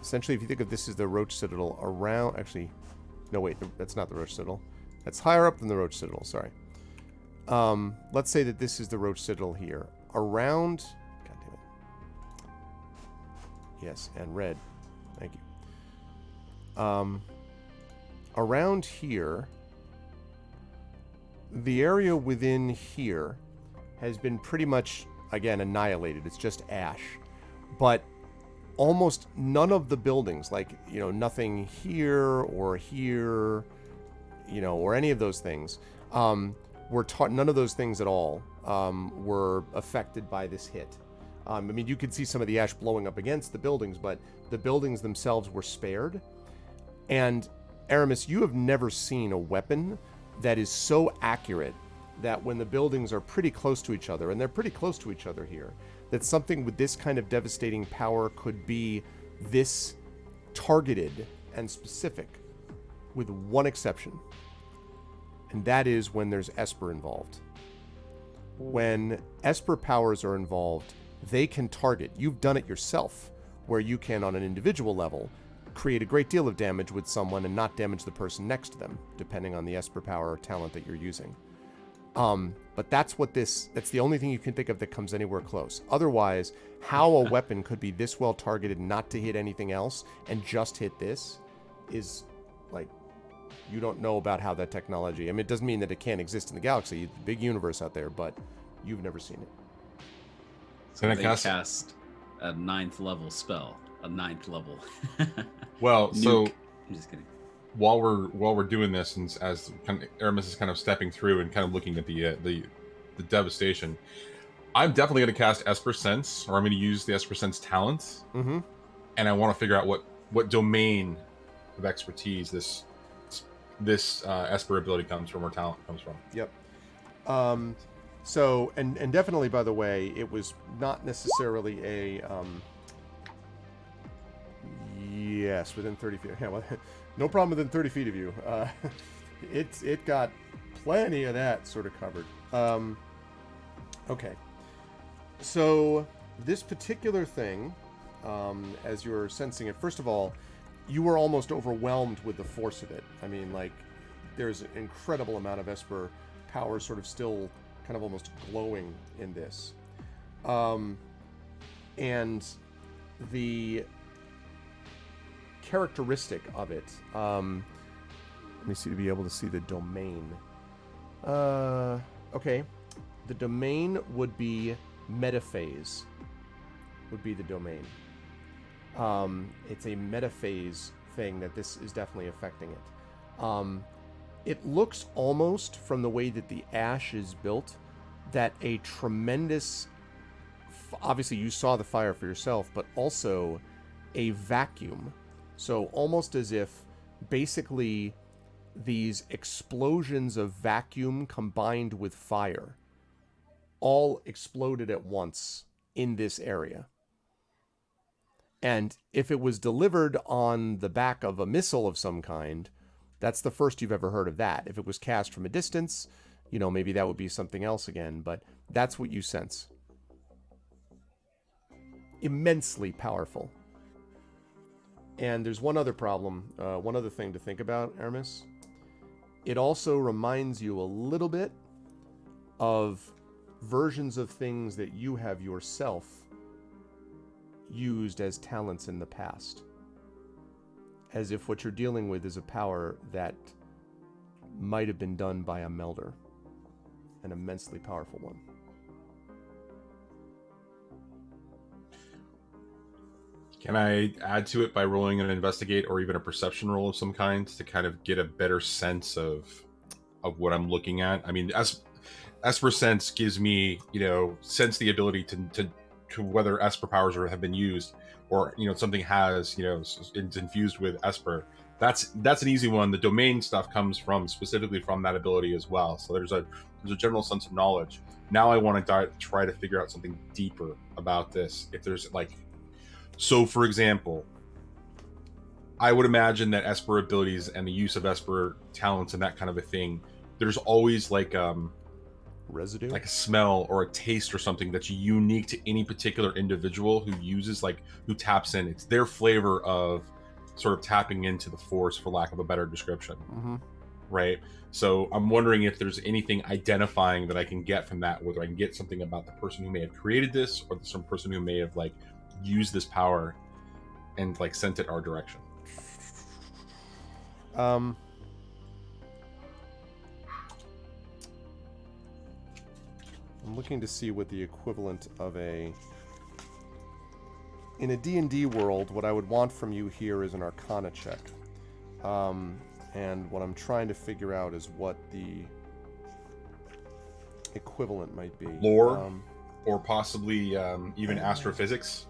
Essentially, if you think of this as the Roach Citadel, actually, no, wait, that's not the Roach Citadel. That's higher up than the Roach Citadel, sorry. Let's say that this is the Roach Citadel here. Around, God damn it. Yes, and red. Thank you. Around here, the area within here has been pretty much, again, annihilated. It's just ash. But almost none of the buildings, like, nothing here, or any of those things, none of those things at all were affected by this hit. You could see some of the ash blowing up against the buildings, but the buildings themselves were spared. And Aramis, you have never seen a weapon that is so accurate that when the buildings are pretty close to each other, and they're pretty close to each other here, that something with this kind of devastating power could be this targeted and specific, with one exception. And that is when there's Esper involved. When Esper powers are involved, they can target. You've done it yourself, where you can, on an individual level, create a great deal of damage with someone and not damage the person next to them, depending on the Esper power or talent that you're using. But that's the only thing you can think of that comes anywhere close. Otherwise, how a weapon could be this well targeted not to hit anything else and just hit this is, like, you don't know about how that technology, it doesn't mean that it can't exist in the galaxy. It's a big universe out there, but you've never seen it. So they cast a 9th level spell. A 9th level. Well, so I'm just kidding. While we're doing this, and as kind of Aramis is kind of stepping through and kind of looking at the devastation, I'm definitely going to cast Esper Sense, or I'm going to use the Esper Sense talent, and I want to figure out what domain of expertise this Esper ability comes from, or talent comes from. Yep. So, and definitely, by the way, it was not necessarily a yes, within 30 feet. Yeah, well, no problem within 30 feet of you. It got plenty of that sort of covered. Okay. So this particular thing, as you're sensing it, first of all, you were almost overwhelmed with the force of it. There's an incredible amount of Esper power sort of still kind of almost glowing in this. And the characteristic of it, let me see to be able to see the domain. Okay. The domain would be metaphase, would be the domain. It's a metaphase thing that this is definitely affecting it. It looks almost, from the way that the ash is built, that a tremendous, obviously you saw the fire for yourself, but also a vacuum. So almost as if basically these explosions of vacuum combined with fire all exploded at once in this area. And if it was delivered on the back of a missile of some kind, that's the first you've ever heard of that. If it was cast from a distance, you know, maybe that would be something else again, but that's what you sense. Immensely powerful. And there's one other problem, one other thing to think about, Aramis. It also reminds you a little bit of versions of things that you have yourself used as talents in the past. As if what you're dealing with is a power that might have been done by a melder. An immensely powerful one. Can I add to it by rolling an investigate or even a perception roll of some kind to kind of get a better sense of what I'm looking at? I mean, Esper Sense gives me, sense the ability to whether Esper powers have been used, or something has, it's infused with Esper. That's an easy one. The domain stuff comes specifically from that ability as well. So there's a general sense of knowledge. Now I want to try to figure out something deeper about this. If there's so for example, I would imagine that Esper abilities and the use of Esper talents and that kind of a thing, there's always residue, like a smell or a taste or something that's unique to any particular individual who uses, who taps in. It's their flavor of sort of tapping into the force, for lack of a better description. Mm-hmm. Right? So I'm wondering if there's anything identifying that I can get from that, whether I can get something about the person who may have created this, or some person who may have used this power and sent it our direction. I'm looking to see what the equivalent of in a D&D world, what I would want from you here is an Arcana check. And what I'm trying to figure out is what the equivalent might be. Lore, or possibly even astrophysics.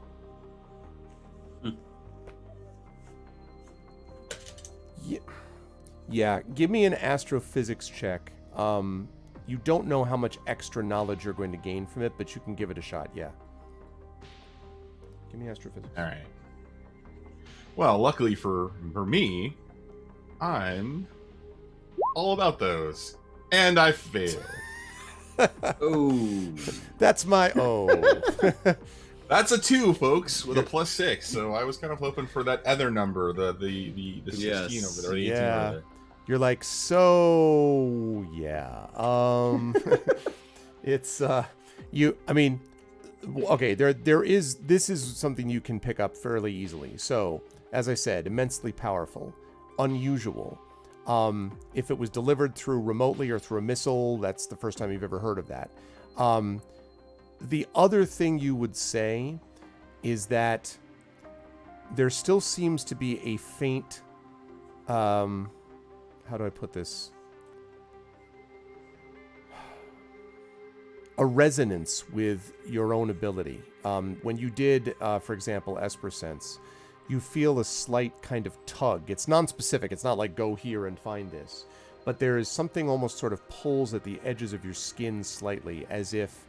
Yeah, give me an astrophysics check. You don't know how much extra knowledge you're going to gain from it, but you can give it a shot, yeah. Give me astrophysics. All right. Well, luckily for me, I'm all about those. And I failed. Oh. That's my That's a 2, folks, with a +6. So I was kind of hoping for that other number, the 16 over there, or the 18 over there. You're like, so yeah. It's okay, this is something you can pick up fairly easily. So, as I said, immensely powerful, unusual. If it was delivered through remotely or through a missile, that's the first time you've ever heard of that. The other thing you would say is that there still seems to be a faint, how do I put this? A resonance with your own ability. When you did, for example, Esper Sense, you feel a slight kind of tug. It's non-specific. It's not like go here and find this. But there is something almost sort of pulls at the edges of your skin slightly, as if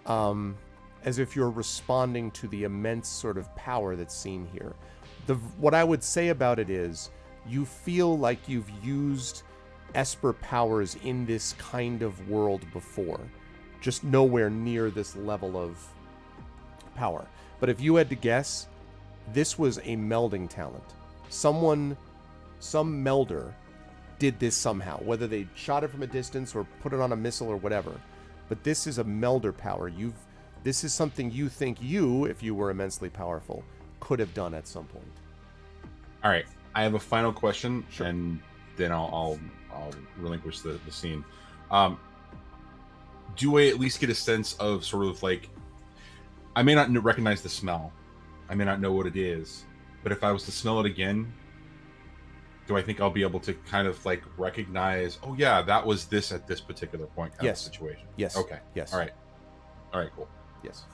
you're responding to the immense sort of power that's seen here. What I would say about it is, you feel like you've used Esper powers in this kind of world before, just nowhere near this level of power. But if you had to guess, this was a melding talent. Some melder did this somehow, whether they shot it from a distance or put it on a missile or whatever. But this is a melder power. this is something you think you, if you were immensely powerful, could have done at some point. All right, I have a final question, Sure. and then I'll relinquish the scene. Do I at least get a sense of sort of like, I may not recognize the smell, I may not know what it is, but if I was to smell it again, do I think I'll be able to kind of like recognize, oh yeah, that was this at this particular point kind Yes. of situation? Yes. Okay. Yes. All right, cool. Yes.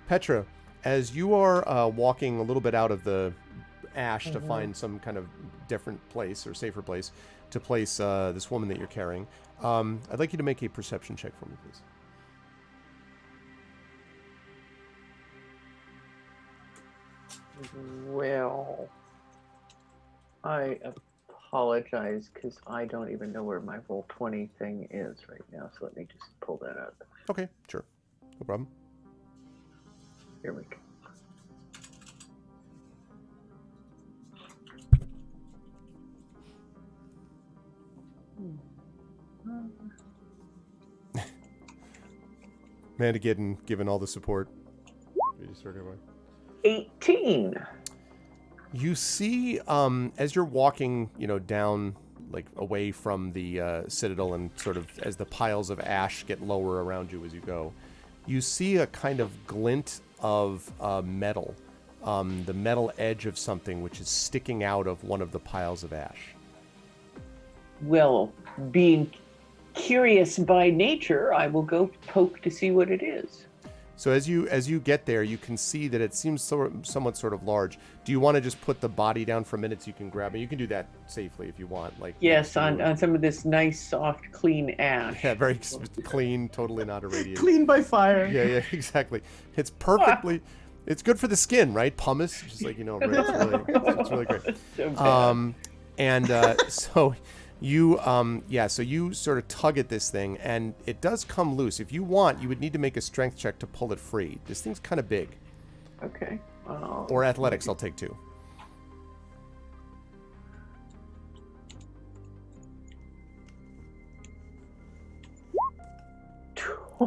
Petra, as you are walking a little bit out of the ash to find some kind of different place or safer place to place this woman that you're carrying, I'd like you to make a perception check for me, please. Well, I apologize because I don't even know where my roll 20 thing is right now. So let me just pull that up. Okay, sure. No problem. Here we go. Amanda given all the support. 18. You see, as you're walking, down, like, away from the citadel and sort of as the piles of ash get lower around you as you go, you see a kind of glint of metal, the metal edge of something which is sticking out of one of the piles of ash. Well, being curious by nature, I will go poke to see what it is. So as you get there, you can see that it seems somewhat sort of large. Do you want to just put the body down for a minute so you can grab it? You can do that safely if you want. Like Yes, on some of this nice, soft, clean ash. Yeah, very clean, totally not irradiated. Clean by fire. Yeah, exactly. It's perfectly. It's good for the skin, right? Pumice, just like it's really great. So bad. So you so you sort of tug at this thing, and it does come loose. If you want, you would need to make a strength check to pull it free. This thing's kind of big. Okay. Or athletics, I'll take 2.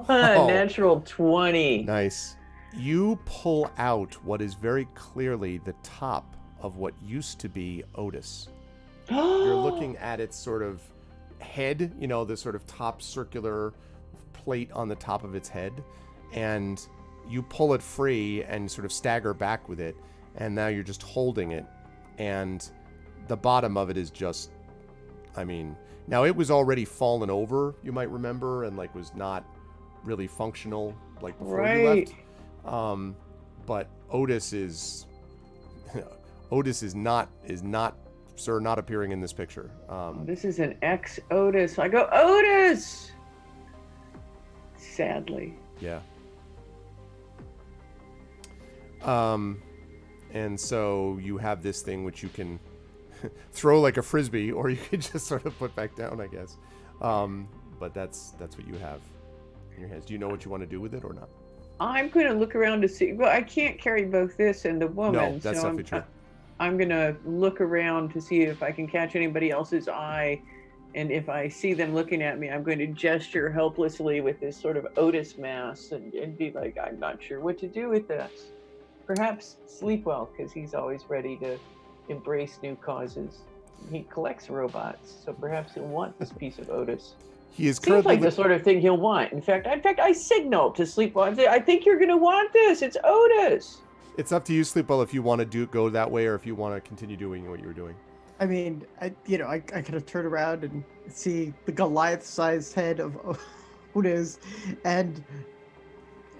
Natural 20. Nice. You pull out what is very clearly the top of what used to be Otis. You're looking at its sort of head, the sort of top circular plate on the top of its head, and you pull it free and sort of stagger back with it, and now you're just holding it, and the bottom of it is just, now it was already fallen over, you might remember, and was not really functional before you left. But Otis is not sir, not appearing in this picture. This is an ex-Otis. I go, Otis! Sadly. Yeah. And so you have this thing which you can throw like a frisbee, or you could just sort of put back down, I guess. But that's what you have in your hands. Do you know what you want to do with it or not? I'm going to look around to see. Well, I can't carry both this and the woman. No, that's so definitely true. I'm going to look around to see if I can catch anybody else's eye. And if I see them looking at me, I'm going to gesture helplessly with this sort of Otis mask and be like, I'm not sure what to do with this. Perhaps sleep well, because he's always ready to embrace new causes. He collects robots, so perhaps he'll want this piece of Otis. He is Seems currently like the sort of thing he'll want. In fact, I signal to Sleepwell. I say, I think you're going to want this. It's Otis. It's up to you, Sleepwell, if you want to go that way or if you want to continue doing what you were doing. I mean, I could have turned around and see the Goliath-sized head of Otis, and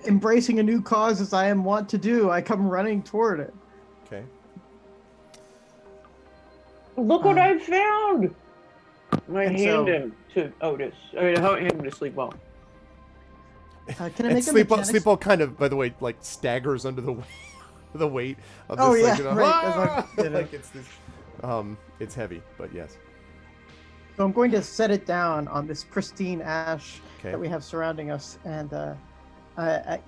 embracing a new cause as I am wont to do, I come running toward it. Okay. Look what I found. I And hand so- him to Otis. I mean, I hand him to Sleepwell. Can I And make a Sleepwell, mechanics? Sleepwell kind of, by the way, staggers under the weight of this. Oh, yeah, thing, right, as I- like it's this. It's heavy, but yes. So I'm going to set it down on this pristine ash Okay. that we have surrounding us, and I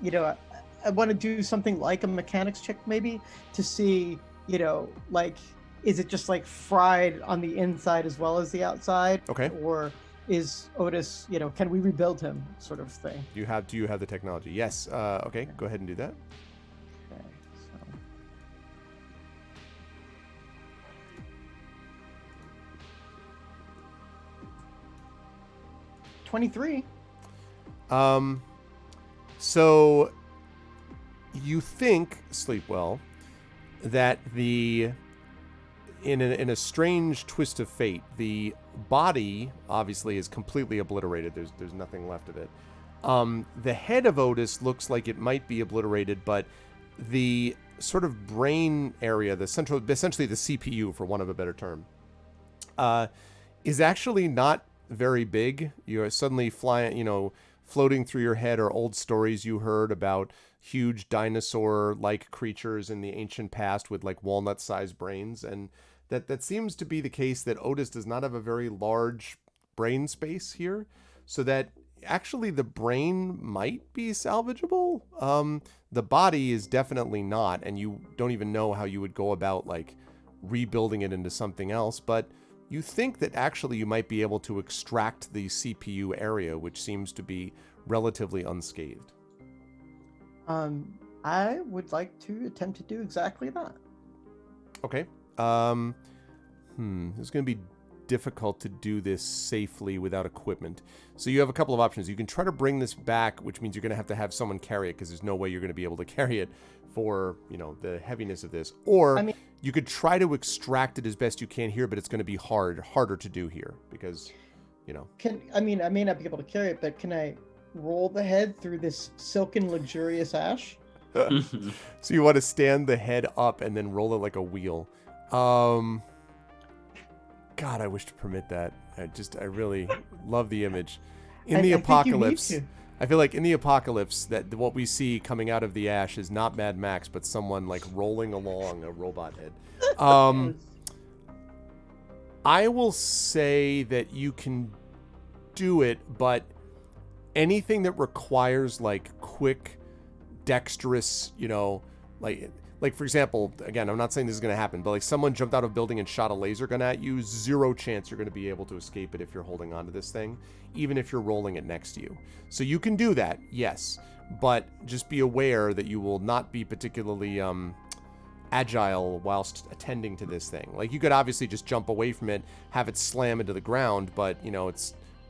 want to do something like a mechanics check, maybe, to see, is it just fried on the inside as well as the outside? Okay. Or is Otis, can we rebuild him, sort of thing. Do you have the technology? Yes. Okay, go ahead and do that. Okay, so 23. So you think, Sleepwell, that in a strange twist of fate, the body obviously is completely obliterated. There's nothing left of it. The head of Otis looks like it might be obliterated, but the sort of brain area, essentially the CPU, for want of a better term, is actually not very big. You're suddenly floating through your head are old stories you heard about huge dinosaur-like creatures in the ancient past with like walnut-sized brains, and that seems to be the case, that Otis does not have a very large brain space here, so that actually the brain might be salvageable. The body is definitely not, and you don't even know how you would go about like rebuilding it into something else, but you think that actually you might be able to extract the CPU area, which seems to be relatively unscathed. I would like to attempt to do exactly that. Okay. It's going to be difficult to do this safely without equipment. So you have a couple of options. You can try to bring this back, which means you're going to have someone carry it, because there's no way you're going to be able to carry it for, the heaviness of this. Or you could try to extract it as best you can here, but it's going to be harder to do here because, I may not be able to carry it, but can I roll the head through this silken, luxurious ash? So you want to stand the head up and then roll it like a wheel. God, I wish to permit that. I really love the image. In the apocalypse, I feel like in the apocalypse that what we see coming out of the ash is not Mad Max, but someone like rolling along a robot head. I will say that you can do it, but anything that requires like quick, dexterous, like for example, again, I'm not saying this is going to happen, but like someone jumped out of a building and shot a laser gun at you, 0 chance you're going to be able to escape it if you're holding onto this thing, even if you're rolling it next to you. So you can do that, yes, but just be aware that you will not be particularly agile whilst attending to this thing. Like you could obviously just jump away from it, have it slam into the ground, but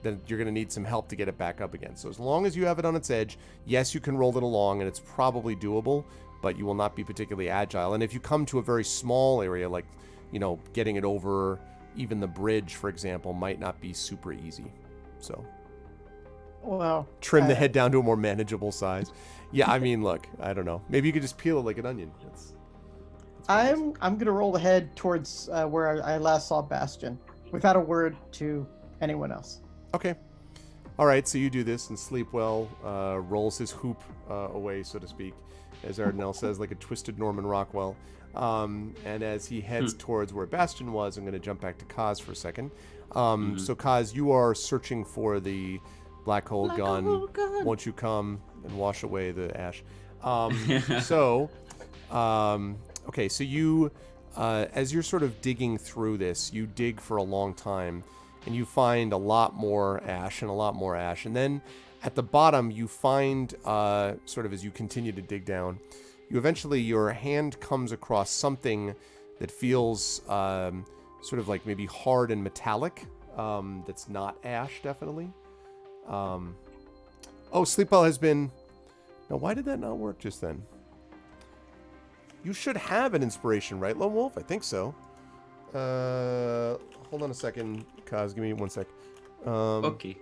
then you're going to need some help to get it back up again. So as long as you have it on its edge, yes, you can roll it along and it's probably doable, but you will not be particularly agile. And if you come to a very small area, like, getting it over even the bridge, for example, might not be super easy. So, well, trim the head down to a more manageable size. Yeah, look, I don't know. Maybe you could just peel it like an onion. I'm gonna roll the head towards where I last saw Bastion, without a word to anyone else. Okay. All right, so you do this, and Sleepwell rolls his hoop away, so to speak, as Ardenell says, like a twisted Norman Rockwell. And as he heads towards where Bastion was, I'm going to jump back to Kaz for a second. So Kaz, you are searching for the black hole gun. Won't you come and wash away the ash? Okay, so you, as you're sort of digging through this, you dig for a long time, and you find a lot more ash and a lot more ash. And then at the bottom, you find, sort of as you continue to dig down, your hand comes across something that feels sort of like maybe hard and metallic. That's not ash, definitely. Sleepwell has been... Now, why did that not work just then? You should have an inspiration, right, Lone Wolf? I think so. Hold on a second, Kaz. Give me 1 sec. Okay.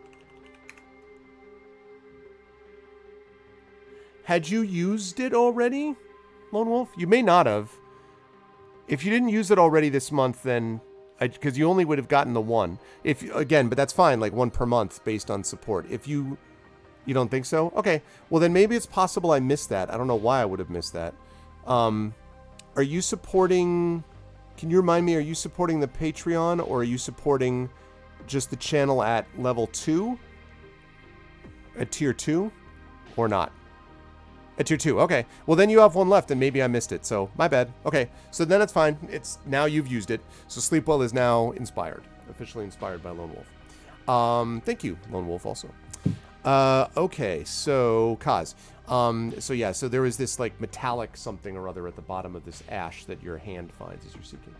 Had you used it already, Lone Wolf? You may not have. If you didn't use it already this month, then... Because you only would have gotten the one. But that's fine, like 1 per month based on support. If you don't think so? Okay. Well, then maybe it's possible I missed that. I don't know why I would have missed that. Are you supporting... Can you remind me, are you supporting the Patreon, or are you supporting just the channel at level 2? At tier 2? Or not? At tier 2, okay. Well, then you have 1 left, and maybe I missed it, so my bad. Okay, so then it's fine. Now you've used it. So Sleepwell is now inspired. Officially inspired by Lone Wolf. Thank you, Lone Wolf, also. Okay, so Kaz. So there is this like metallic something or other at the bottom of this ash that your hand finds as you're seeking.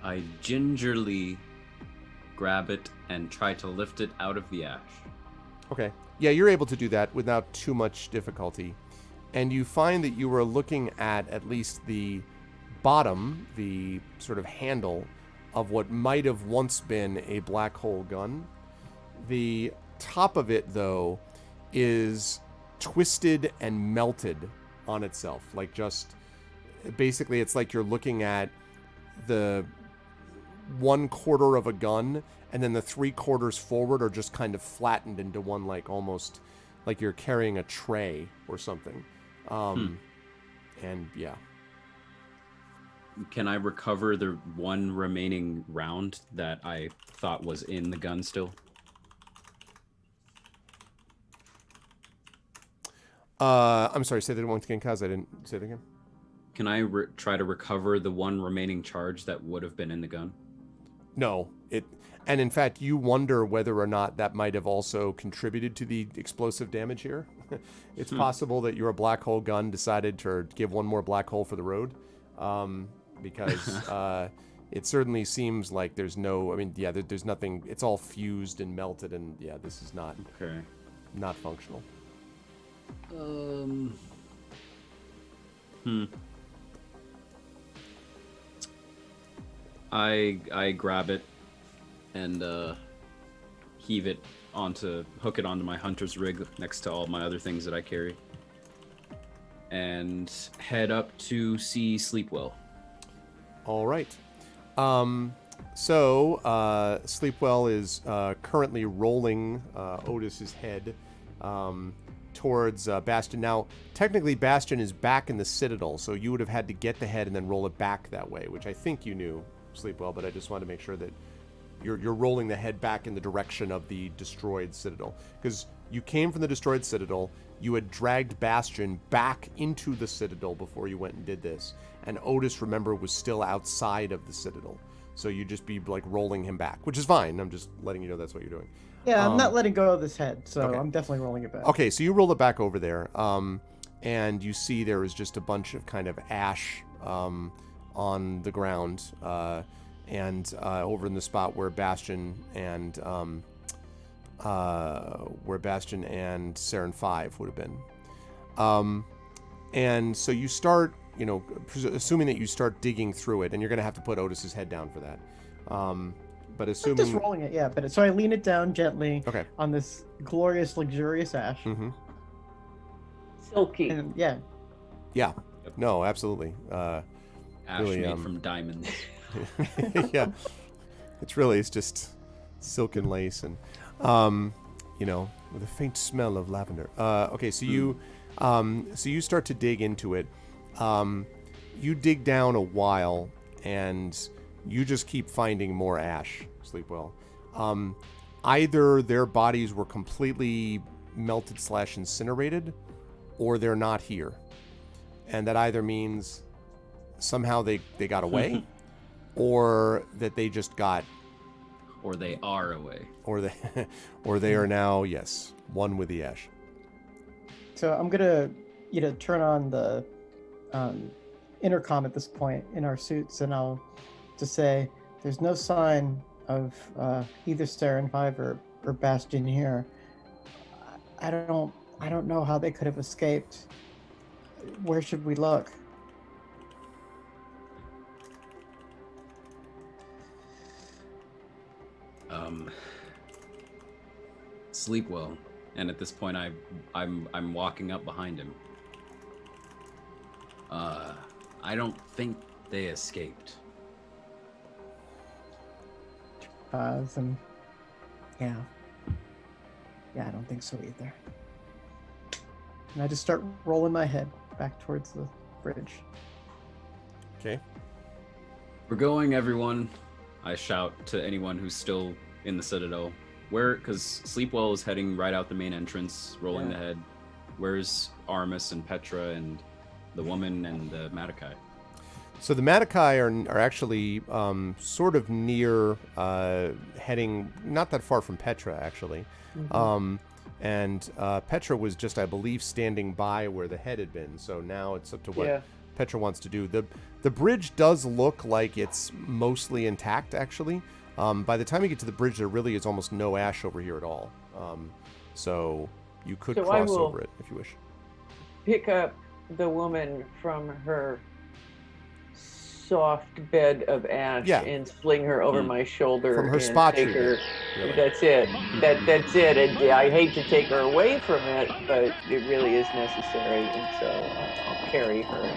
I gingerly grab it and try to lift it out of the ash. Okay. Yeah, you're able to do that without too much difficulty. And you find that you were looking at least the bottom, the sort of handle of what might have once been a black hole gun. The top of it, though, is twisted and melted on itself. Like just, basically, it's like you're looking at the 1/4 of a gun, and then the 3/4 forward are just kind of flattened into one, like almost like you're carrying a tray or something. And yeah. Can I recover the one remaining round that I thought was in the gun still? I'm sorry, say that once again, Kaz. I didn't say it again. Can I try to recover the one remaining charge that would have been in the gun? No, and in fact, you wonder whether or not that might have also contributed to the explosive damage here. It's possible that your black hole gun decided to give one more black hole for the road, because it certainly seems like there's no. I mean, yeah, there's nothing. It's all fused and melted, and yeah, this is not functional. I grab it and hook it onto my hunter's rig next to all my other things that I carry, and head up to see Sleepwell. All right. So Sleepwell is currently rolling Otis's head towards Bastion. Now, technically, Bastion is back in the Citadel, so you would have had to get the head and then roll it back that way, which I think you knew, Sleepwell, but I just wanted to make sure that you're rolling the head back in the direction of the destroyed Citadel. Because you came from the destroyed Citadel, you had dragged Bastion back into the Citadel before you went and did this, and Otis, remember, was still outside of the Citadel. So you'd just be like rolling him back, which is fine. I'm just letting you know that's what you're doing. Yeah, I'm not letting go of this head, so okay. I'm definitely rolling it back. Okay, so you roll it back over there, and you see there is just a bunch of kind of ash on the ground, and over in the spot where Bastion and Saren 5 would have been. And so you start, assuming that you start digging through it, and you're going to have to put Otis's head down for that. But assuming... I'm just rolling it, yeah. So I lean it down gently on this glorious, luxurious ash. Mm-hmm. Silky. And, yeah. Yeah. No, absolutely. Ash really, made from diamonds. Yeah. It's just silk and lace and, with a faint smell of lavender. Okay, so you start to dig into it. You dig down a while, and you just keep finding more ash, Sleepwell. Either their bodies were completely melted / incinerated, or they're not here. And that either means somehow they got away, or that they just got... Or they are away. Or they are now, yes, one with the ash. So I'm going to, turn on the intercom at this point in our suits, and I'll just say there's no sign of either Saren 5 or Bastion here. I don't know how they could have escaped. Where should we look? Sleep well, and at this point I'm walking up behind him. I don't think they escaped. Yeah, I don't think so either. And I just start rolling my head back towards the bridge. Okay. We're going, everyone. I shout to anyone who's still in the Citadel. Because Sleepwell is heading right out the main entrance, rolling the head. Where's Armis and Petra and the woman and the Madakai? So the Matakai are actually sort of near, heading not that far from Petra, actually. And Petra was just, I believe, standing by where the head had been. So now it's up to what Petra wants to do. The bridge does look like it's mostly intact, actually. By the time you get to the bridge, there really is almost no ash over here at all. So you could cross over it if you wish. Pick up the woman from her soft bed of ash and sling her over my shoulder from her and spot take treatment, her. really. That's it. That's it. And I hate to take her away from it, but it really is necessary, and so I'll carry her.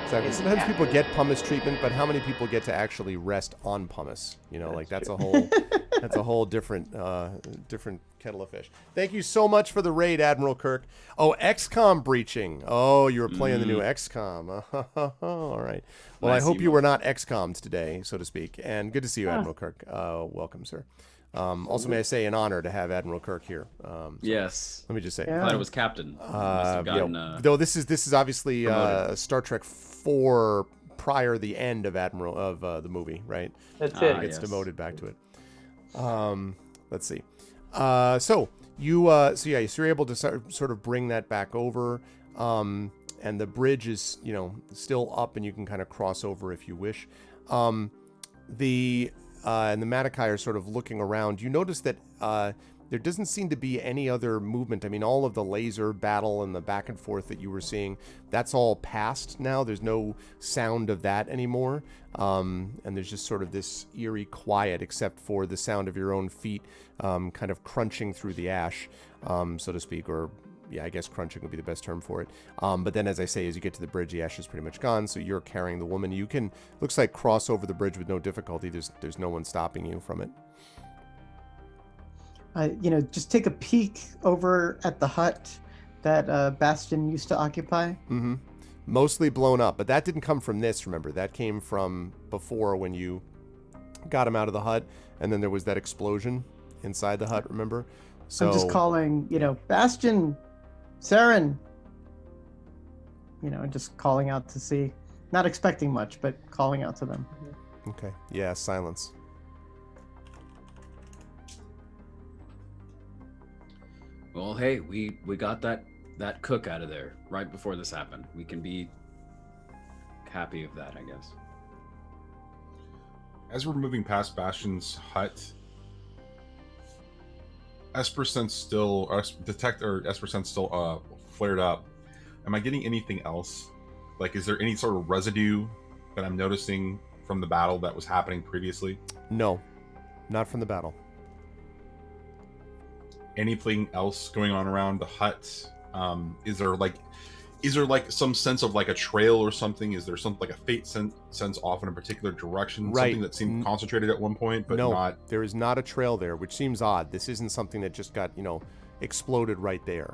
Exactly. Sometimes people get pumice treatment, but how many people get to actually rest on pumice? You know, that's a whole different kettle of fish. Thank you so much for the raid, Admiral Kirk. Oh, XCOM breaching. Oh, you were playing the new XCOM. All right. Well, nice. I hope you were not XCOM'd today, so to speak. And good to see you, Admiral Kirk. Welcome, sir. Also, may I say, an honor to have Admiral Kirk here. Yes. Let me just say. I thought it was Captain. Must have gotten, though this is obviously Star Trek 4 prior the end of Admiral of the movie, right? That's it. He gets demoted back to it. Let's see. So you're able to sort of bring that back over, and the bridge is still up, and you can kind of cross over if you wish. And the Matakai are sort of looking around. You notice that there doesn't seem to be any other movement. I mean, all of the laser battle and the back and forth that you were seeing, that's all past now. There's no sound of that anymore. And there's just sort of this eerie quiet, except for the sound of your own feet kind of crunching through the ash, so to speak, or I guess crunching would be the best term for it. But then, as I say, as you get to the bridge, the ash is pretty much gone, so you're carrying the woman. You can, looks like, cross over the bridge with no difficulty. There's no one stopping you from it. Just take a peek over at the hut that Bastion used to occupy. Mm-hmm. Mostly blown up, but that didn't come from this, remember. That came from before when you got him out of the hut, and then there was that explosion inside the hut, remember? So I'm just calling, Bastion, Saren, just calling out to see. Not expecting much, but calling out to them. Okay. Yeah, silence. Well, hey, we got that cook out of there right before this happened. We can be happy of that, I guess. As we're moving past Bastion's hut, Esper Sense still flared up. Am I getting anything else? Like, is there any sort of residue that I'm noticing from the battle that was happening previously? No, not from the battle. Anything else going on around the hut? Is there some sense of like a trail or something? Is there something like a fate sense off in a particular direction? Right. Something that seemed concentrated at one point, but not. There is not a trail there, which seems odd. This isn't something that just got exploded right there.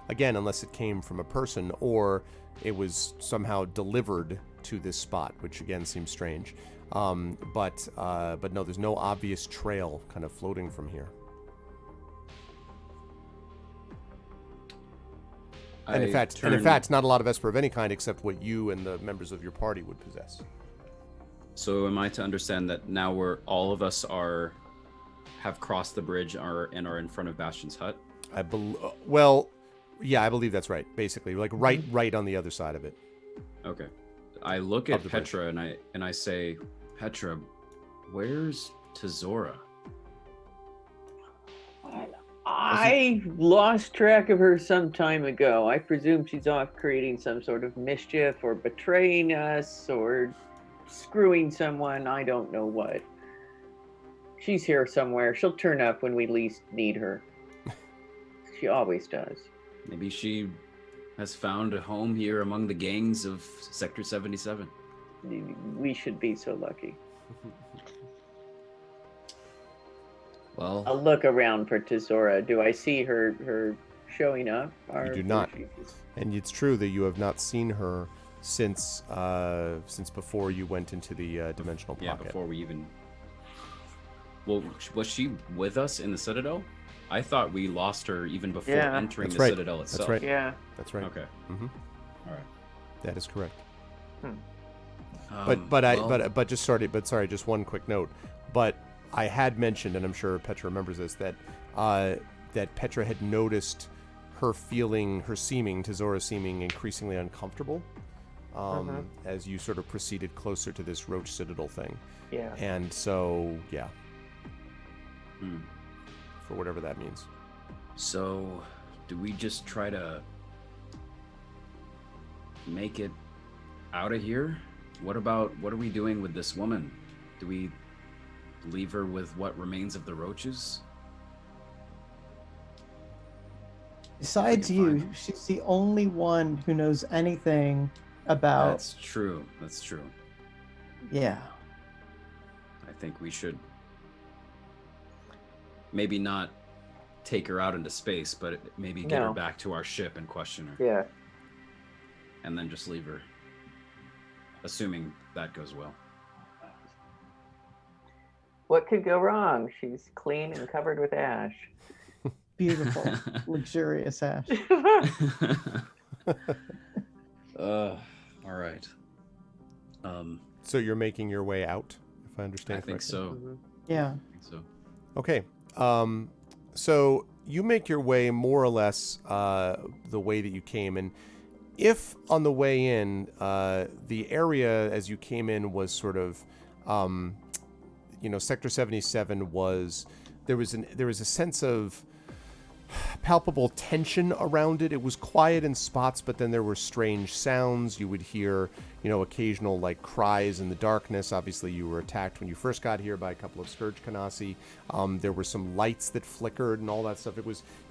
Again, unless it came from a person or it was somehow delivered to this spot, which again seems strange. But no, there's no obvious trail kind of floating from here. And in fact, not a lot of Esper of any kind except what you and the members of your party would possess. So am I to understand that now all of us have crossed the bridge and are in front of Bastion's hut? I believe that's right. Basically, like right on the other side of it. Okay. I look at Petra and I say, Petra, where's Tezora? I lost track of her some time ago. I presume she's off creating some sort of mischief or betraying us or screwing someone. I don't know what. She's here somewhere. She'll turn up when we least need her. She always does. Maybe she has found a home here among the gangs of Sector 77. We should be so lucky. Well, I'll look around for Tezora. Do I see her showing up? You do not. And it's true that you have not seen her since before you went into the dimensional pocket. Yeah, before we even... Well, was she with us in the Citadel? I thought we lost her even before entering the Citadel itself. That's right. Yeah. That's right. Okay. Mm-hmm. All right. That is correct. But just one quick note. But I had mentioned, and I'm sure Petra remembers this, that that Petra had noticed Tazora seeming increasingly uncomfortable as you sort of proceeded closer to this Roach Citadel thing. Yeah. And so, yeah. For whatever that means. So, do we just try to make it out of here? What are we doing with this woman? Do we leave her with what remains of the roaches? Besides you, she's the only one who knows anything about. That's true. Yeah. I think we should maybe not take her out into space, but maybe get her back to our ship and question her. Yeah. And then just leave her. Assuming that goes well. What could go wrong? She's clean and covered with ash. Beautiful, luxurious ash. All right. So you're making your way out, if I understand I think correctly? so. Yeah. I think so. Okay. So you make your way more or less the way that you came. And if on the way in, the area as you came in was sort of, Sector 77 was, there was a sense of palpable tension around it. It was quiet in spots, but then there were strange sounds. You would hear, occasional like cries in the darkness. Obviously, you were attacked when you first got here by a couple of Scourge Kanasi. There were some lights that flickered and all that stuff. It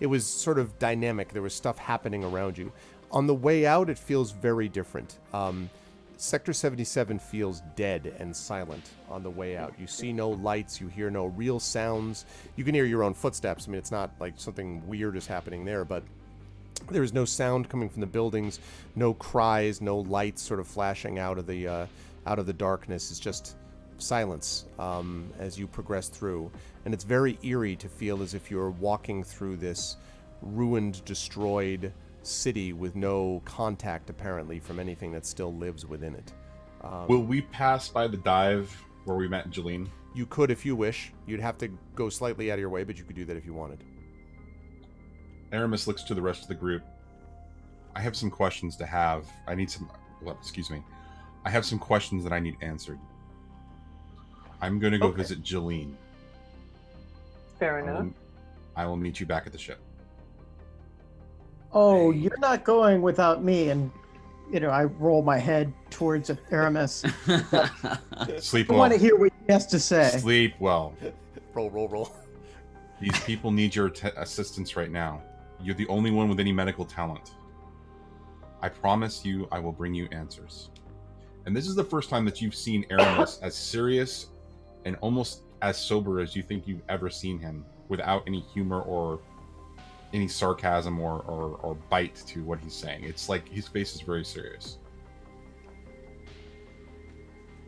was sort of dynamic. There was stuff happening around you. On the way out, it feels very different. Sector 77 feels dead and silent on the way out. You see no lights, you hear no real sounds. You can hear your own footsteps. I mean, it's not like something weird is happening there, but there is no sound coming from the buildings, no cries, no lights sort of flashing out of the darkness. It's just silence as you progress through. And it's very eerie to feel as if you're walking through this ruined, destroyed city with no contact apparently from anything that still lives within it. Will we pass by the dive where we met Jeline? You could if you wish. You'd have to go slightly out of your way, but you could do that if you wanted. Aramis looks to the rest of the group. I have some questions to have. I have some questions that I need answered. I'm going to go visit Jeline. Fair enough. I will meet you back at the ship. Oh, you're not going without me. And, I roll my head towards Aramis. Sleep I well. want to hear what he has to say. Sleep well. Roll. These people need your assistance right now. You're the only one with any medical talent. I promise you I will bring you answers. And this is the first time that you've seen Aramis as serious and almost as sober as you think you've ever seen him, without any humor or any sarcasm or bite to what he's saying. It's like his face is very serious.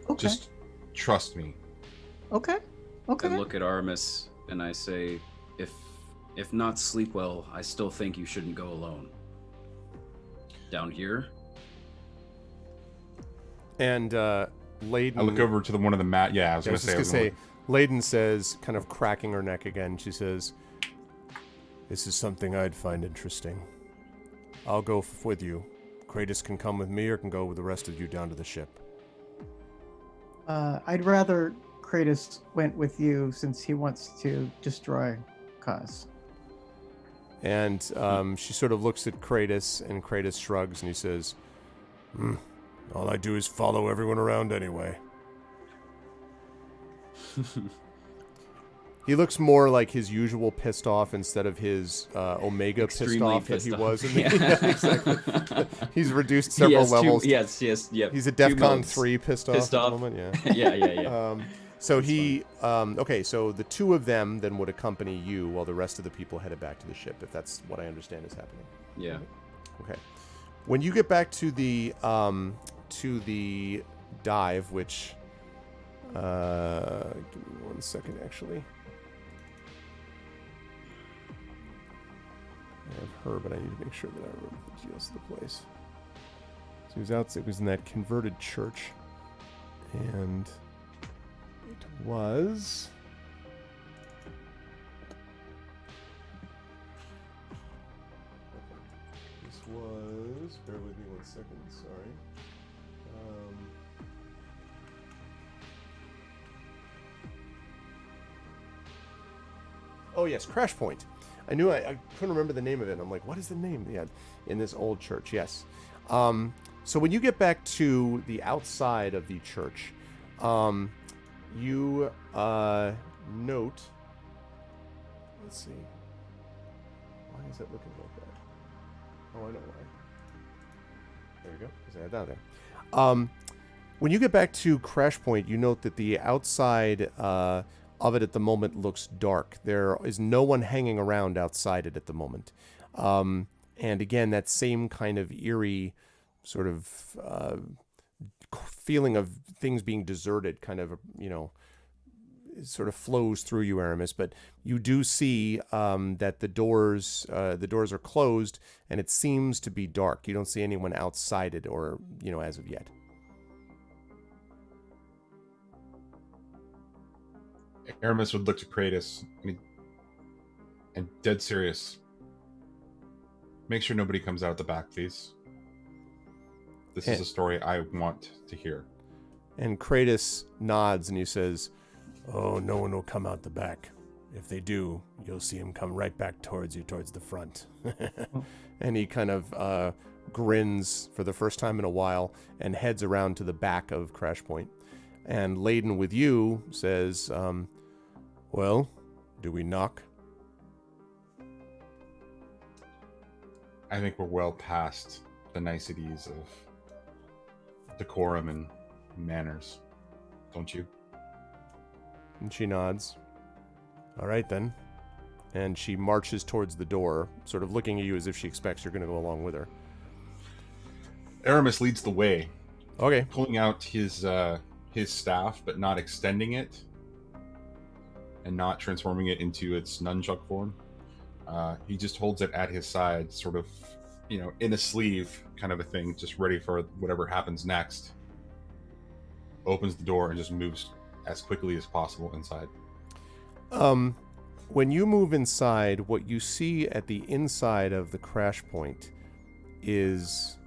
Okay. Just trust me. Okay. I look at Aramis and I say, if not sleep well, I still think you shouldn't go alone. Down here? And Layden... I look over to one of the mat. Yeah, I was going to say... Layden says, kind of cracking her neck again, she says, "This is something I'd find interesting. I'll go with you. Kratos can come with me or can go with the rest of you down to the ship." I'd rather Kratos went with you since he wants to destroy Kaz. And she sort of looks at Kratos, and Kratos shrugs, and he says, "All I do is follow everyone around anyway." He looks more like his usual pissed off instead of his Omega Extremely pissed off that he off. was. Yeah, exactly. He's reduced several levels. Yes. He's a DEFCON 3 pissed off at the moment. Yeah. Yeah. So he, so the two of them then would accompany you while the rest of the people headed back to the ship, if that's what I understand is happening. Yeah. Okay. When you get back to the dive, which, give me 1 second, actually. I have her, but I need to make sure that I remember the details of the place. So it was in that converted church. And it was... This was... Bear with me 1 second, sorry. Oh yes, Crash Point. I knew I couldn't remember the name of it. I'm like, what is the name? Yeah, in this old church, yes. So when you get back to the outside of the church, you note. Let's see. Why is it looking like that? Oh, I know why. There we go. Because I had that there. When you get back to Crash Point, you note that the outside of it at the moment looks dark. There is no one hanging around outside it at the moment. And again, that same kind of eerie sort of feeling of things being deserted kind of, sort of flows through you, Aramis. But you do see that the doors are closed, and it seems to be dark. You don't see anyone outside it or, as of yet. Aramis would look to Kratos and dead serious. Make sure nobody comes out the back, please. This is a story I want to hear. And Kratos nods and he says, "Oh, no one will come out the back. If they do, you'll see him come right back towards you, towards the front." And he kind of grins for the first time in a while and heads around to the back of Crash Point. And laden with you says, "Well, do we knock?" I think we're well past the niceties of decorum and manners, don't you? And she nods. "All right, then." And she marches towards the door, sort of looking at you as if she expects you're going to go along with her. Aramis leads the way. Okay. Pulling out his staff, but not extending it, and not transforming it into its nunchuck form. He just holds it at his side, sort of, in a sleeve kind of a thing, just ready for whatever happens next. Opens the door and just moves as quickly as possible inside. When you move inside, what you see at the inside of the Crash Point is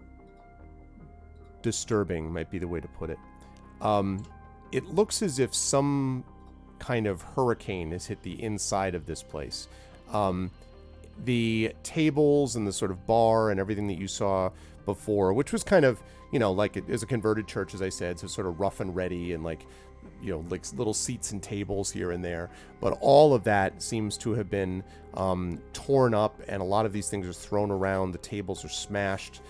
disturbing, might be the way to put it. It looks as if some kind of hurricane has hit the inside of this place. The tables and the sort of bar and everything that you saw before, which was kind of, like it is a converted church, as I said, so sort of rough and ready and like little seats and tables here and there. But all of that seems to have been torn up, and a lot of these things are thrown around. The tables are smashed.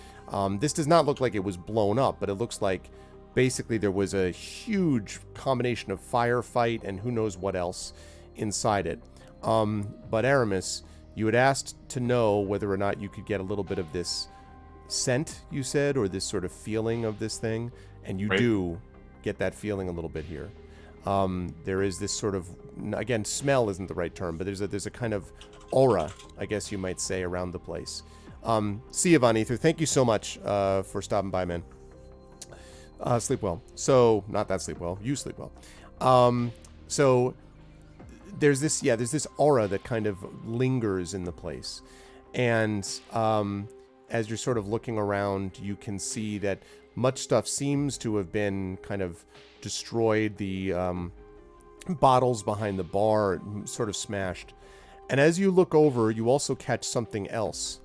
This does not look like it was blown up, but it looks like basically there was a huge combination of firefight and who knows what else inside it. But Aramis, you had asked to know whether or not you could get a little bit of this scent, you said, or this sort of feeling of this thing, and you do get that feeling a little bit here. There is this sort of, again, smell isn't the right term, but there's a kind of aura, I guess you might say, around the place. See you, Von Ether. Thank you so much for stopping by, man. Sleep well. So, not that sleep well. You sleep well. So, there's this aura that kind of lingers in the place. And as you're sort of looking around, you can see that much stuff seems to have been kind of destroyed. The bottles behind the bar sort of smashed. And as you look over, you also catch something else,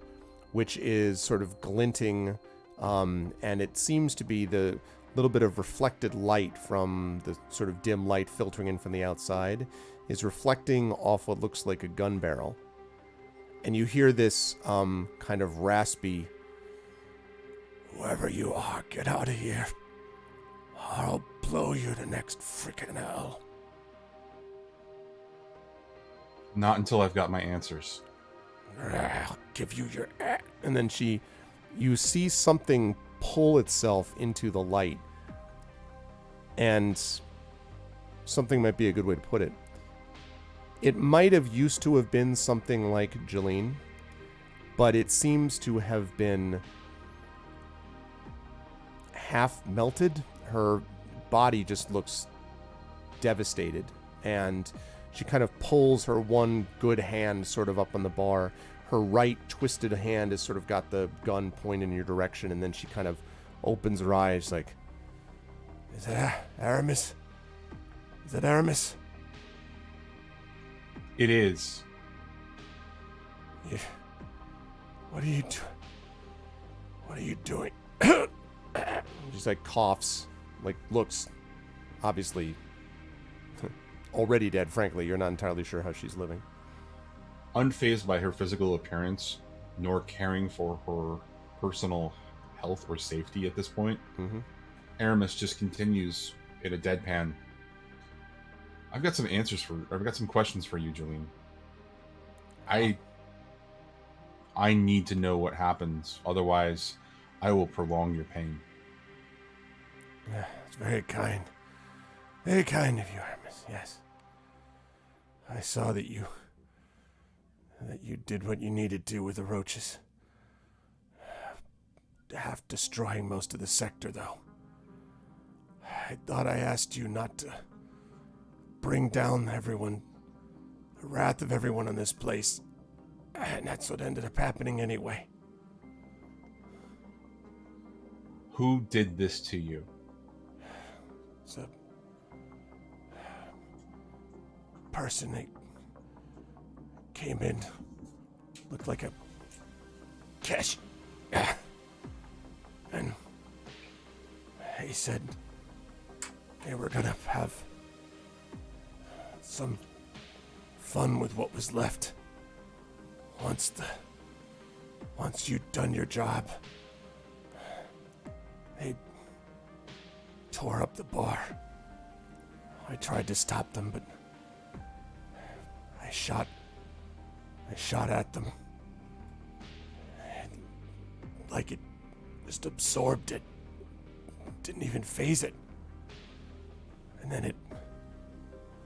which is sort of glinting, and it seems to be the little bit of reflected light from the sort of dim light filtering in from the outside is reflecting off what looks like a gun barrel. And you hear this kind of raspy, "Whoever you are, get out of here. I'll blow you to next freaking hell." Not until I've got my answers. "I'll give you your..." And then you see something pull itself into the light. And something might be a good way to put it. It might have used to have been something like Jeline, but it seems to have been half melted. Her body just looks devastated, and she kind of pulls her one good hand sort of up on the bar. Her right twisted hand has sort of got the gun pointed in your direction, and then she kind of opens her eyes like, "Is that Aramis? Is that Aramis?" It is. Yeah. What are you What are you doing? Just like coughs, like looks obviously already dead. Frankly, you're not entirely sure how she's living. Unfazed by her physical appearance, nor caring for her personal health or safety at this point, Aramis just continues in a deadpan. I've got some questions for you, Jolene. I need to know what happens, otherwise I will prolong your pain. It's very kind. Very kind of you, Aramis, yes. I saw that you did what you needed to with the roaches. Half destroying most of the sector, though. I thought I asked you not to bring down everyone, the wrath of everyone in this place, and that's what ended up happening anyway. Who did this to you? It's a person that came in, looked like a cash, and he said they were gonna have some fun with what was left once you'd done your job. They tore up the bar. I tried to stop them, but I shot at them. Like it just absorbed it. Didn't even phase it. And then it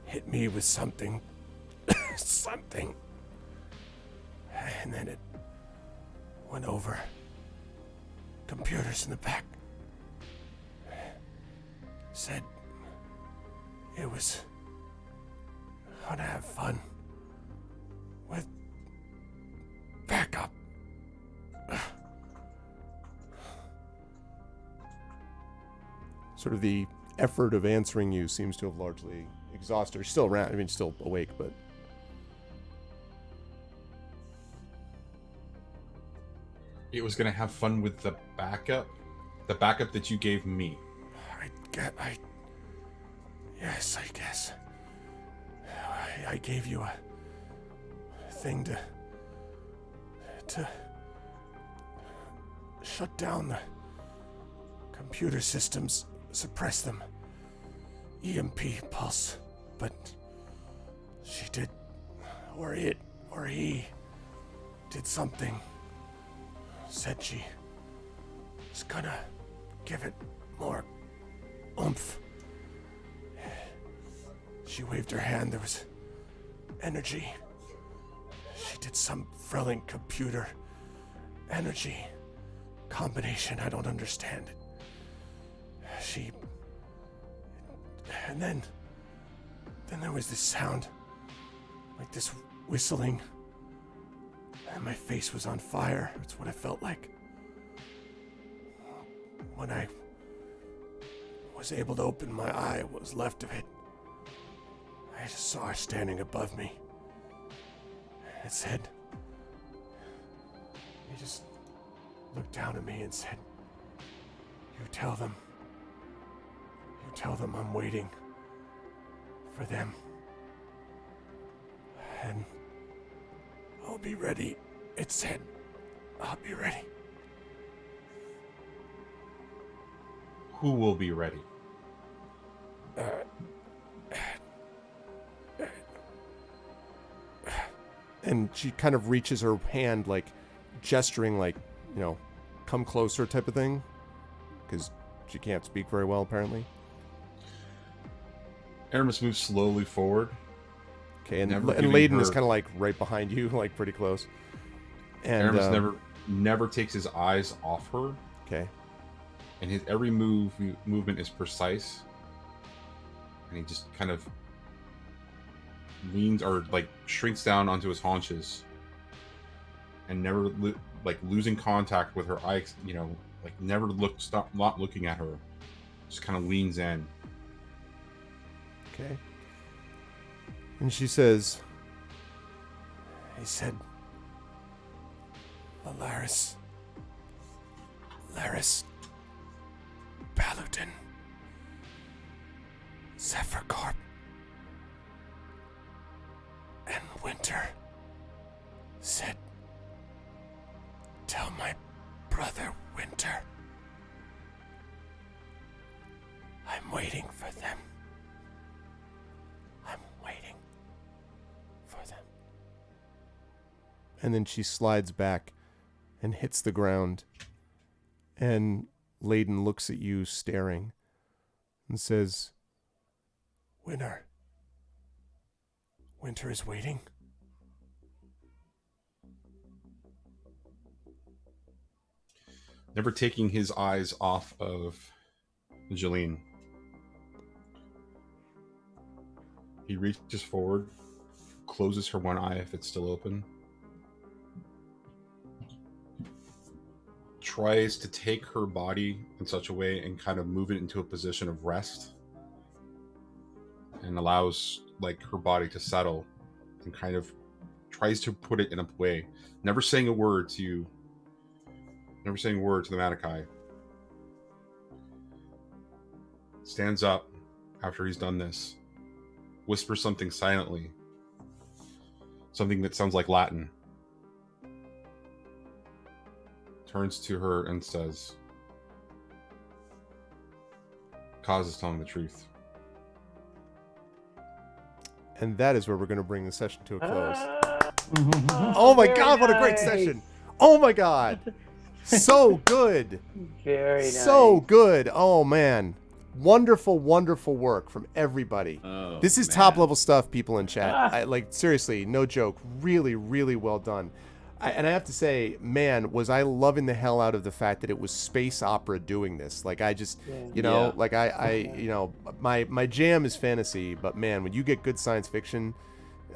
hit me with something. Something. And then it went over. Computers in the back. Said it was gonna have fun with backup. Sort of the effort of answering you seems to have largely exhausted her. She's still around, I mean, still awake, but... It was going to have fun with the backup? The backup that you gave me? Yes, I guess. I gave you a thing to shut down the computer systems, suppress them. EMP pulse. But she did, or it, or he did something. Said she was gonna give it more oomph. She waved her hand. There was energy. She did some thrilling computer energy combination. I don't understand it. And then there was this sound, like this whistling, and my face was on fire. That's what it felt like. When I was able to open my eye, what was left of it, I just saw her standing above me. It said, he just looked down at me and said, you tell them I'm waiting for them. And I'll be ready. It said, I'll be ready. Who will be ready? And she kind of reaches her hand, like gesturing, like, you know, come closer type of thing, because she can't speak very well, apparently. Aramis moves slowly forward. Okay, and Layden is kind of like right behind you, like pretty close. And Aramis never takes his eyes off her. Okay. And his every movement is precise. and he just kind of leans or like shrinks down onto his haunches, and never like losing contact with her eyes. You know, like never not looking at her. Just kind of leans in. Okay. And she says, he said, Laris Paladin, Zephyrcorp, and Winter said, tell my brother Winter I'm waiting for them. I'm waiting for them. And then she slides back and hits the ground. And Layden looks at you staring and says, Winter is waiting. Never taking his eyes off of Jeline. He reaches forward, closes her one eye if it's still open, tries to take her body in such a way and kind of move it into a position of rest, and allows like her body to settle, and kind of tries to put it in a way, never saying a word to the Matakai. Stands up after he's done this, whispers something silently, something that sounds like Latin, turns to her and says, Kaz is telling the truth. And that is where we're going to bring the session to a close. Oh my God, what a great session. Oh my God. So good. Very nice. So good. Oh man. Wonderful, wonderful work from everybody. Oh, this is man. top level stuff, people in chat. Like seriously, no joke. Really, really well done. And I have to say, man, was I loving the hell out of the fact that it was space opera doing this. Like I just, you know, like you know, my jam is fantasy, but man, when you get good science fiction,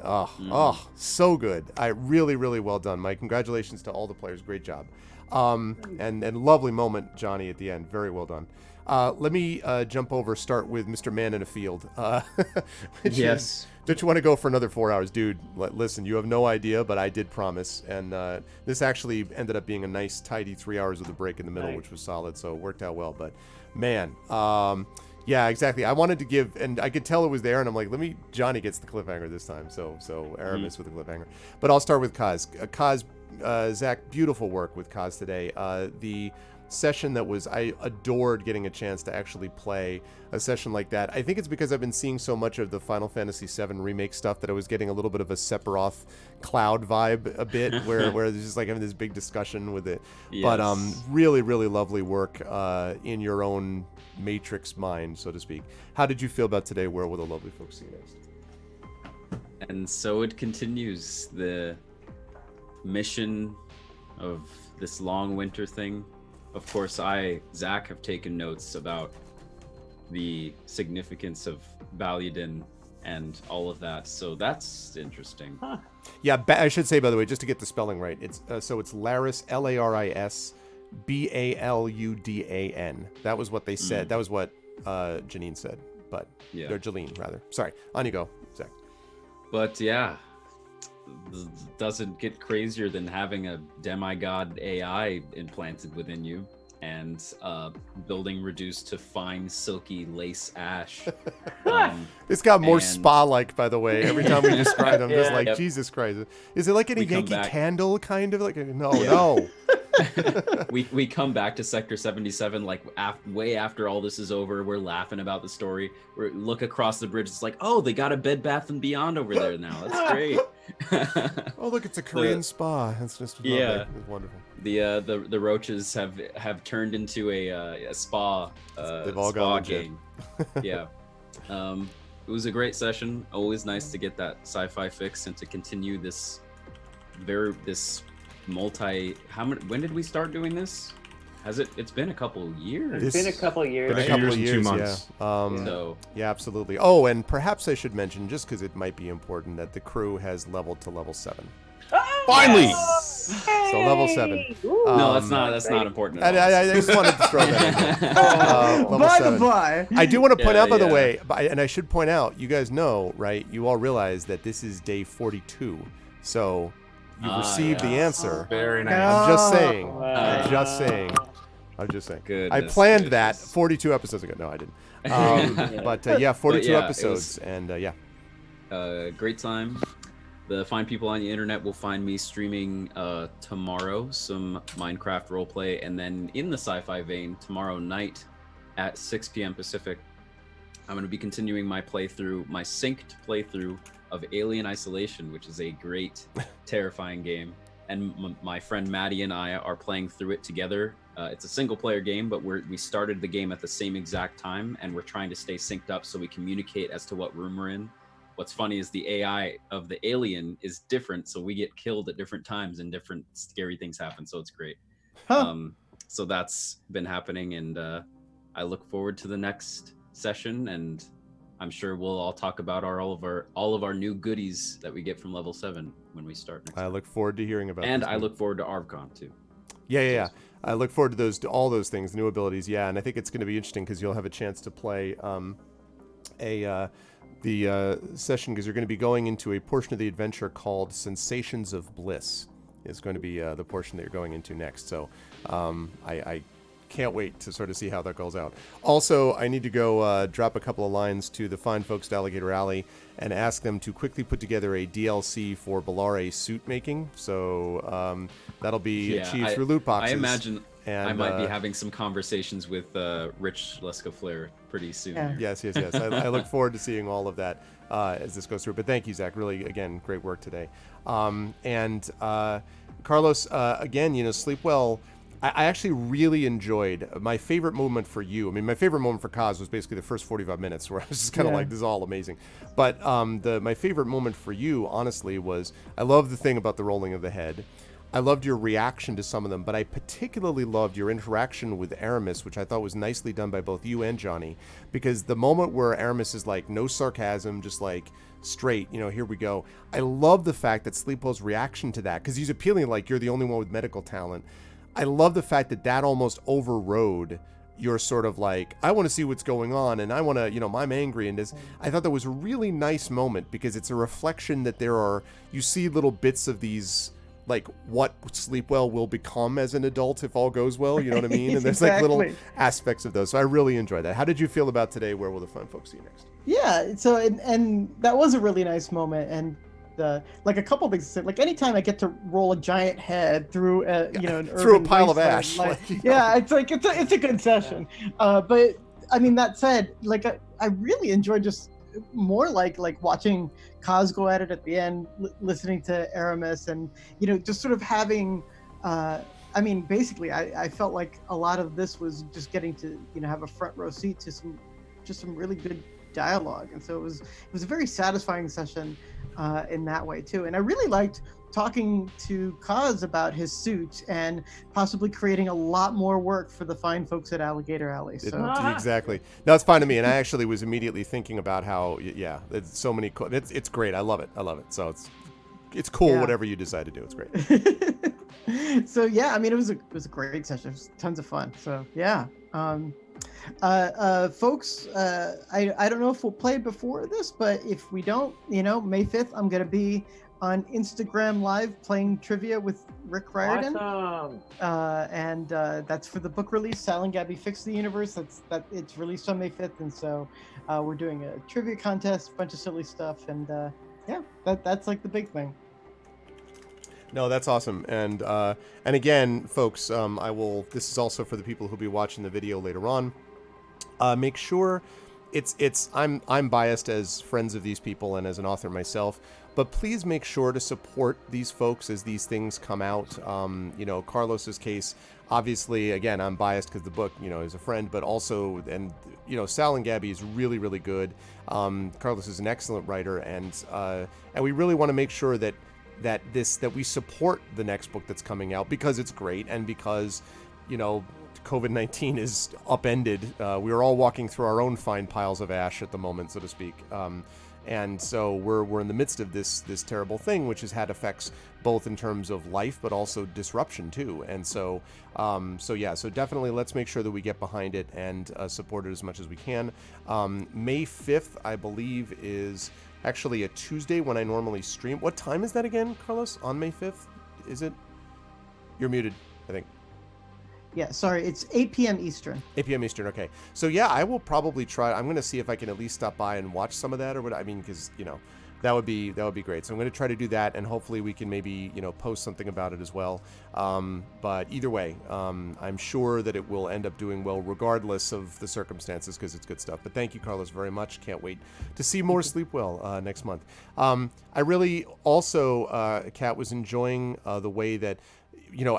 so good. Really, really well done, Mike. Congratulations to all the players. Great job. And lovely moment, Johnny, at the end. Very well done. Let me jump over, start with Mr. Man in a Field. Yes. Don't you want to go for another 4 hours? Dude, listen, you have no idea, but I did promise. And this actually ended up being a nice, tidy 3 hours with a break in the middle, which was solid, so it worked out well. But, man, yeah, exactly. I wanted to give, and I could tell it was there, and I'm like, Johnny gets the cliffhanger this time, so Aramis with the cliffhanger. But I'll start with Kaz. Zach, beautiful work with Kaz today. The session that was, I adored getting a chance to actually play a session like that. I think it's because I've been seeing so much of the Final Fantasy VII remake stuff that I was getting a little bit of a Sephiroth Cloud vibe a bit, where there's just like having this big discussion with it. Yes. But really, really lovely work in your own Matrix mind, so to speak. How did you feel about today? Where will the lovely folks see you next? And so it continues, the mission of this long winter thing. Of course, Zach, have taken notes about the significance of Baludan and all of that, so that's interesting. Yeah, I should say, by the way, just to get the spelling right, it's so it's Laris, Laris, Baludan. That was what they said. That was what Janine said, or Jeline, rather. Sorry, on you go, Zach. But yeah, doesn't get crazier than having a demigod AI implanted within you, and building reduced to fine, silky lace ash. This got more spa-like, by the way. Every time we describe them, just like, Jesus Christ. Is it like any Yankee Candle, kind of? Like, no. we come back to Sector 77 like way after all this is over. We're laughing about the story. We look across the bridge. It's like, oh, they got a Bed Bath and Beyond over there now. That's great. Oh, look, it's a Korean spa. That's just lovely. Yeah, it's wonderful. The roaches have turned into a spa. They've all spa gone game. Yeah. It was a great session. Always nice to get that sci-fi fix and to continue this when did we start doing this? Has it? It's been a couple years. It's been a couple of years. Been a Two couple years of and 2 years, months. yeah. So Yeah, absolutely. Oh, and perhaps I should mention, just because it might be important, that the crew has leveled to level 7. Finally! So level 7. no, that's not important. At all. I just wanted to throw that in there. Level By 7. the by. I do want to point Yeah, out, by the yeah. way, and I should point out, you guys know, right? You all realize that this is day 42. So you've received the answer. Very nice. I'm just saying. Wow. I'm just saying. I'm just saying. I Goodness planned that gracious. 42 episodes ago. No, I didn't. But yeah, 42 yeah, it episodes. And yeah. Great time. The fine people on the internet will find me streaming tomorrow some Minecraft roleplay, and then in the sci-fi vein, tomorrow night at 6 p.m. Pacific, I'm going to be continuing my playthrough, my synced playthrough of Alien Isolation, which is a great, terrifying game. And my friend Maddie and I are playing through it together. It's a single-player game, but we started the game at the same exact time, and we're trying to stay synced up so we communicate as to what room we're in. What's funny is the AI of the alien is different, so we get killed at different times and different scary things happen. So it's great. Huh. So that's been happening, and I look forward to the next session. And I'm sure we'll all talk about all of our new goodies that we get from level 7 when we start next I time. look forward to hearing about And this I one. look forward to ArvCon too. Yeah. I look forward to all those things, new abilities. Yeah, and I think it's going to be interesting because you'll have a chance to play the session, because you're going to be going into a portion of the adventure called Sensations of Bliss. Is going to be the portion that you're going into next. So I can't wait to sort of see how that goes out. Also, I need to go drop a couple of lines to the fine folks at Alligator Alley and ask them to quickly put together a DLC for Bellare suit making. So that'll be achieved through loot boxes. I imagine And, I might be having some conversations with Rich Lescaflair pretty soon. Yeah. here. Yes. I look forward to seeing all of that as this goes through. But thank you, Zach. Really, again, great work today. And Carlos, again, sleep well. I actually really enjoyed my favorite moment for you. I mean, my favorite moment for Kaz was basically the first 45 minutes where I was just kind of like, this is all amazing. But my favorite moment for you, honestly, was I love the thing about the rolling of the head. I loved your reaction to some of them, but I particularly loved your interaction with Aramis, which I thought was nicely done by both you and Johnny, because the moment where Aramis is like, no sarcasm, just like straight, here we go. I love the fact that Sleepwell's reaction to that, because he's appealing like you're the only one with medical talent. I love the fact that almost overrode your sort of like, I want to see what's going on, and I want to, I'm angry. And I thought that was a really nice moment, because it's a reflection that you see little bits of these, like what Sleepwell will become as an adult if all goes well, you know what I mean? And there's like little aspects of those. So I really enjoyed that. How did you feel about today? Where will the fun folks see you next? Yeah, so and that was a really nice moment, and like a couple things. Like anytime I get to roll a giant head through an through a urban pile of wasteland, ash. yeah, it's like it's a good session. But I mean, that said, like I really enjoyed just more like watching Kaz go at it at the end, listening to Aramis, and just sort of having. I mean, basically, I felt like a lot of this was just getting to have a front row seat to some really good dialogue, and so it was a very satisfying session in that way too. And I really liked talking to Kaz about his suit and possibly creating a lot more work for the fine folks at Alligator Alley. So Exactly. No, it's fine to me. And I actually was immediately thinking about how, it's so many. It's great. I love it. So it's cool. Yeah. Whatever you decide to do, it's great. So yeah, I mean, it was a great session. It was tons of fun. So yeah. Folks, I don't know if we'll play before this, but if we don't, May 5th, I'm going to be on Instagram Live playing trivia with Rick Riordan. Awesome. And that's for the book release, Sal and Gabby Fix the Universe. It's released on May 5th. And so we're doing a trivia contest, a bunch of silly stuff. And that's like the big thing. No, that's awesome. And again, folks, this is also for the people who'll be watching the video later on. Make sure I'm biased as friends of these people and as an author myself, but please make sure to support these folks as these things come out. Carlos's case, obviously, again, I'm biased because the book, is a friend, but also, and Sal and Gabby is really, really good. Carlos is an excellent writer, and we really want to make sure that we support the next book that's coming out, because it's great, and because COVID-19 is upended. We are all walking through our own fine piles of ash at the moment, so to speak. And so we're in the midst of this terrible thing, which has had effects both in terms of life, but also disruption too. And so definitely let's make sure that we get behind it and support it as much as we can. May 5th, I believe, is actually a Tuesday when I normally stream. What time is that again, Carlos? On May 5th? Is it? You're muted, I think. Yeah, sorry, it's 8 p.m. Eastern. 8 p.m. Eastern, okay. So yeah, I will probably try. I'm going to see if I can at least stop by and watch some of that, or what. I mean, because that would be great. So I'm going to try to do that, and hopefully we can maybe post something about it as well. But either way, I'm sure that it will end up doing well regardless of the circumstances, because it's good stuff. But thank you, Carlos, very much. Can't wait to see more Sleep Well next month. I really also, Kat, was enjoying the way that,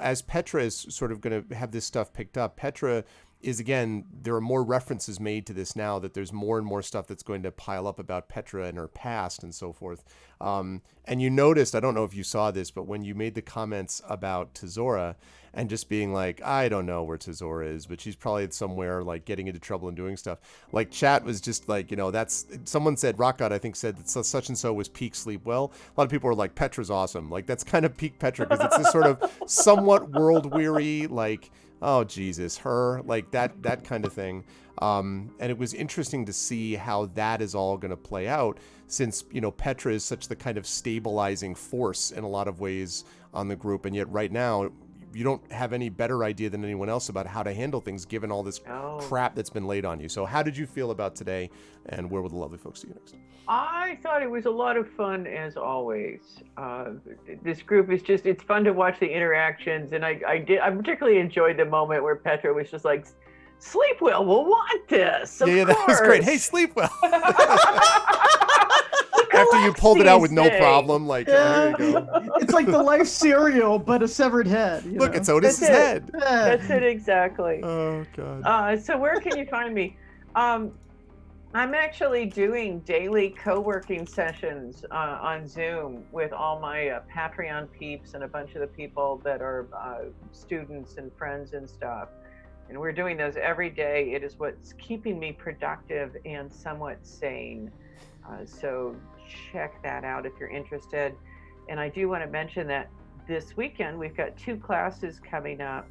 as Petra is sort of going to have this stuff picked up, Petra is, again, there are more references made to this now, that there's more and more stuff that's going to pile up about Petra and her past and so forth. And you noticed, I don't know if you saw this, but when you made the comments about Tezora and just being like, I don't know where Tezora is, but she's probably somewhere like getting into trouble and doing stuff. Like chat was just like, that's, someone said, Rock God, I think, said that such and so was peak Sleep Well. A lot of people were like, Petra's awesome. Like that's kind of peak Petra, because it's this sort of somewhat world weary, like, oh Jesus, her, like that kind of thing. And it was interesting to see how that is all going to play out, since Petra is such the kind of stabilizing force in a lot of ways on the group, and yet right now you don't have any better idea than anyone else about how to handle things given all this crap that's been laid on you. So how did you feel about today, and where will the lovely folks see you next? I thought it was a lot of fun, as always. This group is just, it's fun to watch the interactions, and I particularly enjoyed the moment where Petra was just like, Sleep Well, we'll want this. Yeah, that was great. Hey, Sleep Well. After you pulled it out with no problem, like, there you go. It's like the life cereal, but a severed head. Look, it's Otis's head. That's it, exactly. Oh, God. So where can you find me? I'm actually doing daily co-working sessions on Zoom with all my Patreon peeps and a bunch of the people that are students and friends and stuff. And we're doing those every day. It is what's keeping me productive and somewhat sane. So check that out if you're interested. And I do want to mention that this weekend we've got 2 classes coming up.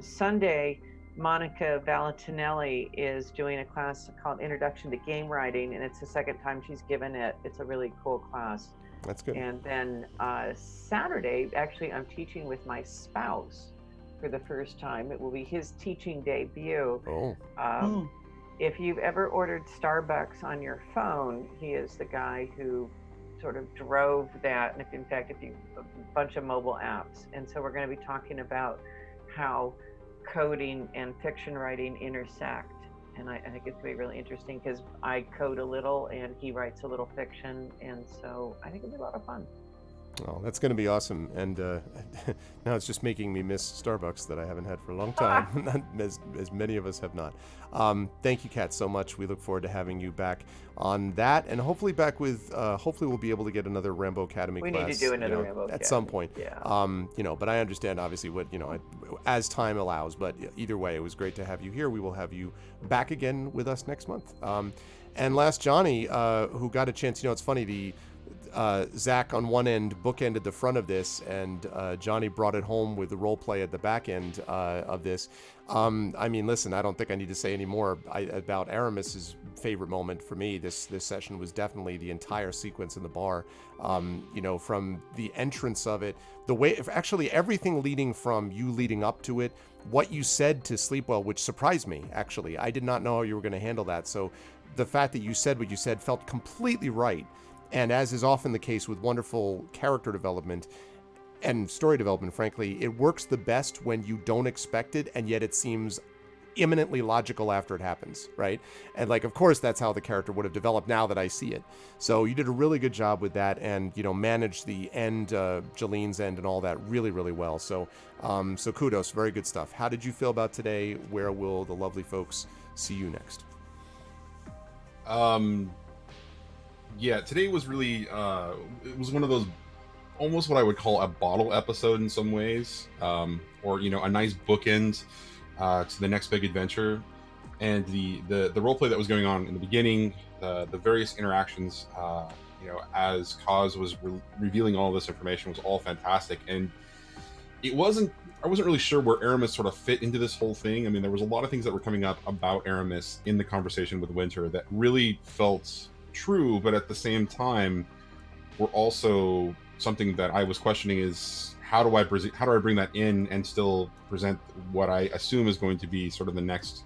Sunday, Monica Valatinelli is doing a class called Introduction to Game Writing, and it's the second time she's given it. It's a really cool class. That's good. And then Saturday, actually, I'm teaching with my spouse for the first time. It will be his teaching debut. Oh. If you've ever ordered Starbucks on your phone, he is the guy who sort of drove that. And in fact, a bunch of mobile apps. And so we're going to be talking about how coding and fiction writing intersect. And I think it's going to be really interesting, because I code a little and he writes a little fiction. And so I think it'll be a lot of fun. Oh, that's going to be awesome. And now it's just making me miss Starbucks that I haven't had for a long time, not as many of us have not. Thank you, Kat, so much. We look forward to having you back on that, and hopefully back with, hopefully we'll be able to get another Rambo Academy class. We need to do another Rambo Academy. At some point. Yeah. But I understand obviously what, as time allows, but either way, it was great to have you here. We will have you back again with us next month. And last, Johnny, who got a chance, it's funny, Zach on one end bookended the front of this, and Johnny brought it home with the role play at the back end of this. I mean, listen, I don't think I need to say any more about Aramis's favorite moment for me. This session was definitely the entire sequence in the bar. From the entrance of it, the way, actually everything leading from you leading up to it, what you said to Sleep Well, which surprised me, actually. I did not know how you were going to handle that. So the fact that you said what you said felt completely right. And as is often the case with wonderful character development and story development, frankly, it works the best when you don't expect it, and yet it seems imminently logical after it happens, right? And of course, that's how the character would have developed now that I see it. So you did a really good job with that, and, managed the end, Jolene's end and all that really, really well. So kudos, very good stuff. How did you feel about today? Where will the lovely folks see you next? Yeah, today was really, it was one of those, almost what I would call a bottle episode in some ways, or, a nice bookend to the next big adventure. And the roleplay that was going on in the beginning, the various interactions, as Kaz was revealing all this information was all fantastic. And I wasn't really sure where Aramis sort of fit into this whole thing. I mean, there was a lot of things that were coming up about Aramis in the conversation with Winter that really felt true, but at the same time were also something that I was questioning: is how do I bring that in and still present what I assume is going to be sort of the next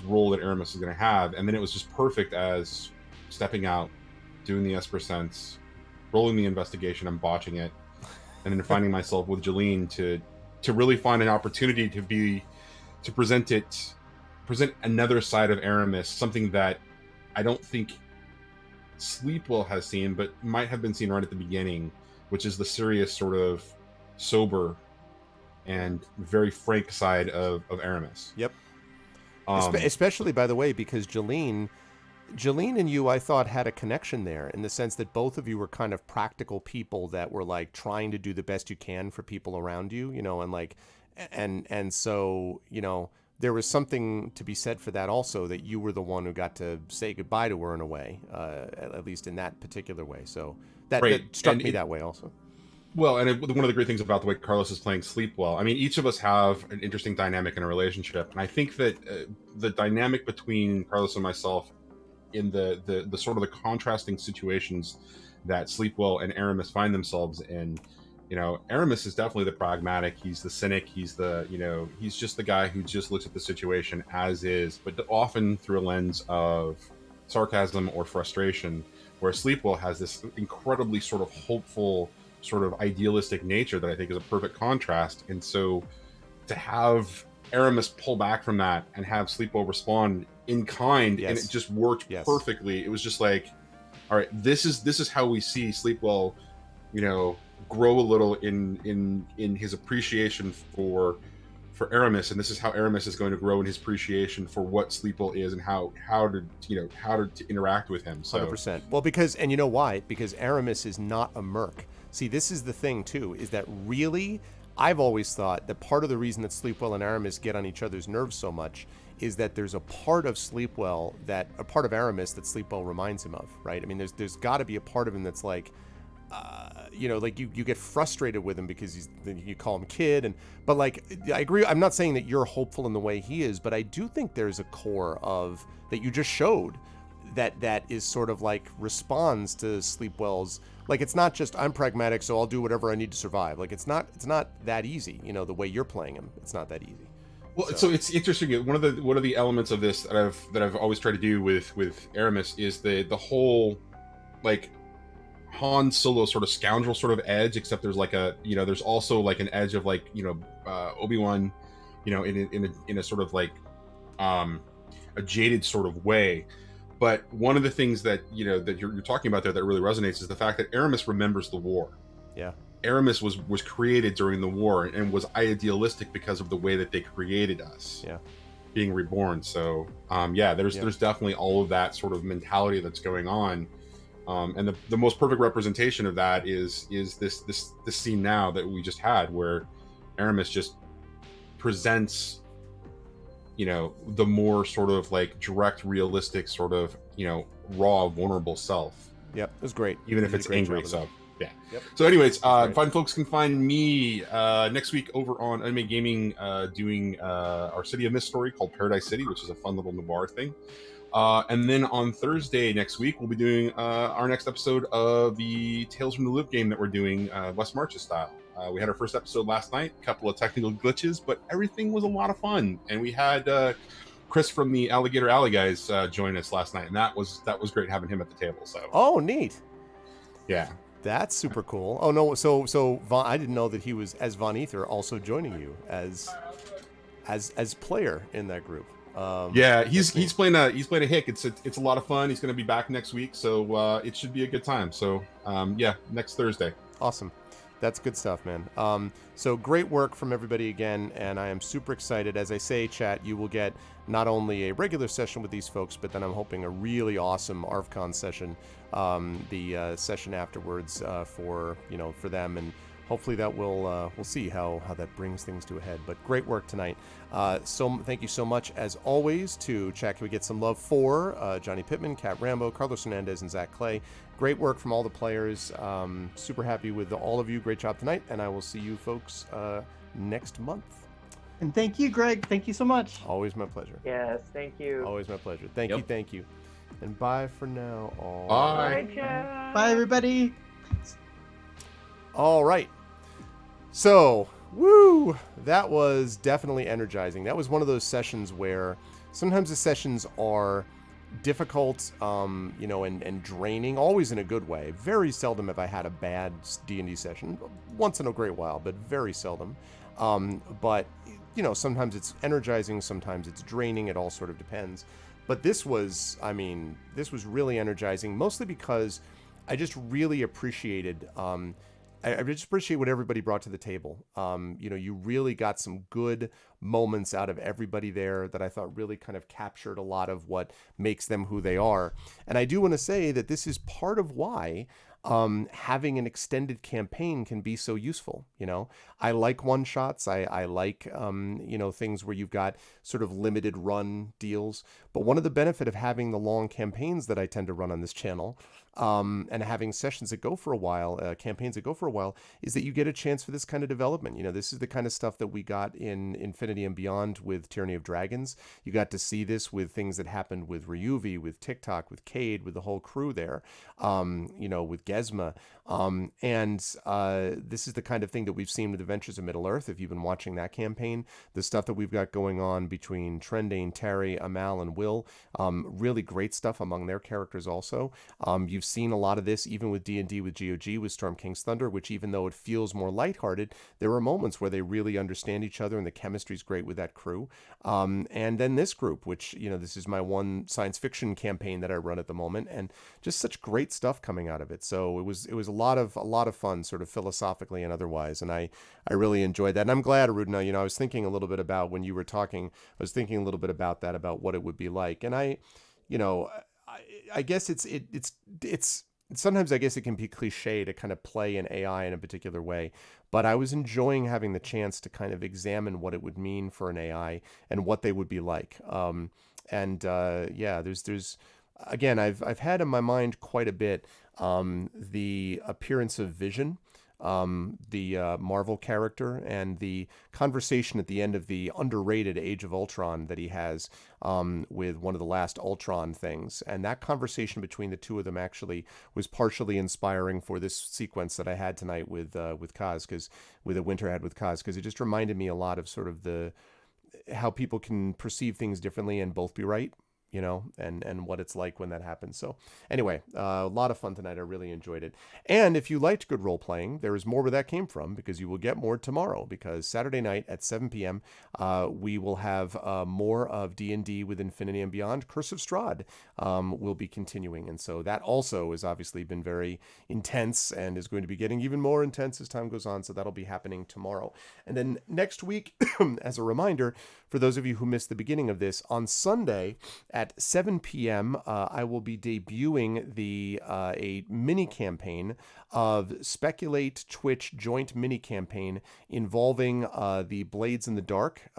role that Aramis is going to have. And then it was just perfect as stepping out, doing the Esper sense, rolling the investigation and botching it, and then finding myself with Jeline to really find an opportunity to present another side of Aramis, something that I don't think Sleepwell has seen, but might have been seen right at the beginning, which is the serious, sort of sober and very frank side of Aramis. Yep. Especially, by the way, because Jeline and you, I thought, had a connection there in the sense that both of you were kind of practical people that were like trying to do the best you can for people around you, and so, there was something to be said for that also, that you were the one who got to say goodbye to her in a way, at least in that particular way. So that struck me that way also. Well, and one of the great things about the way Carlos is playing Sleepwell, I mean, each of us have an interesting dynamic in a relationship, and I think that the dynamic between Carlos and myself in the sort of the contrasting situations that Sleepwell and Aramis find themselves in, Aramis is definitely the pragmatic. He's the cynic. He's he's just the guy who just looks at the situation as is, but often through a lens of sarcasm or frustration, where Sleepwell has this incredibly sort of hopeful, sort of idealistic nature that I think is a perfect contrast. And so to have Aramis pull back from that and have Sleepwell respond in kind, and it just worked perfectly. It was just like, all right, this is how we see Sleepwell, grow a little in his appreciation for Aramis, and this is how Aramis is going to grow in his appreciation for what Sleepwell is and how to interact with him. So 100%. Well, because, and you know why? Because Aramis is not a merc. See, this is the thing too, is that really, I've always thought that part of the reason that Sleepwell and Aramis get on each other's nerves so much is that there's a part of a part of Aramis that Sleepwell reminds him of, right? I mean, there's got to be a part of him that's like, like you get frustrated with him because you call him kid, but like, I agree. I'm not saying that you're hopeful in the way he is, but I do think there's a core of that you just showed that is sort of like responds to Sleepwell's, like, it's not just I'm pragmatic, so I'll do whatever I need to survive. Like, it's not that easy, the way you're playing him. It's not that easy. Well, so it's interesting. One of the elements of this that I've always tried to do with Aramis is the whole, like, Han Solo sort of scoundrel sort of edge, except there's like there's also like an edge of like, Obi-Wan, in a sort of like a jaded sort of way. But one of the things that that you're talking about there that really resonates is the fact that Aramis remembers the war. Yeah. Aramis was created during the war and was idealistic because of the way that they created us. Yeah. Being reborn. So there's definitely all of that sort of mentality that's going on. And the most perfect representation of that is this scene now that we just had, where Aramis just presents, the more sort of like direct, realistic, sort of, raw, vulnerable self. Yep, it was great. Even if it's angry. So yeah. Yep. So anyways, fine folks can find me next week over on Anime Gaming, doing our City of Mist story called Paradise City, which is a fun little noir thing. And then on Thursday next week, we'll be doing our next episode of the Tales from the Loop game that we're doing, West Marches style. We had our first episode last night, a couple of technical glitches, but everything was a lot of fun. And we had Chris from the Alligator Alley guys join us last night, and that was great having him at the table. So neat. Yeah. That's super cool. Oh no, so Von, I didn't know that he was, as Von Ether, also joining you as player in that group. He's playing a hick. It's a lot of fun. He's going to be back next week, so it should be a good time. So next Thursday. Awesome. That's good stuff, man. So great work from everybody again, and I am super excited. As I say, chat, you will get not only a regular session with these folks, but then I'm hoping a really awesome ARVCon session, the session afterwards for them, and hopefully that will we'll see how that brings things to a head. But great work tonight. So thank you so much as always to Chat Can We Get Some Love for Johnnie Pittman, Cat Rambo, Carlos Hernandez, and Zach Clay. Great work from all the players. Super happy with all of you. Great job tonight, and I will see you folks next month. And thank you, Greg. Thank you so much. Always my pleasure. Yes, thank you. Always my pleasure. Thank you, thank you. And bye for now. All Bye. Bye, Chad. Bye, everybody. All right. So, woo! That was definitely energizing. That was one of those sessions where sometimes the sessions are difficult, and draining, always in a good way. Very seldom have I had a bad D&D session. Once in a great while, but very seldom. But, sometimes it's energizing, sometimes it's draining. It all sort of depends. But this was really energizing, mostly because I just really appreciated I just appreciate what everybody brought to the table. You really got some good moments out of everybody there that I thought really kind of captured a lot of what makes them who they are. And I do want to say that this is part of why having an extended campaign can be so useful. I like one shots. I like, things where you've got sort of limited run deals. But one of the benefit of having the long campaigns that I tend to run on this channel, and having sessions that go for a while, campaigns that go for a while, is that you get a chance for this kind of development. This is the kind of stuff that we got in Infinity and Beyond with Tyranny of Dragons. You got to see this with things that happened with Ryuvi, with TikTok, with Cade, with the whole crew there, with Gesma. This is the kind of thing that we've seen with Adventures of Middle-earth. If you've been watching that campaign, the stuff that we've got going on between Trendane, Terry, Amal, and Will, really great stuff among their characters also. You've seen a lot of this even with D&D with GOG, with Storm King's Thunder, which even though it feels more lighthearted, there are moments where they really understand each other and the chemistry's great with that crew. And then this group, which, this is my one science fiction campaign that I run at the moment, and just such great stuff coming out of it. So it was a lot of fun, sort of philosophically and otherwise, and I really enjoyed that. And I'm glad, Arudna, I was thinking a little bit about when you were talking, I was thinking a little bit about that, about what it would be like. And I guess it's sometimes I guess it can be cliche to kind of play an AI in a particular way, but I was enjoying having the chance to kind of examine what it would mean for an AI and what they would be like. There's again, I've had in my mind quite a bit the appearance of Vision, the Marvel character, and the conversation at the end of the underrated Age of Ultron that he has with one of the last Ultron things. And that conversation between the two of them actually was partially inspiring for this sequence that I had tonight with Kaz, with a Winterhead with Kaz, because it just reminded me a lot of sort of how people can perceive things differently and both be right. And what it's like when that happens. So anyway, a lot of fun tonight. I really enjoyed it. And if you liked good role playing, there is more where that came from, because you will get more tomorrow, because Saturday night at 7 p.m. We will have more of D&D with Infinity and Beyond. Curse of Strahd will be continuing. And so that also has obviously been very intense and is going to be getting even more intense as time goes on. So that'll be happening tomorrow. And then next week, as a reminder, for those of you who missed the beginning of this, on Sunday at 7 p.m., I will be debuting a mini campaign of Speculate Twitch joint mini campaign involving the Blades in the Dark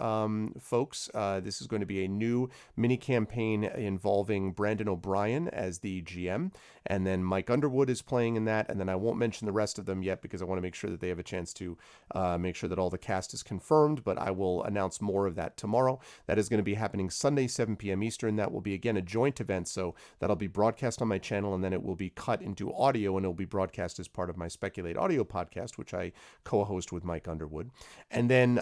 folks. This is going to be a new mini campaign involving Brandon O'Brien as the GM, and then Mike Underwood is playing in that, and then I won't mention the rest of them yet because I want to make sure that they have a chance to make sure that all the cast is confirmed, but I will announce more of that tomorrow. That is going to be happening Sunday, 7 p.m. Eastern. That will be, again, a joint event, so that'll be broadcast on my channel, and then it will be cut into audio, and it will be broadcast as part of my Speculate audio podcast, which I co-host with Mike Underwood. And then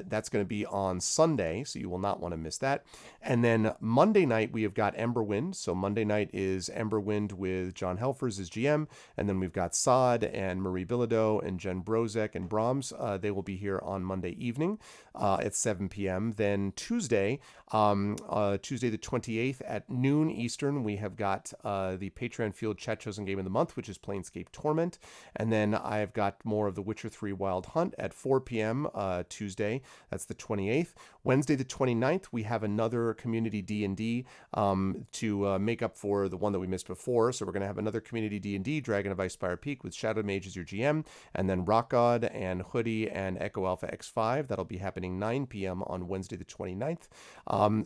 that's going to be on Sunday, so you will not want to miss that. And then Monday night, we have got Emberwind. So Monday night is Emberwind with John Helfers as GM, and then we've got Saad and Marie Bilodeau and Jen Brozek and Brahms. They will be here on Monday evening at 7 p.m. Then Tuesday the 28th at noon Eastern, we have got the Patreon Field Chat Chosen Game of the Month, which is Planescape Torment. And then I've got more of the Witcher 3 Wild Hunt at 4 p.m. Tuesday. That's the 28th. Wednesday the 29th, we have another community D&D to make up for the one that we missed before. So we're going to have another community D&D, Dragon of Icespire Peak, with Shadow Mage as your GM, and then Rock God and Hoodie and Echo Alpha X5. That'll be happening 9 p.m. on Wednesday the 29th.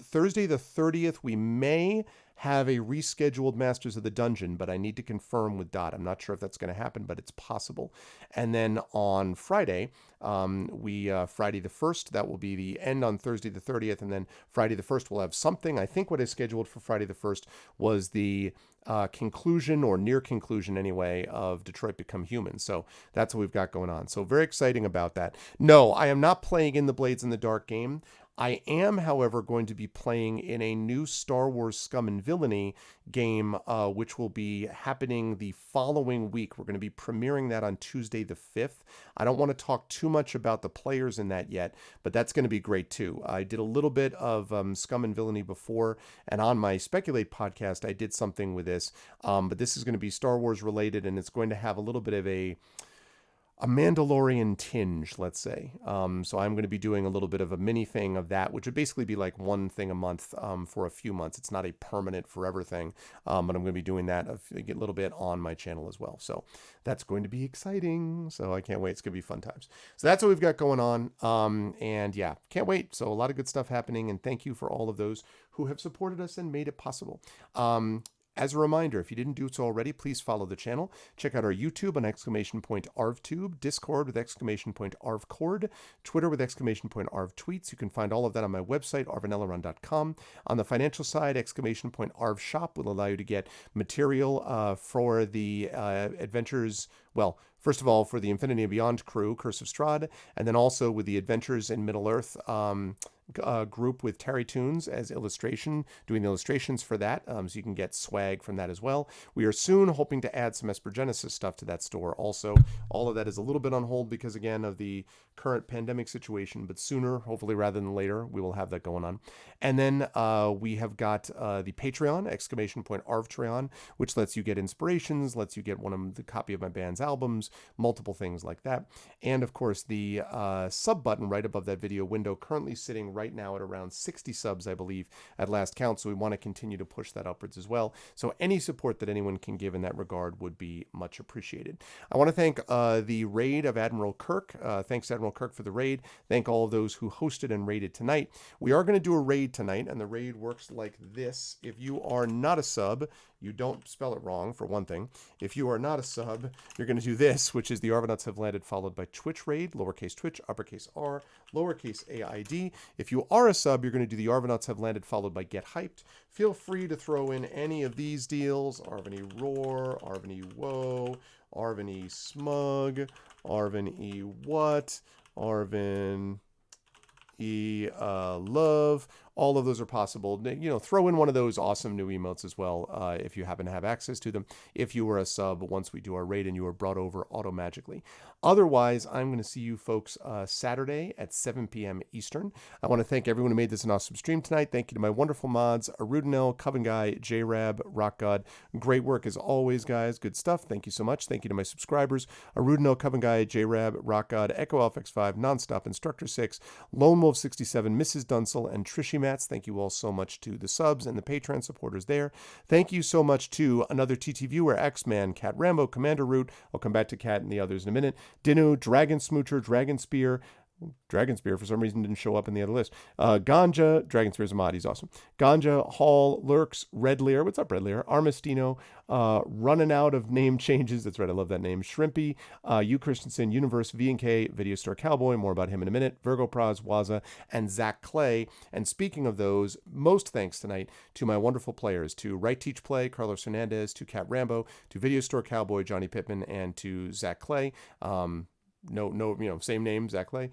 Thursday the 30th, we may have a rescheduled Masters of the Dungeon, but I need to confirm with Dot. I'm not sure if that's going to happen, but it's possible. And then on Friday, Friday the 1st, that will be the end on Thursday the 30th, and then Friday the 1st we'll have something. I think what is scheduled for Friday the 1st was the conclusion, or near conclusion anyway, of Detroit Become Human. So that's what we've got going on. So very exciting about that. No, I am not playing in the Blades in the Dark game. I am, however, going to be playing in a new Star Wars Scum and Villainy game, which will be happening the following week. We're going to be premiering that on Tuesday the 5th. I don't want to talk too much about the players in that yet, but that's going to be great too. I did a little bit of Scum and Villainy before, and on my Speculate podcast, I did something with this, but this is going to be Star Wars related, and it's going to have a little bit of a Mandalorian tinge, let's say. So I'm going to be doing a little bit of a mini thing of that, which would basically be like one thing a month for a few months. It's not a permanent forever thing, but I'm going to be doing that a little bit on my channel as well. So that's going to be exciting. So I can't wait. It's going to be fun times. So that's what we've got going on. And yeah, can't wait. So a lot of good stuff happening. And thank you for all of those who have supported us and made it possible. As a reminder, if you didn't do so already, please follow the channel. Check out our YouTube on !ArvTube, Discord with !ArvCord, Twitter with !ArvTweets. You can find all of that on my website, arvanelleron.com. On the financial side, !ArvShop will allow you to get material for the adventures. Well, first of all, for the Infinity and Beyond crew, Curse of Strahd, and then also with the Adventures in Middle-earth group with Terry Toons as illustration, doing the illustrations for that, so you can get swag from that as well. We are soon hoping to add some Esper Genesis stuff to that store also. All of that is a little bit on hold because, again, of the current pandemic situation, but sooner, hopefully rather than later, we will have that going on. And then we have got the Patreon, !ArvTreon, which lets you get inspirations, lets you get the copy of my band's albums, multiple things like that. And, of course, the sub button right above that video window, currently sitting right now at around 60 subs, I believe, at last count. So we want to continue to push that upwards as well. So any support that anyone can give in that regard would be much appreciated. I want to thank the raid of Admiral Kirk. Thanks, Admiral Kirk, for the raid. Thank all of those who hosted and raided tonight. We are going to do a raid tonight, and the raid works like this. If you are not a sub, you don't spell it wrong, for one thing. If you are not a sub, you're going to do this, which is the Arvanauts Have Landed, followed by Twitch raid, lowercase Twitch, uppercase R, lowercase AID. If you are a sub, you're going to do the Arvanauts Have Landed, followed by Get Hyped. Feel free to throw in any of these deals: Arvany Roar, Arvany Woe, Arvany Smug, Arvin E What, Arvin E Love. All of those are possible. You know, throw in one of those awesome new emotes as well if you happen to have access to them. If you were a sub once we do our raid and you are brought over auto-magically. Otherwise, I'm going to see you folks Saturday at 7 p.m. Eastern. I want to thank everyone who made this an awesome stream tonight. Thank you to my wonderful mods, Arudinel, Coven Guy, J-Rab, Rock God. Great work as always, guys. Good stuff. Thank you so much. Thank you to my subscribers, Arudinel, Coven Guy, J-Rab, Rock God, Echo Alpha X5, Nonstop, Instructor 6, Lone Wolf 67, Mrs. Dunsel, and Trishy Mats. Thank you all so much to the subs and the Patreon supporters there. Thank you so much to another TT viewer, X-Man, Cat Rambo, Commander Root. I'll come back to Cat and the others in a minute. Dinu, Dragon Smoocher, Dragon Spear. Dragon Spear, for some reason, didn't show up in the other list. Ganja, Dragon Spear's a mod, he's awesome. Ganja, Hall, Lurks, Red Lear, what's up, Red Lear? Armistino, running out of name changes, that's right, I love that name. Shrimpy, U Christensen, Universe, V&K, Video Store Cowboy, more about him in a minute. Virgo Praz, Waza, and Zach Clay. And speaking of those, most thanks tonight to my wonderful players, to Right Teach Play, Carlos Hernandez, to Cat Rambo, to Video Store Cowboy, Johnnie Pittman, and to Zach Clay. Same name, Zach Clay.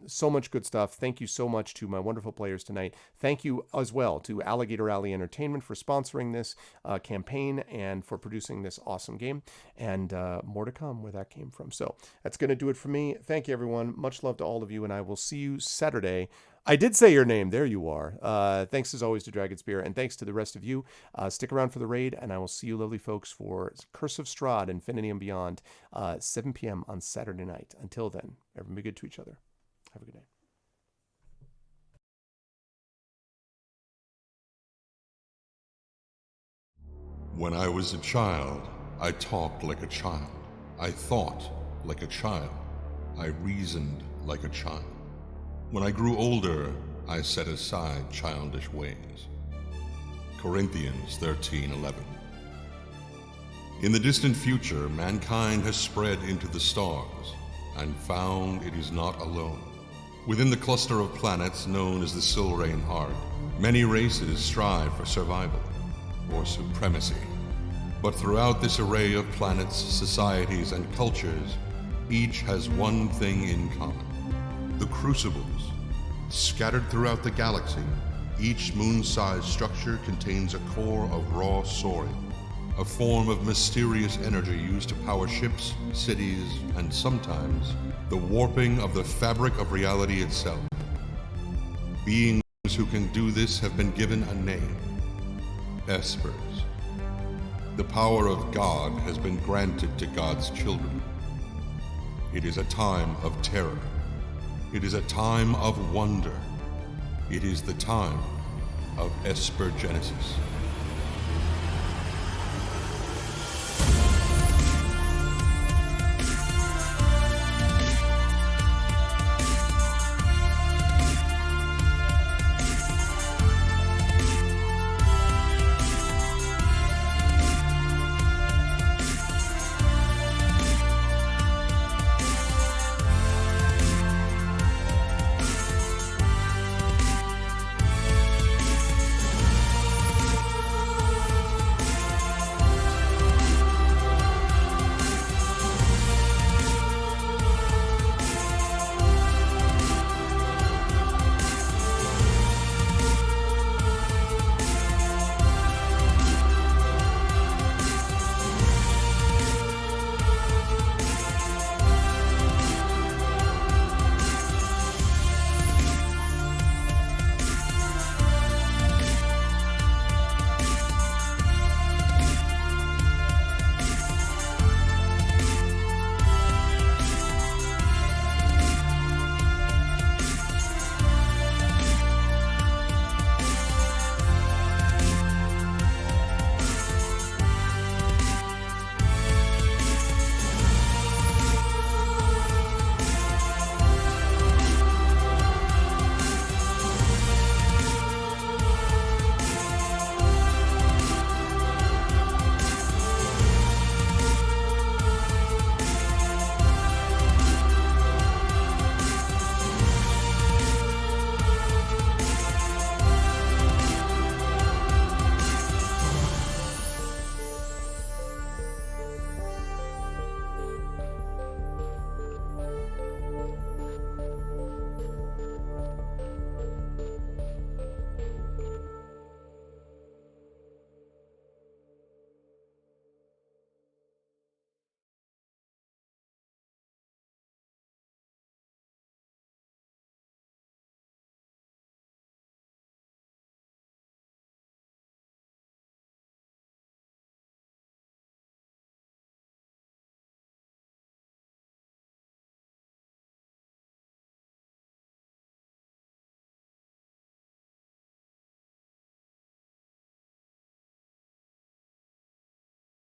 So much good stuff. Thank you so much to my wonderful players tonight. Thank you as well to Alligator Alley Entertainment for sponsoring this campaign and for producing this awesome game. And more to come where that came from. So that's going to do it for me. Thank you, everyone. Much love to all of you, and I will see you Saturday. I did say your name. There you are. Thanks as always to Dragon Spear, and thanks to the rest of you. Stick around for the raid, and I will see you lovely folks for Curse of Strahd, Infinity and Beyond, 7 p.m. on Saturday night. Until then, everyone be good to each other. Have a good night. When I was a child, I talked like a child. I thought like a child. I reasoned like a child. When I grew older, I set aside childish ways. Corinthians 13:11. In the distant future, mankind has spread into the stars and found it is not alone. Within the cluster of planets known as the Silrain Heart, many races strive for survival or supremacy. But throughout this array of planets, societies, and cultures, each has one thing in common: the crucibles. Scattered throughout the galaxy, each moon-sized structure contains a core of raw sorin, a form of mysterious energy used to power ships, cities, and sometimes the warping of the fabric of reality itself. Beings who can do this have been given a name: Espers. The power of God has been granted to God's children. It is a time of terror. It is a time of wonder. It is the time of Esper Genesis.